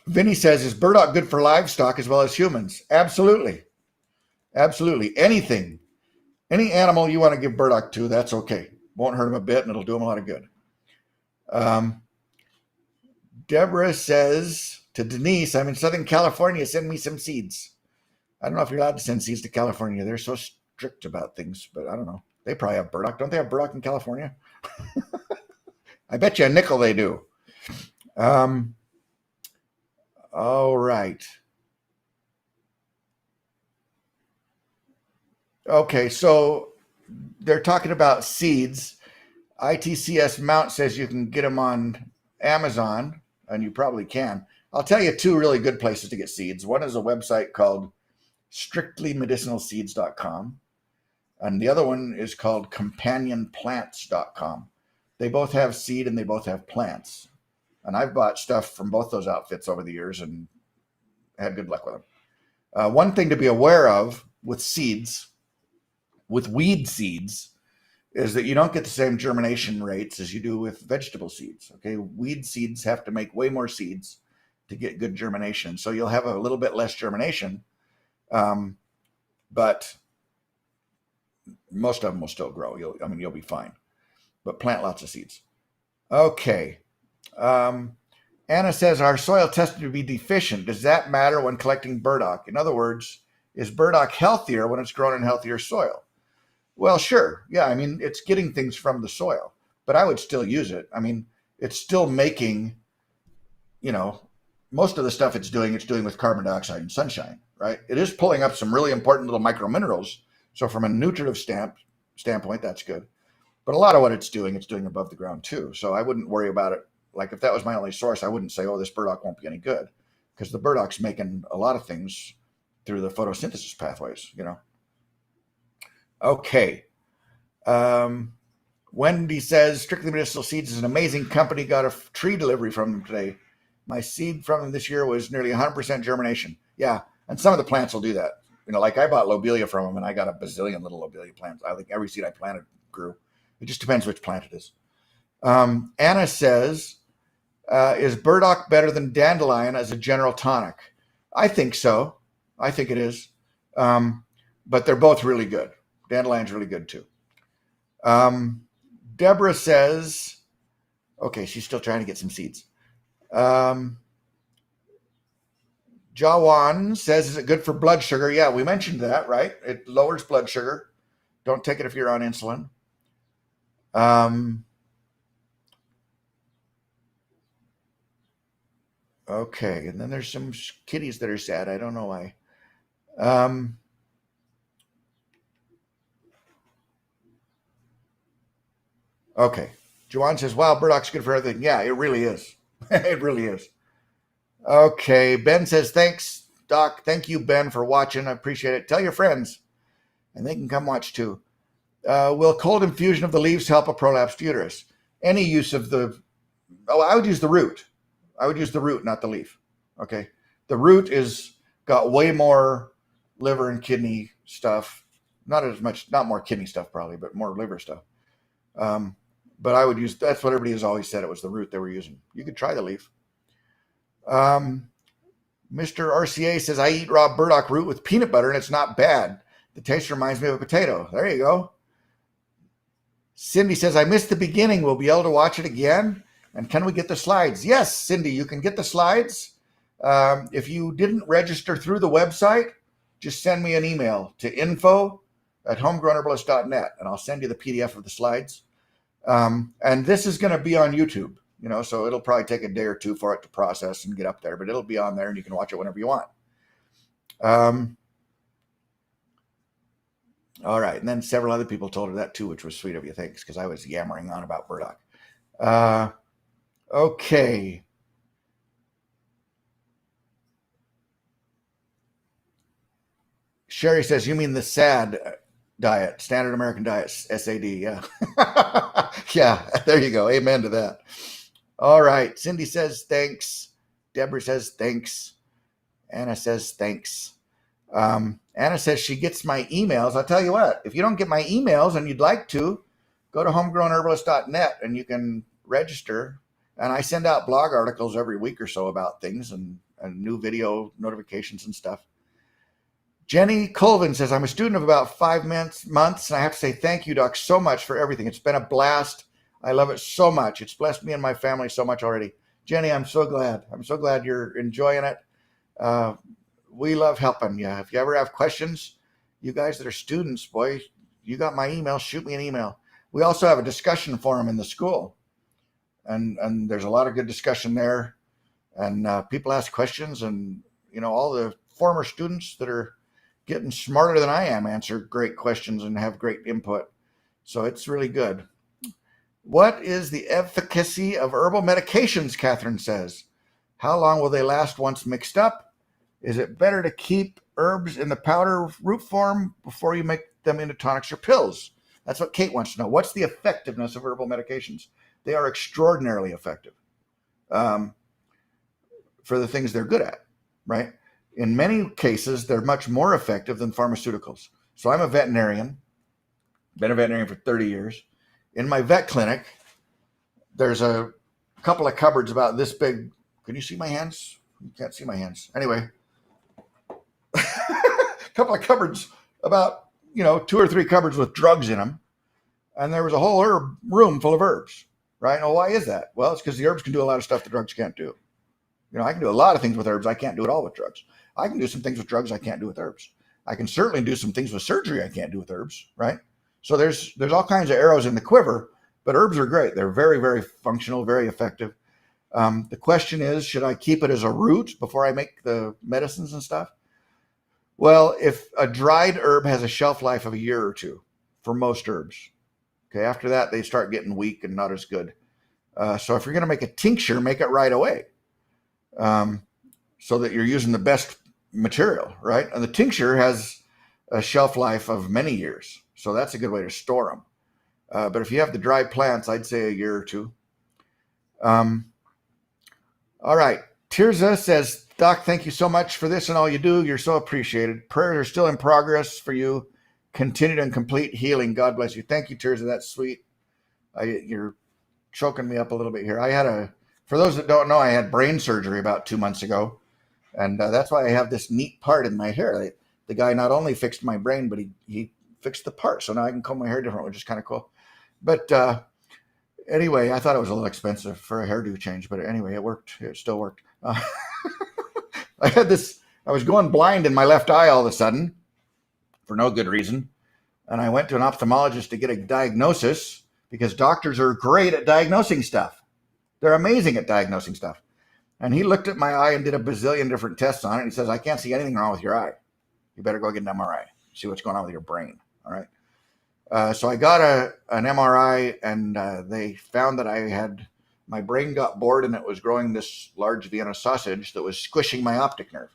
Vinny says, is burdock good for livestock as well as humans? Absolutely. Absolutely. Any animal you want to give burdock to, that's okay. Won't hurt them a bit and it'll do them a lot of good. Deborah says to Denise, I'm in Southern California, send me some seeds. I don't know if you're allowed to send seeds to California. They're so strict about things, but I don't know. They probably have burdock. Don't they have burdock in California? I bet you a nickel they do. All right. Okay, so they're talking about seeds. ITCS Mount says you can get them on Amazon, and you probably can. I'll tell you two really good places to get seeds. One is a website called strictlymedicinalseeds.com, and the other one is called companionplants.com. They both have seed and they both have plants. And I've bought stuff from both those outfits over the years and had good luck with them. One thing to be aware of with seeds, with weed seeds, is that you don't get the same germination rates as you do with vegetable seeds. Okay, weed seeds have to make way more seeds to get good germination. So you'll have a little bit less germination, but most of them will still grow. You'll be fine. But plant lots of seeds. Okay. Anna says, our soil tested to be deficient. Does that matter when collecting burdock? In other words, is burdock healthier when it's grown in healthier soil? Well, sure. Yeah, it's getting things from the soil, but I would still use it. It's still making, most of the stuff it's doing with carbon dioxide and sunshine, right? It is pulling up some really important little microminerals. So from a nutritive standpoint, that's good. But a lot of what it's doing above the ground too. So I wouldn't worry about it. Like if that was my only source, I wouldn't say, oh, this burdock won't be any good, because the burdock's making a lot of things through the photosynthesis pathways, Okay. Wendy says, Strictly Medicinal Seeds is an amazing company. Got a tree delivery from them today. My seed from them this year was nearly 100% germination. Yeah, and some of the plants will do that. Like I bought lobelia from them, and I got a bazillion little lobelia plants. I think every seed I planted grew. It just depends which plant it is. Anna says, is burdock better than dandelion as a general tonic? I think so. I think it is. But they're both really good. Dandelion's really good too. Deborah says, okay, she's still trying to get some seeds. Jawan says, is it good for blood sugar? Yeah, we mentioned that, right? It lowers blood sugar. Don't take it if you're on insulin. Okay, and then there's some kitties that are sad. I don't know why. Okay. Juwan says, wow, burdock's good for everything. Yeah, it really is. It really is. Okay. Ben says, thanks, Doc. Thank you, Ben, for watching. I appreciate it. Tell your friends, and they can come watch too. Will cold infusion of the leaves help a prolapsed uterus? Any use of I would use the root. I would use the root, not the leaf. Okay. The root got way more liver and kidney stuff. Not more kidney stuff probably, but more liver stuff. But I would that's what everybody has always said. It was the root they were using. You could try the leaf. Mr. RCA says, I eat raw burdock root with peanut butter and it's not bad. The taste reminds me of a potato. There you go. Cindy says, I missed the beginning. We'll be able to watch it again. And can we get the slides? Yes, Cindy, you can get the slides. If you didn't register through the website, just send me an email to info@homegrownherbalist.net and I'll send you the PDF of the slides. And this is going to be on YouTube, so it'll probably take a day or two for it to process and get up there, but it'll be on there and you can watch it whenever you want. All right. And then several other people told her that too, which was sweet of you. Thanks, because I was yammering on about burdock. Okay. Sherry says, you mean the SAD diet, Standard American Diet, SAD. Yeah. Yeah, there you go. Amen to that. All right. Cindy says, thanks. Deborah says, thanks. Anna says, thanks. Anna says she gets my emails. I'll tell you what, if you don't get my emails and you'd like to, go to homegrownherbalist.net and you can register. And I send out blog articles every week or so about things and new video notifications and stuff. Jenny Colvin says, I'm a student of about 5 months, and I have to say thank you, Doc, so much for everything. It's been a blast. I love it so much. It's blessed me and my family so much already. Jenny, I'm so glad. I'm so glad you're enjoying it. We love helping you. If you ever have questions, you guys that are students, boy, you got my email, shoot me an email. We also have a discussion forum in the school. And there's a lot of good discussion there. And people ask questions and, all the former students that are getting smarter than I am answer great questions and have great input. So it's really good. What is the efficacy of herbal medications, Catherine says? How long will they last once mixed up? Is it better to keep herbs in the powder root form before you make them into tonics or pills? That's what Kate wants to know. What's the effectiveness of herbal medications? They are extraordinarily effective for the things they're good at, right? In many cases, they're much more effective than pharmaceuticals. So I'm a veterinarian, been a veterinarian for 30 years. In my vet clinic, there's a couple of cupboards about this big. Can you see my hands? You can't see my hands. Anyway, a couple of cupboards about, 2 or 3 cupboards with drugs in them. And there was a whole herb room full of herbs, right? Well, why is that? Well, it's because the herbs can do a lot of stuff the drugs can't do. I can do a lot of things with herbs. I can't do it all with drugs. I can do some things with drugs I can't do with herbs. I can certainly do some things with surgery I can't do with herbs, right? So there's all kinds of arrows in the quiver, but herbs are great. They're very, very functional, very effective. The question is, should I keep it as a root before I make the medicines and stuff? Well, if a dried herb has a shelf life of a year or two for most herbs, okay, after that, they start getting weak and not as good. So if you're going to make a tincture, make it right away. So that you're using the best material, right? And the tincture has a shelf life of many years. So that's a good way to store them. But if you have the dry plants, I'd say a year or two. All right. Tirza says, Doc, thank you so much for this and all you do. You're so appreciated. Prayers are still in progress for you. Continued and complete healing. God bless you. Thank you, Tirza. That's sweet. You're choking me up a little bit here. For those that don't know, I had brain surgery about 2 months ago. And that's why I have this neat part in my hair. The guy not only fixed my brain, but he fixed the part. So now I can comb my hair different, which is kind of cool. But anyway, I thought it was a little expensive for a hairdo change. But anyway, it worked. It still worked. I was going blind in my left eye all of a sudden for no good reason. And I went to an ophthalmologist to get a diagnosis because doctors are great at diagnosing stuff. They're amazing at diagnosing stuff. And he looked at my eye and did a bazillion different tests on it. And he says, I can't see anything wrong with your eye. You better go get an MRI, see what's going on with your brain. All right. So I got an MRI and they found that my brain got bored and it was growing this large Vienna sausage that was squishing my optic nerve.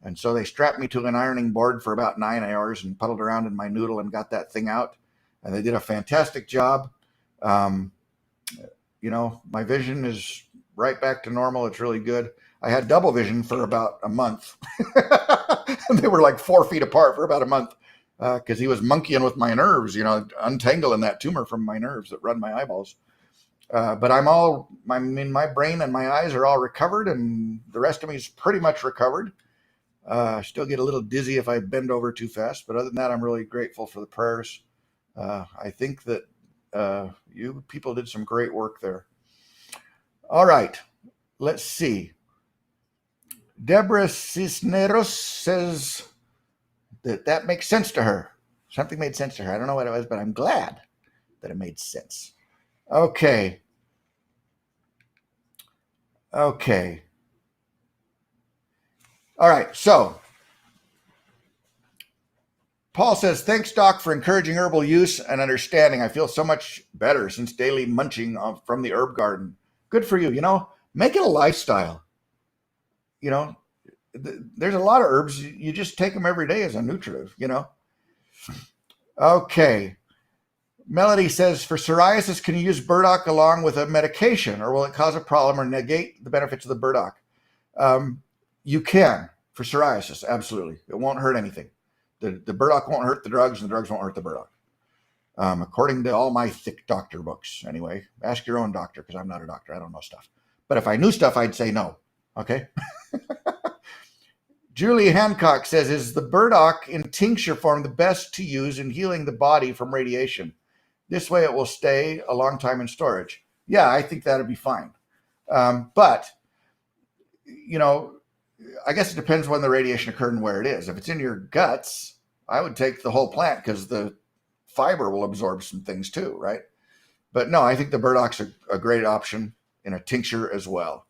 And so they strapped me to an ironing board for about 9 hours and puddled around in my noodle and got that thing out. And they did a fantastic job. My vision is right back to normal. It's really good. I had double vision for about a month. They were like 4 feet apart for about a month because he was monkeying with my nerves, untangling that tumor from my nerves that run my eyeballs. But my brain and my eyes are all recovered, and the rest of me is pretty much recovered. Still get a little dizzy if I bend over too fast, but other than that, I'm really grateful for the prayers. I think that you people did some great work there. All right, let's see. Deborah Cisneros says that makes sense to her. Something made sense to her. I don't know what it was, but I'm glad that it made sense. Okay. All right, so Paul says, thanks, Doc, for encouraging herbal use and understanding. I feel so much better since daily munching from the herb garden. Good for you. Make it a lifestyle. There's a lot of herbs. You just take them every day as a nutritive, Okay. Melody says, for psoriasis, can you use burdock along with a medication, or will it cause a problem or negate the benefits of the burdock? You can for psoriasis, absolutely. It won't hurt anything. The burdock won't hurt the drugs, and the drugs won't hurt the burdock. According to all my thick doctor books, anyway. Ask your own doctor, because I'm not a doctor. I don't know stuff. But if I knew stuff, I'd say no. Okay? Julie Hancock says, is the burdock in tincture form the best to use in healing the body from radiation? This way it will stay a long time in storage. Yeah, I think that'd be fine. But, I guess it depends when the radiation occurred and where it is. If it's in your guts, I would take the whole plant because the fiber will absorb some things too, right? But no, I think the burdock's a great option in a tincture as well.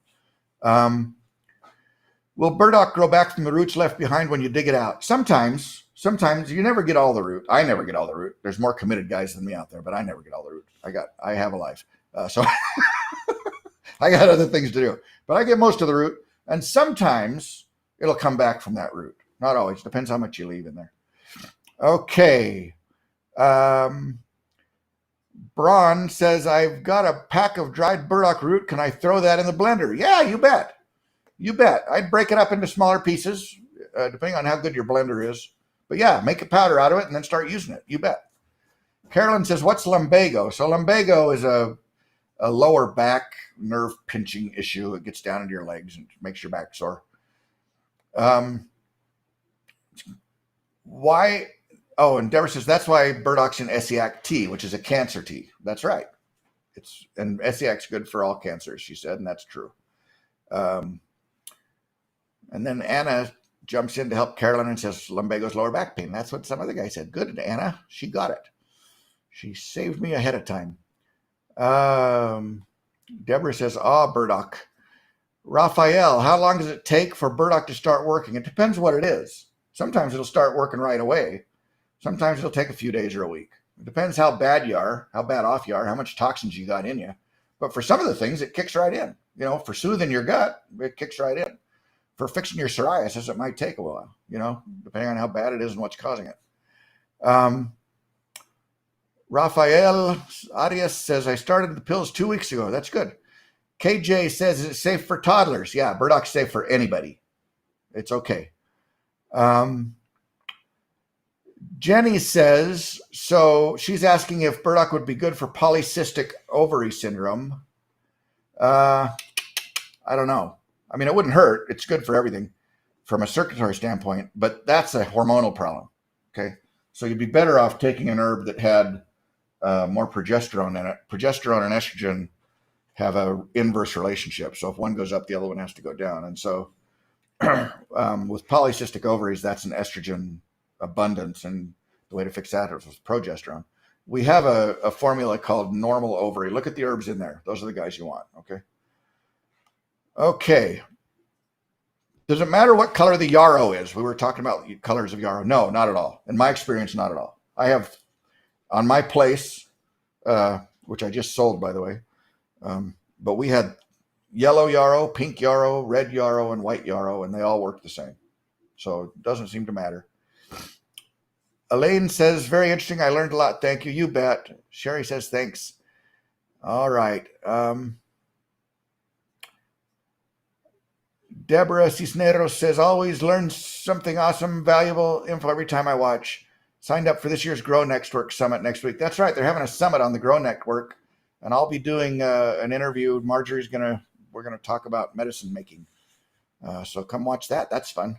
Will burdock grow back from the roots left behind when you dig it out? Sometimes you never get all the root. I never get all the root. There's more committed guys than me out there, but I never get all the root. I have a life. So I got other things to do, but I get most of the root, and sometimes it'll come back from that root. Not always. Depends how much you leave in there. Okay. Braun says, I've got a pack of dried burdock root. Can I throw that in the blender? Yeah, you bet. You bet. I'd break it up into smaller pieces, depending on how good your blender is. But yeah, make a powder out of it and then start using it. You bet. Carolyn says, what's lumbago? So lumbago is a lower back nerve pinching issue. It gets down into your legs and makes your back sore. Why? Oh, and Deborah says, that's why burdock's in Earache tea, which is a cancer tea. That's right. And Earache's good for all cancers, she said, and that's true. And then Anna jumps in to help Carolyn and says, lumbago's lower back pain. That's what some other guy said. Good, Anna. She got it. She saved me ahead of time. Deborah says, burdock. Raphael, how long does it take for burdock to start working? It depends what it is. Sometimes it'll start working right away. Sometimes it'll take a few days or a week. It depends how bad you are, how bad off you are, how much toxins you got in you. But for some of the things, it kicks right in. For soothing your gut, it kicks right in. For fixing your psoriasis, it might take a while, depending on how bad it is and what's causing it. Rafael Arias says, I started the pills 2 weeks ago. That's good. KJ says, is it safe for toddlers? Yeah, burdock's safe for anybody. It's okay. Jenny says, so she's asking if burdock would be good for polycystic ovary syndrome. I don't know. I mean, it wouldn't hurt. It's good for everything from a circulatory standpoint, but that's a hormonal problem. Okay. So you'd be better off taking an herb that had more progesterone in it. Progesterone and estrogen have an inverse relationship. So if one goes up, the other one has to go down. And so with polycystic ovaries, that's an estrogen abundance. And the way to fix that is with progesterone. We have a formula called normal ovary. Look at the herbs in there. Those are the guys you want. Okay. Okay. Does it matter what color the yarrow is? We were talking about colors of yarrow. No, not at all. In my experience, not at all. I have on my place, which I just sold, by the way, but we had yellow yarrow, pink yarrow, red yarrow, and white yarrow, and they all work the same. So it doesn't seem to matter. Elaine says, very interesting. I learned a lot. Thank you. You bet. Sherry says, thanks. All right. Deborah Cisneros says, always learn something awesome, valuable info every time I watch. Signed up for this year's Grow Network Summit next week. That's right. They're having a summit on the Grow Network and I'll be doing an interview. We're gonna talk about medicine making. So come watch that. That's fun.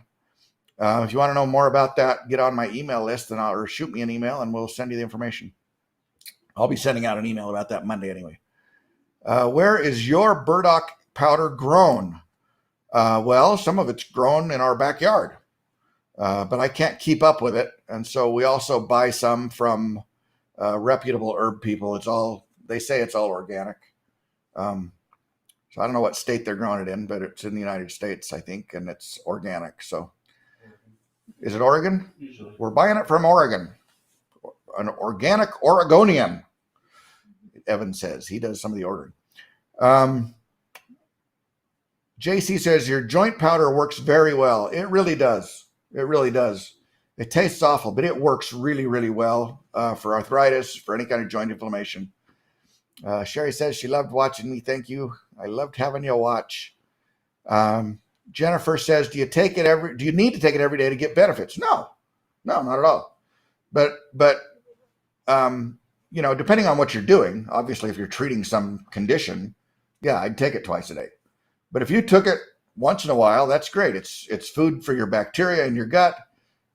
If you want to know more about that, get on my email list or shoot me an email and we'll send you the information. I'll be sending out an email about that Monday anyway. Where is your burdock powder grown? Well, some of it's grown in our backyard, but I can't keep up with it. And so we also buy some from reputable herb people. They say it's all organic. So I don't know what state they're growing it in, but it's in the United States, I think, and it's organic. So is it Oregon? Usually. We're buying it from Oregon. An organic Oregonian, Evan says. He does some of the ordering. JC says, your joint powder works very well. It really does. It really does. It tastes awful, but it works really, really well for arthritis, for any kind of joint inflammation. Sherry says she loved watching me. Thank you. I loved having you watch. Jennifer says, do you need to take it every day to get benefits? No, not at all. But depending on what you're doing, obviously, if you're treating some condition, yeah, I'd take it twice a day. But if you took it once in a while, that's great. It's food for your bacteria in your gut.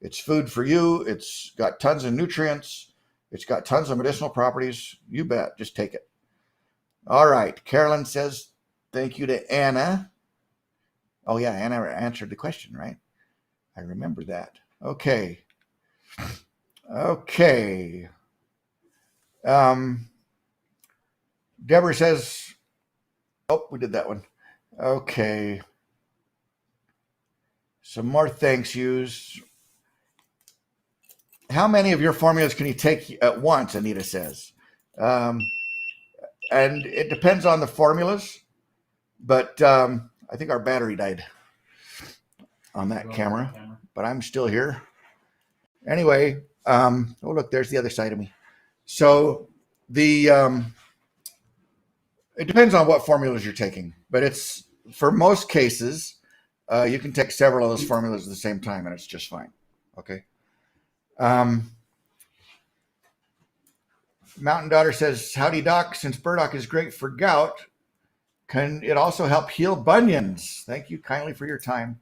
It's food for you. It's got tons of nutrients. It's got tons of medicinal properties. You bet. Just take it. All right. Carolyn says, thank you to Anna. Oh, yeah. Anna answered the question, right? I remember that. Okay. Deborah says, oh, we did that one. Okay. Some more thanks yous. How many of your formulas can you take at once? Anita says. And it depends on the formulas, but I think our battery died on that camera, but I'm still here. Anyway, oh, look, there's the other side of me. So it depends on what formulas you're taking, but it's, for most cases, you can take several of those formulas at the same time and it's just fine. Okay. Mountain Daughter says, howdy doc, since burdock is great for gout, can it also help heal bunions? Thank you kindly for your time.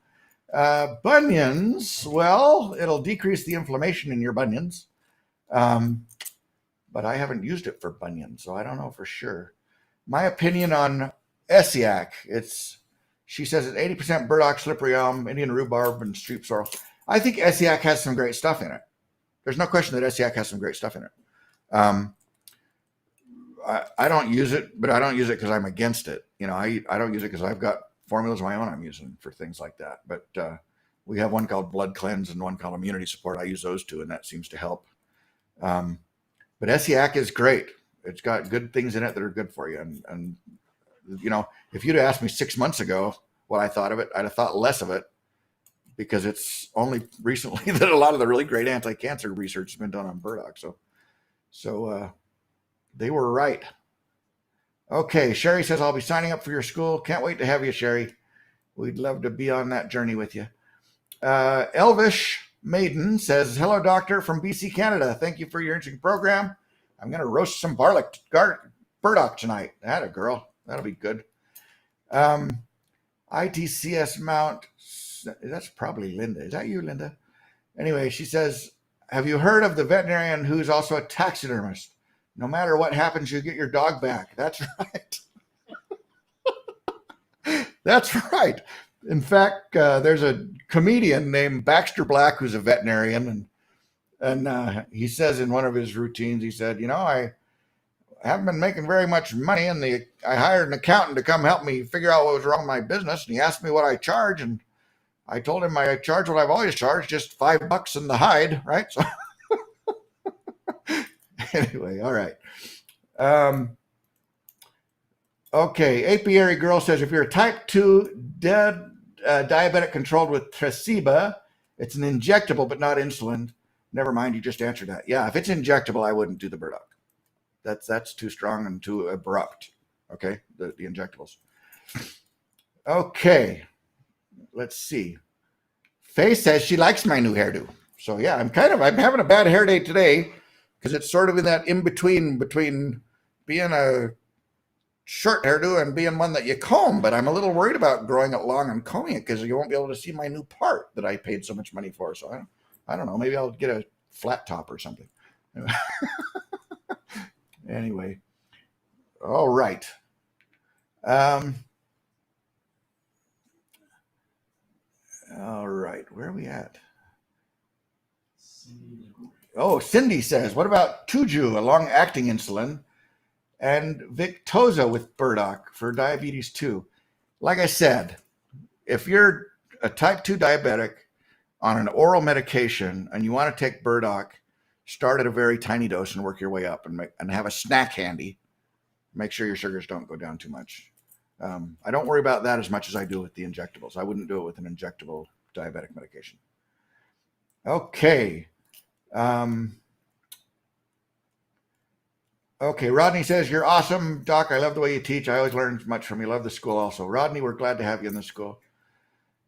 Bunions, well, it'll decrease the inflammation in your bunions. But I haven't used it for bunions, so I don't know for sure. My opinion on Earache, she says it's 80% burdock, slippery elm, Indian rhubarb, and streep sorrel. I think Earache has some great stuff in it. There's no question that Earache has some great stuff in it. I don't use it, but I don't use it because I'm against it. I don't use it because I've got formulas of my own I'm using for things like that. But we have one called Blood Cleanse and one called Immunity Support. I use those two, and that seems to help. But Earache is great. It's got good things in it that are good for you. And if you'd have asked me 6 months ago what I thought of it, I'd have thought less of it, because it's only recently that a lot of the really great anti-cancer research has been done on burdock. So they were right. Okay, Sherry says, I'll be signing up for your school. Can't wait to have you, Sherry. We'd love to be on that journey with you. Elvish Maiden says, hello, doctor from BC, Canada. Thank you for your interesting program. I'm going to roast some burdock tonight. Atta girl. That'll be good. ITCS Mount. That's probably Linda. Is that you, Linda? Anyway, she says, have you heard of the veterinarian who's also a taxidermist? No matter what happens, you get your dog back. That's right. That's right. In fact, there's a comedian named Baxter Black who's a veterinarian, and he says in one of his routines, he said, I haven't been making very much money, and I hired an accountant to come help me figure out what was wrong with my business, and he asked me what I charge, and I told him I charge what I've always charged, just $5 in the hide, right? So anyway, all right. Okay, Apiary Girl says, if you're a type 2 diabetic controlled with Tresiba, it's an injectable but not insulin. Never mind, you just answered that. Yeah, if it's injectable, I wouldn't do the burdock. That's too strong and too abrupt. Okay, the injectables. Okay, let's see. Faye says she likes my new hairdo. So yeah, I'm having a bad hair day today, because it's sort of in that in between being a short hairdo and being one that you comb, but I'm a little worried about growing it long and combing it because you won't be able to see my new part that I paid so much money for. So I don't know. Maybe I'll get a flat top or something. Anyway, all right. All right, where are we at? Oh, Cindy says, what about Tuju, a long-acting insulin, and Victoza with Burdock for diabetes 2? Like I said, if you're a type 2 diabetic on an oral medication and you want to take Burdock, start at a very tiny dose and work your way up and have a snack handy. Make sure your sugars don't go down too much. I don't worry about that as much as I do with the injectables. I wouldn't do it with an injectable diabetic medication. Okay. Okay, Rodney says, you're awesome, Doc. I love the way you teach. I always learn much from you. Love the school also. Rodney, we're glad to have you in the school.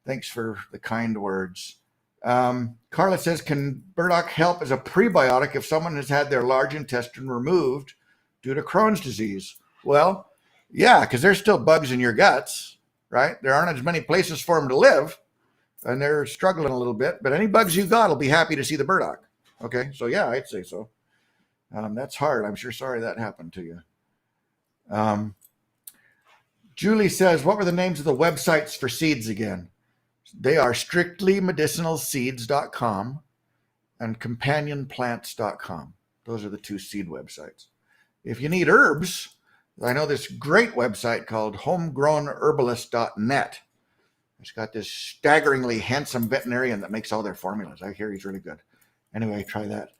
Thanks for the kind words. Carla says, can Burdock help as a prebiotic if someone has had their large intestine removed due to Crohn's disease? Well, yeah, because there's still bugs in your guts, right? There aren't as many places for them to live, and they're struggling a little bit. But any bugs you got will be happy to see the Burdock. Okay, so yeah, I'd say so. That's hard. I'm sure sorry that happened to you. Julie says, what were the names of the websites for seeds again? They are strictlymedicinalseeds.com and companionplants.com. Those are the two seed websites. If you need herbs, I know this great website called homegrownherbalist.net. It's got this staggeringly handsome veterinarian that makes all their formulas. I hear he's really good. Anyway, try that.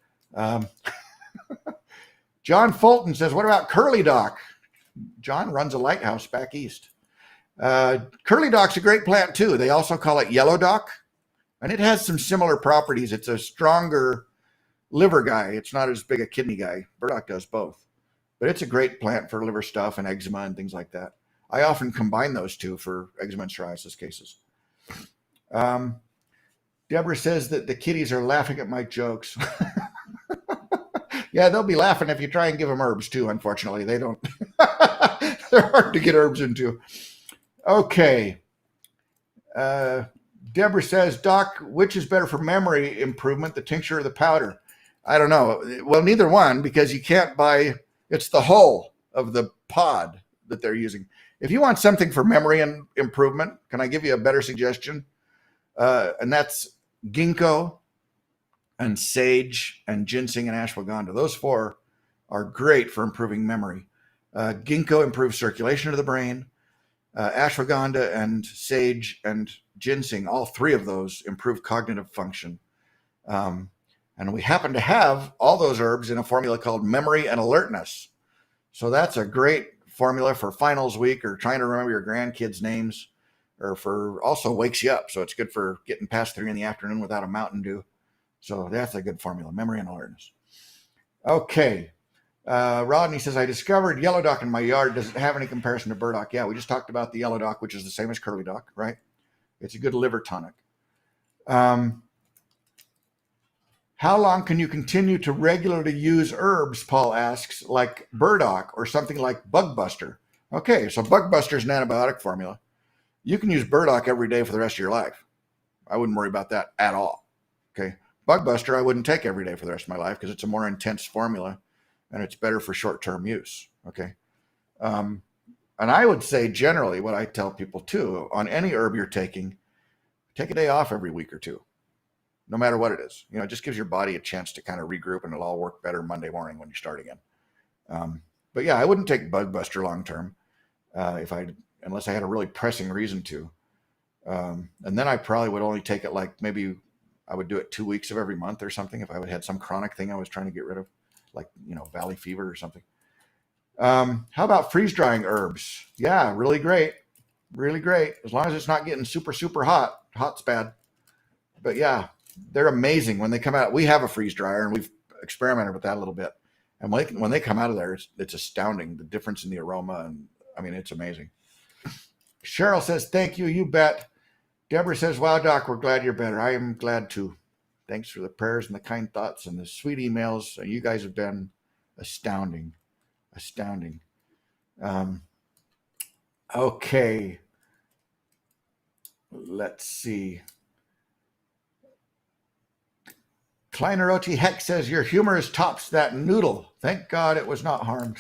John Fulton says, what about Curly Doc? John runs a lighthouse back east. Curly Doc's a great plant too. They also call it Yellow Doc, and it has some similar properties. It's a stronger liver guy. It's not as big a kidney guy. Burdock does both, but it's a great plant for liver stuff and eczema and things like that. I often combine those two for eczema and psoriasis cases. Deborah says that the kitties are laughing at my jokes. Yeah, they'll be laughing if you try and give them herbs too, unfortunately. They don't. They're hard to get herbs into. Okay. Deborah says, Doc, which is better for memory improvement, the tincture or the powder? I don't know. Well, neither one, because you can't buy, it's the whole of the pod that they're using. If you want something for memory and improvement, can I give you a better suggestion? And that's ginkgo and sage and ginseng and ashwagandha. Those four are great for improving memory. Ginkgo improves circulation to the brain. Ashwagandha and sage and ginseng, all three of those improve cognitive function. And we happen to have all those herbs in a formula called Memory and Alertness. So that's a great formula for finals week or trying to remember your grandkids' names, or for also wakes you up. So it's good for getting past 3 in the afternoon without a Mountain Dew. So that's a good formula, Memory and Alertness. Okay. Rodney says, I discovered Yellow Dock in my yard. Does it have any comparison to Burdock? Yeah, we just talked about the Yellow Dock, which is the same as Curly Dock, right? It's a good liver tonic. How long can you continue to regularly use herbs, Paul asks, like Burdock or something like Bug Buster? Okay, so Bug Buster is an antibiotic formula. You can use Burdock every day for the rest of your life. I wouldn't worry about that at all. Okay, Bug Buster I wouldn't take every day for the rest of my life because it's a more intense formula and it's better for short-term use. Okay, and I would say generally what I tell people too, on any herb you're taking, take a day off every week or two, no matter what it is. You know, it just gives your body a chance to kind of regroup, and it'll all work better Monday morning when you start again. But yeah, I wouldn't take Bug Buster long-term unless I had a really pressing reason to. And then I probably would only take it like maybe I would do it 2 weeks of every month or something if I had some chronic thing I was trying to get rid of, like, valley fever or something. How about freeze drying herbs? Yeah, really great. Really great. As long as it's not getting super, super hot. Hot's bad. But yeah, they're amazing when they come out. We have a freeze dryer and we've experimented with that a little bit. And when they come out of there, it's astounding, the difference in the aroma. And I mean, it's amazing. Cheryl says, thank you. You bet. Deborah says, wow, Doc, we're glad you're better. I am glad too. Thanks for the prayers and the kind thoughts and the sweet emails. You guys have been astounding. Okay. Let's see. Kleineroti Heck says, your humor is tops that noodle. Thank God it was not harmed.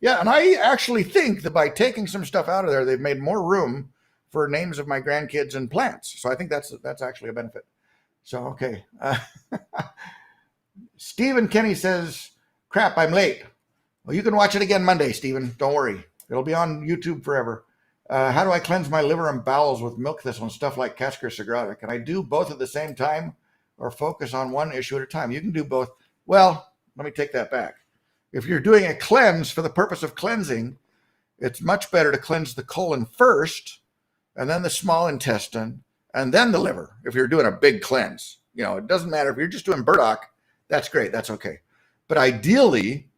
Yeah, and I actually think that by taking some stuff out of there, they've made more room for names of my grandkids and plants. So I think that's actually a benefit. So, okay. Stephen Kenny says, crap, I'm late. Well, you can watch it again Monday, Stephen. Don't worry. It'll be on YouTube forever. How do I cleanse my liver and bowels with milk thistle and stuff like Cascara sagrada? Can I do both at the same time or focus on one issue at a time? You can do both. Well, let me take that back. If you're doing a cleanse for the purpose of cleansing, it's much better to cleanse the colon first and then the small intestine and then the liver. If you're doing a big cleanse, it doesn't matter if you're just doing burdock, that's great. That's okay. But ideally,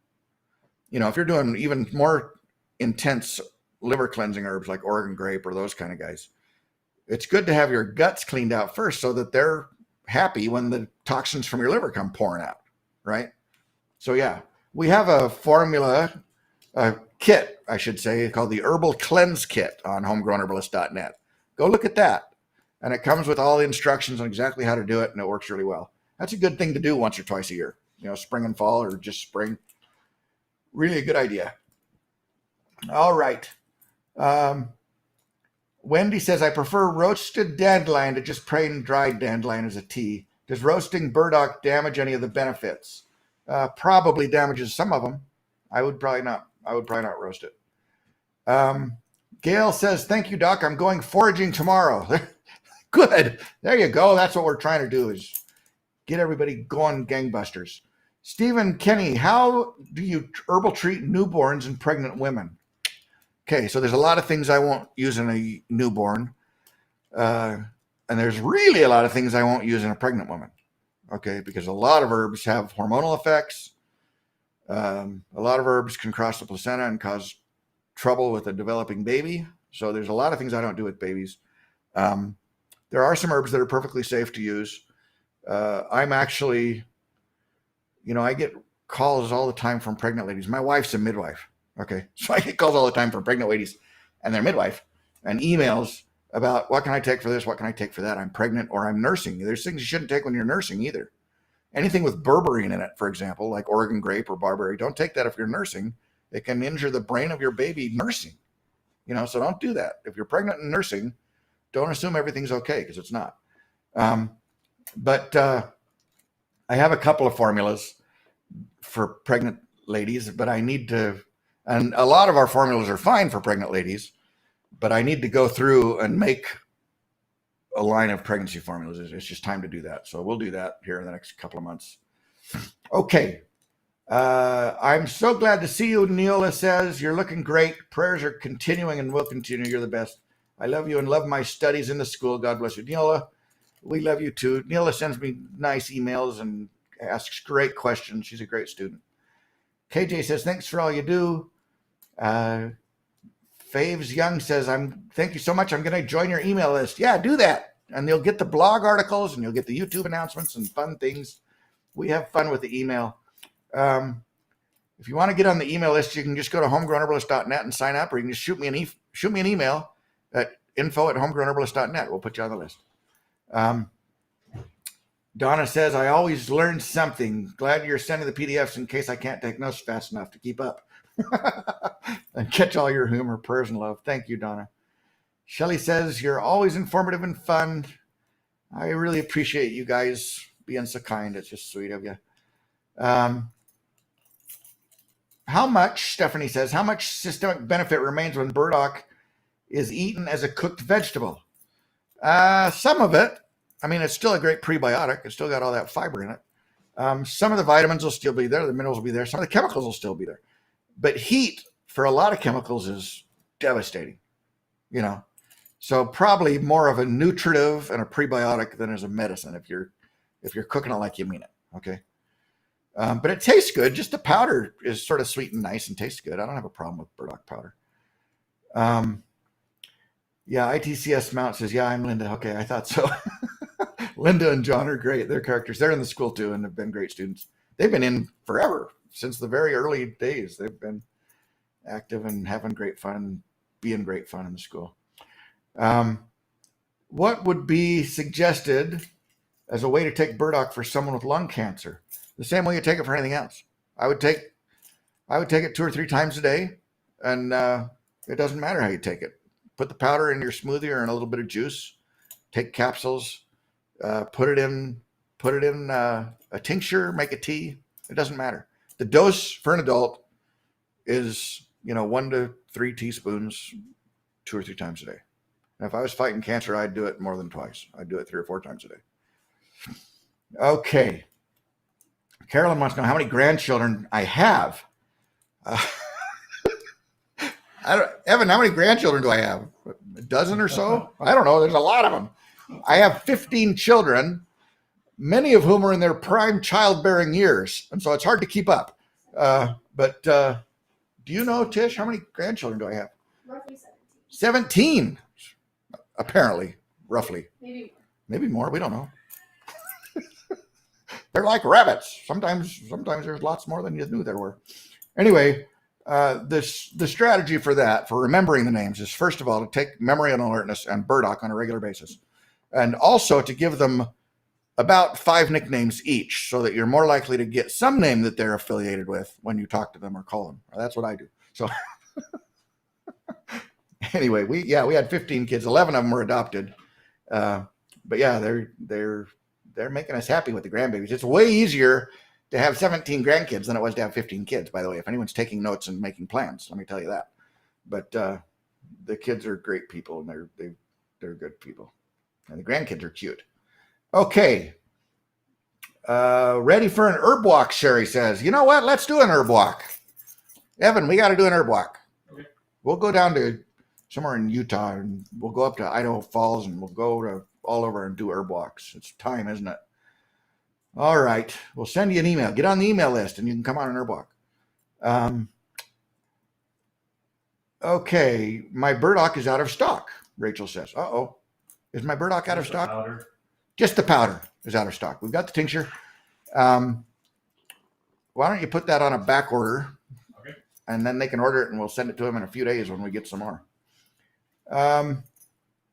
if you're doing even more intense liver cleansing herbs like Oregon grape or those kind of guys, it's good to have your guts cleaned out first so that they're happy when the toxins from your liver come pouring out, right? So yeah, we have a formula, a kit, I should say, called the Herbal Cleanse Kit on homegrownherbalist.net. Go look at that. And it comes with all the instructions on exactly how to do it, and it works really well. That's a good thing to do once or twice a year, spring and fall or just spring. Really a good idea. All right. Wendy says, I prefer roasted dandelion to just plain dried dandelion as a tea. Does roasting burdock damage any of the benefits? Probably damages some of them. I would probably not roast it. Gail says, thank you, Doc. I'm going foraging tomorrow. Good. There you go. That's what we're trying to do, is get everybody going gangbusters. Stephen Kenny, how do you herbal treat newborns and pregnant women? Okay, so there's a lot of things I won't use in a newborn. And there's really a lot of things I won't use in a pregnant woman. Okay, because a lot of herbs have hormonal effects. A lot of herbs can cross the placenta and cause trouble with a developing baby. So there's a lot of things I don't do with babies. There are some herbs that are perfectly safe to use. I'm actually, I get calls all the time from pregnant ladies. My wife's a midwife. Okay, so I get calls all the time from pregnant ladies and their midwife, and emails about what can I take for this, what can I take for that. I'm pregnant or I'm nursing. There's things you shouldn't take when you're nursing either. Anything with berberine in it, for example, like Oregon grape or barberry, don't take that if you're nursing. It can injure the brain of your baby nursing. So don't do that. If you're pregnant and nursing, don't assume everything's okay, because it's not. But I have a couple of formulas for pregnant ladies, but I need to, and a lot of our formulas are fine for pregnant ladies, but I need to go through and make a line of pregnancy formulas. It's just time to do that. So we'll do that here in the next couple of months. Okay. I'm so glad to see you, Neola says. You're looking great. Prayers are continuing and will continue. You're the best. I love you and love my studies in the school. God bless you. Neola, we love you too. Neola sends me nice emails and asks great questions. She's a great student. KJ says, thanks for all you do. Faves Young says, thank you so much. I'm going to join your email list. Yeah, do that. And you'll get the blog articles and you'll get the YouTube announcements and fun things. We have fun with the email. If you want to get on the email list, you can just go to homegrownherbalist.net and sign up, or you can just shoot me an email at info@homegrownherbalist.net. We'll put you on the list. Donna says, I always learn something. Glad you're sending the PDFs in case I can't take notes fast enough to keep up. And catch all your humor, prayers, and love. Thank you, Donna. Shelley says, you're always informative and fun. I really appreciate you guys being so kind. It's just sweet of you. Stephanie says, how much systemic benefit remains when burdock is eaten as a cooked vegetable? Some of it. I mean, it's still a great prebiotic. It's still got all that fiber in it. Some of the vitamins will still be there. The minerals will be there. Some of the chemicals will still be there. But heat for a lot of chemicals is devastating, So probably more of a nutritive and a prebiotic than as a medicine if you're cooking it like you mean it, okay? But it tastes good. Just the powder is sort of sweet and nice and tastes good. I don't have a problem with burdock powder. Yeah, ITCS Mount says, yeah, I'm Linda. Okay, I thought so. Linda and John are great. They're characters. They're in the school too and have been great students. They've been in forever, since the very early days. They've been active and having great fun, being great fun in the school. What would be suggested as a way to take burdock for someone with lung cancer? The same way you take it for anything else. I would take it 2 or 3 times a day, and it doesn't matter how you take it. Put the powder in your smoothie or in a little bit of juice. Take capsules. Put it in a tincture. Make a tea. It doesn't matter. The dose for an adult is 1 to 3 teaspoons, 2 or 3 times a day. And if I was fighting cancer, I'd do it more than twice. I'd do it 3 or 4 times a day. Okay. Carolyn wants to know how many grandchildren I have. Evan, how many grandchildren do I have? A dozen or so? I don't know. There's a lot of them. I have 15 children, many of whom are in their prime childbearing years. And so it's hard to keep up. But do you know, Tish, how many grandchildren do I have?
Roughly
17, apparently, roughly.
Maybe
more. We don't know. They're like rabbits. Sometimes there's lots more than you knew there were. Anyway, the strategy for remembering the names is, first of all, to take memory and alertness and burdock on a regular basis. And also to give them about 5 nicknames each, so that you're more likely to get some name that they're affiliated with when you talk to them or call them. That's what I do. So anyway, we had 15 kids. 11 of them were adopted. But yeah, they're making us happy with the grandbabies. It's way easier to have 17 grandkids than it was to have 15 kids, by the way. If anyone's taking notes and making plans, let me tell you that. But the kids are great people, and they're good people. And the grandkids are cute. Okay. Ready for an herb walk, Sherry says. You know what? Let's do an herb walk. Evan, we got to do an herb walk.
Okay.
We'll go down to somewhere in Utah, and we'll go up to Idaho Falls, and we'll go to all over and do herb walks. It's time, isn't it? All right. We'll send you an email. Get on the email list, and you can come on an herb walk. Okay. My burdock is out of stock, Rachel says. Uh-oh. Is my burdock out of stock?
Powder.
Just the powder is out of stock. We've got the tincture. Why don't you put that on a back order?
Okay.
And then they can order it, and we'll send it to them in a few days when we get some more.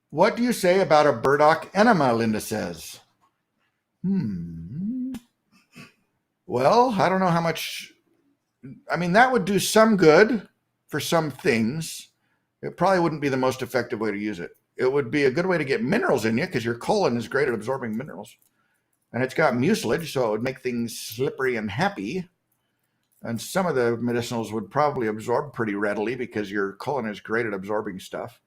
What do you say about a burdock enema, Linda says? Well, I don't know how much. I mean, that would do some good for some things. It probably wouldn't be the most effective way to use it. It would be a good way to get minerals in you, because your colon is great at absorbing minerals. And it's got mucilage, so it would make things slippery and happy. And some of the medicinals would probably absorb pretty readily, because your colon is great at absorbing stuff.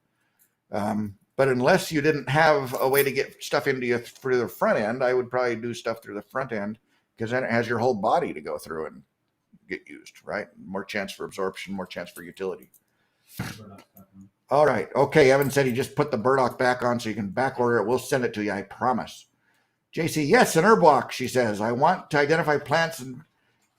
But unless you didn't have a way to get stuff into you through the front end, I would probably do stuff through the front end, because then it has your whole body to go through and get used, right? More chance for absorption, more chance for utility. All right. Okay. Evan said he just put the burdock back on so you can back order it. We'll send it to you, I promise. JC, yes, an herb walk, she says. I want to identify plants and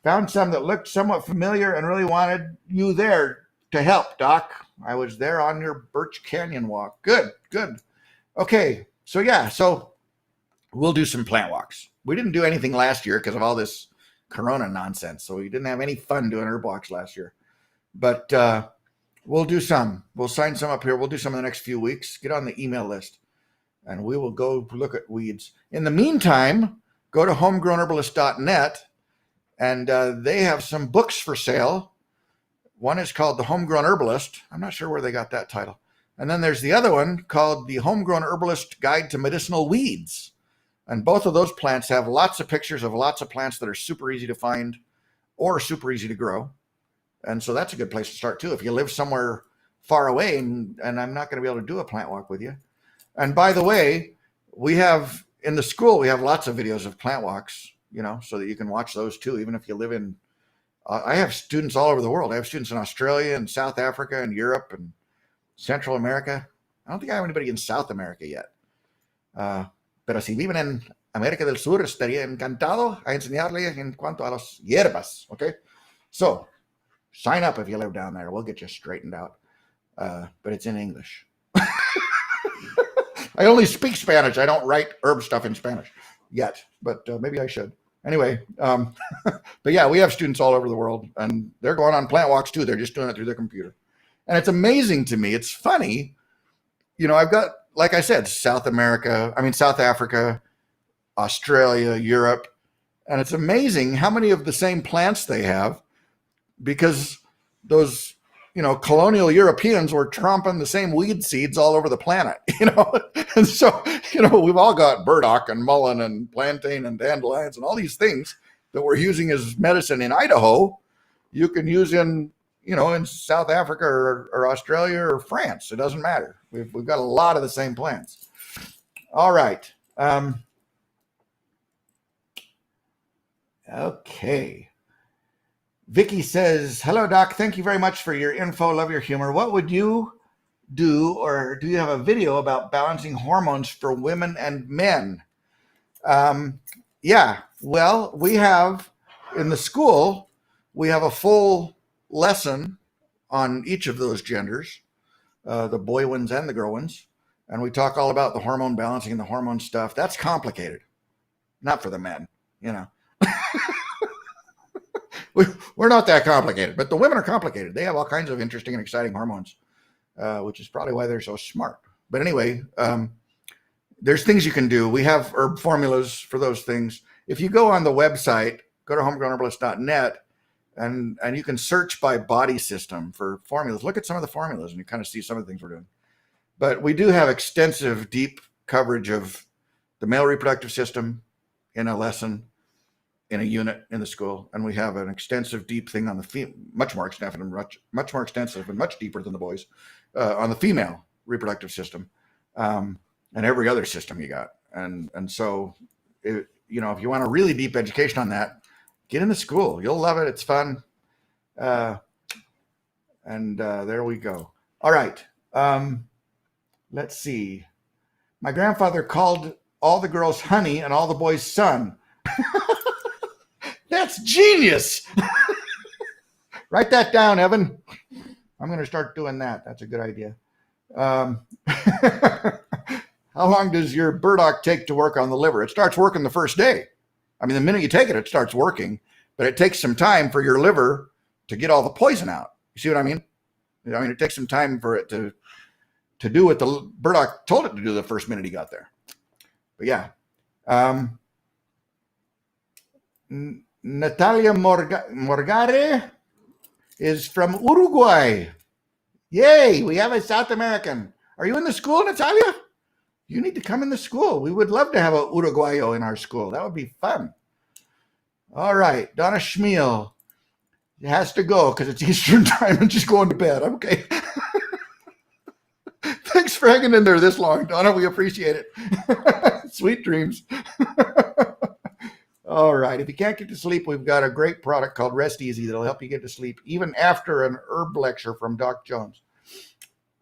found some that looked somewhat familiar and really wanted you there to help, Doc. I was there on your Birch Canyon walk. Good. Okay. So we'll do some plant walks. We didn't do anything last year because of all this Corona nonsense. So we didn't have any fun doing herb walks last year. But we'll do some. We'll sign some up here. We'll do some in the next few weeks. Get on the email list, and we will go look at weeds. In the meantime, go to homegrownherbalist.net, and they have some books for sale. One is called The Homegrown Herbalist. I'm not sure where they got that title. And then there's the other one called The Homegrown Herbalist Guide to Medicinal Weeds. And both of those plants have lots of pictures of lots of plants that are super easy to find or super easy to grow. And so that's a good place to start too. If you live somewhere far away and I'm not going to be able to do a plant walk with you. And by the way, in the school, we have lots of videos of plant walks, so that you can watch those too, even if you live in, I have students all over the world. I have students in Australia and South Africa and Europe and Central America. I don't think I have anybody in South America yet. Pero si viven en América del Sur, estaría encantado a enseñarle en cuanto a las hierbas. Okay. So sign up if you live down there. We'll get you straightened out. But it's in English. I only speak Spanish. I don't write herb stuff in Spanish yet, but maybe I should. Anyway, but yeah, we have students all over the world, and they're going on plant walks too. They're just doing it through their computer. And it's amazing to me. It's funny. I've got, like I said, South Africa, Australia, Europe. And it's amazing how many of the same plants they have, because those, colonial Europeans were tromping the same weed seeds all over the planet, And so, we've all got burdock and mullein and plantain and dandelions and all these things that we're using as medicine in Idaho. You can use in South Africa or Australia or France. It doesn't matter. We've got a lot of the same plants. All right. Okay. Vicky says, hello, Doc. Thank you very much for your info. Love your humor. What would you do, or do you have a video about balancing hormones for women and men? Yeah. Well, we have in the school, we have a full lesson on each of those genders, the boy ones and the girl ones. And we talk all about the hormone balancing and the hormone stuff. That's complicated. Not for the men, We're not that complicated, but the women are complicated. They have all kinds of interesting and exciting hormones, which is probably why they're so smart. But anyway, there's things you can do. We have herb formulas for those things. If you go on the website, go to homegrownherbalist.net, and you can search by body system for formulas. Look at some of the formulas, and you kind of see some of the things we're doing. But we do have extensive, deep coverage of the male reproductive system in a lesson, in a unit in the school, and we have an extensive, deep thing on the much more extensive and much deeper than the boys on the female reproductive system, and every other system you got. And so, if you want a really deep education on that, get in the school. You'll love it. It's fun. There we go. All right. Let's see. My grandfather called all the girls honey and all the boys son. That's genius. Write that down, Evan. I'm going to start doing that. That's a good idea. How long does your burdock take to work on the liver? It starts working the first day. I mean, the minute you take it, it starts working, but it takes some time for your liver to get all the poison out. You see what I mean? It takes some time for it to do what the burdock told it to do the first minute he got there. But yeah. Natalia Morgare is from Uruguay. Yay, we have a South American. Are you in the school, Natalia? You need to come in the school. We would love to have a Uruguayo in our school. That would be fun. All right, Donna Schmiel has to go because it's Eastern time and she's going to bed. Okay. Thanks for hanging in there this long, Donna. We appreciate it. Sweet dreams. All right. If you can't get to sleep, we've got a great product called Rest Easy that'll help you get to sleep even after an herb lecture from Doc Jones.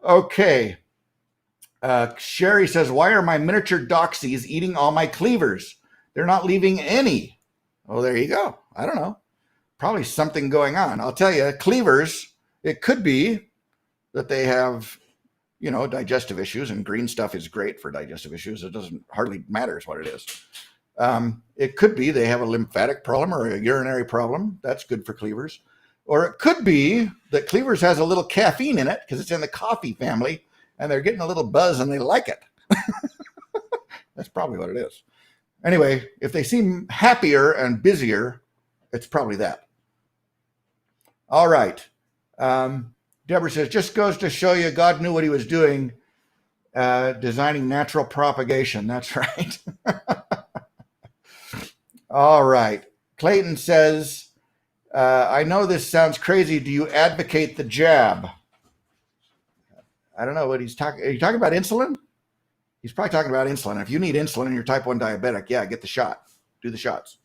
Okay. Sherry says, why are my miniature doxies eating all my cleavers? They're not leaving any. Oh, there you go. I don't know. Probably something going on. I'll tell you, cleavers, it could be that they have, digestive issues, and green stuff is great for digestive issues. It doesn't hardly matters what it is. It could be they have a lymphatic problem or a urinary problem. That's good for cleavers. Or it could be that cleavers has a little caffeine in it because it's in the coffee family and they're getting a little buzz and they like it. That's probably what it is. Anyway, if they seem happier and busier, it's probably that. All right. Deborah says, just goes to show you God knew what he was doing, designing natural propagation. That's right. All right. Clayton says, I know this sounds crazy. Do you advocate the jab? I don't know what he's talking. Are you talking about insulin? He's probably talking about insulin. If you need insulin and you're type 1 diabetic, yeah, get the shot. Do the shots.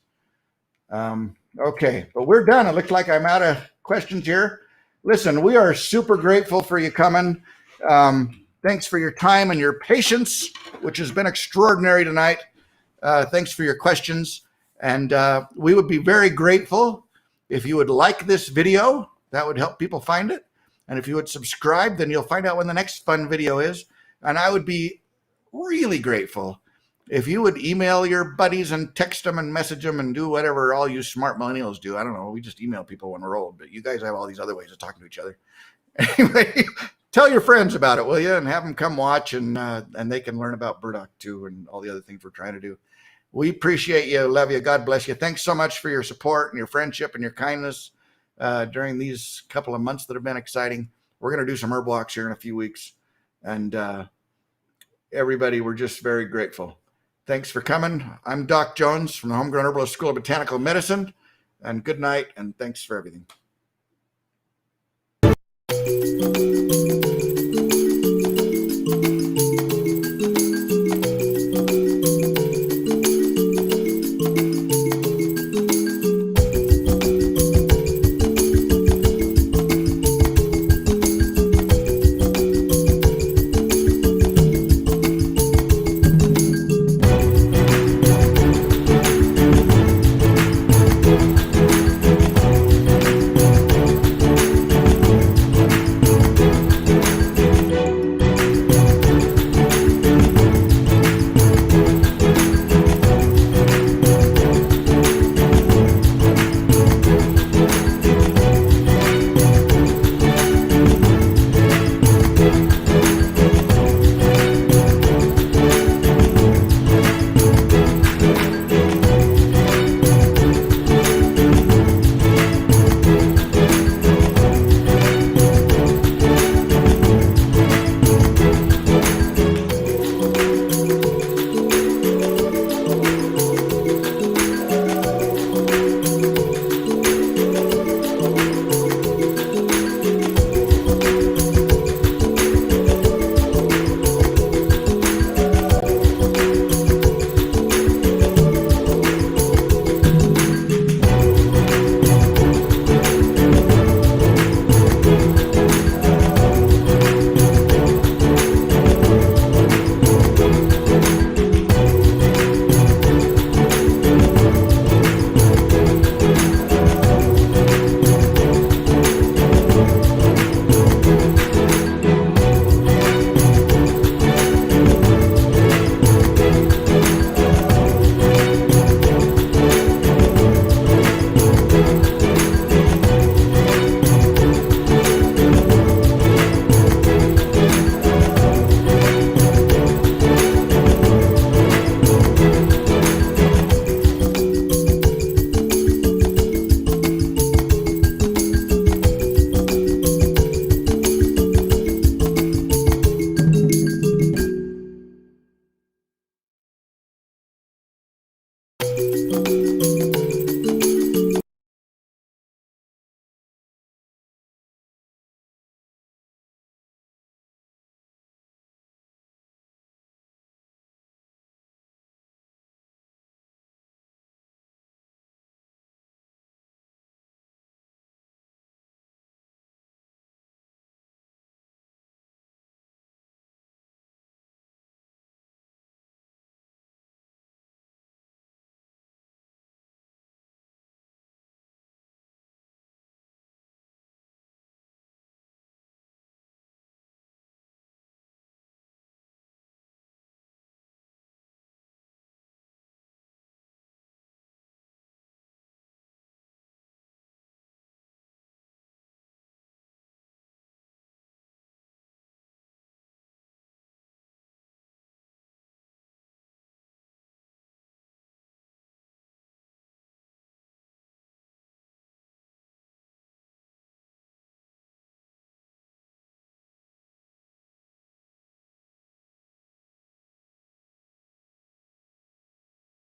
Okay, but we're done. It looks like I'm out of questions here. Listen, we are super grateful for you coming. Thanks for your time and your patience, which has been extraordinary tonight. Thanks for your questions. And we would be very grateful if you would like this video. That would help people find it. And if you would subscribe, then you'll find out when the next fun video is. And I would be really grateful if you would email your buddies and text them and message them and do whatever all you smart millennials do. I don't know. We just email people when we're old, but you guys have all these other ways of talking to each other. Anyway, tell your friends about it, will you? And have them come watch, and they can learn about burdock too, and all the other things we're trying to do. We appreciate you, love you, God bless you. Thanks so much for your support and your friendship and your kindness during these couple of months that have been exciting. We're going to do some herb walks here in a few weeks, and everybody, we're just very grateful. Thanks for coming. I'm Doc Jones from the Homegrown Herbalist School of Botanical Medicine, and good night, and thanks for everything.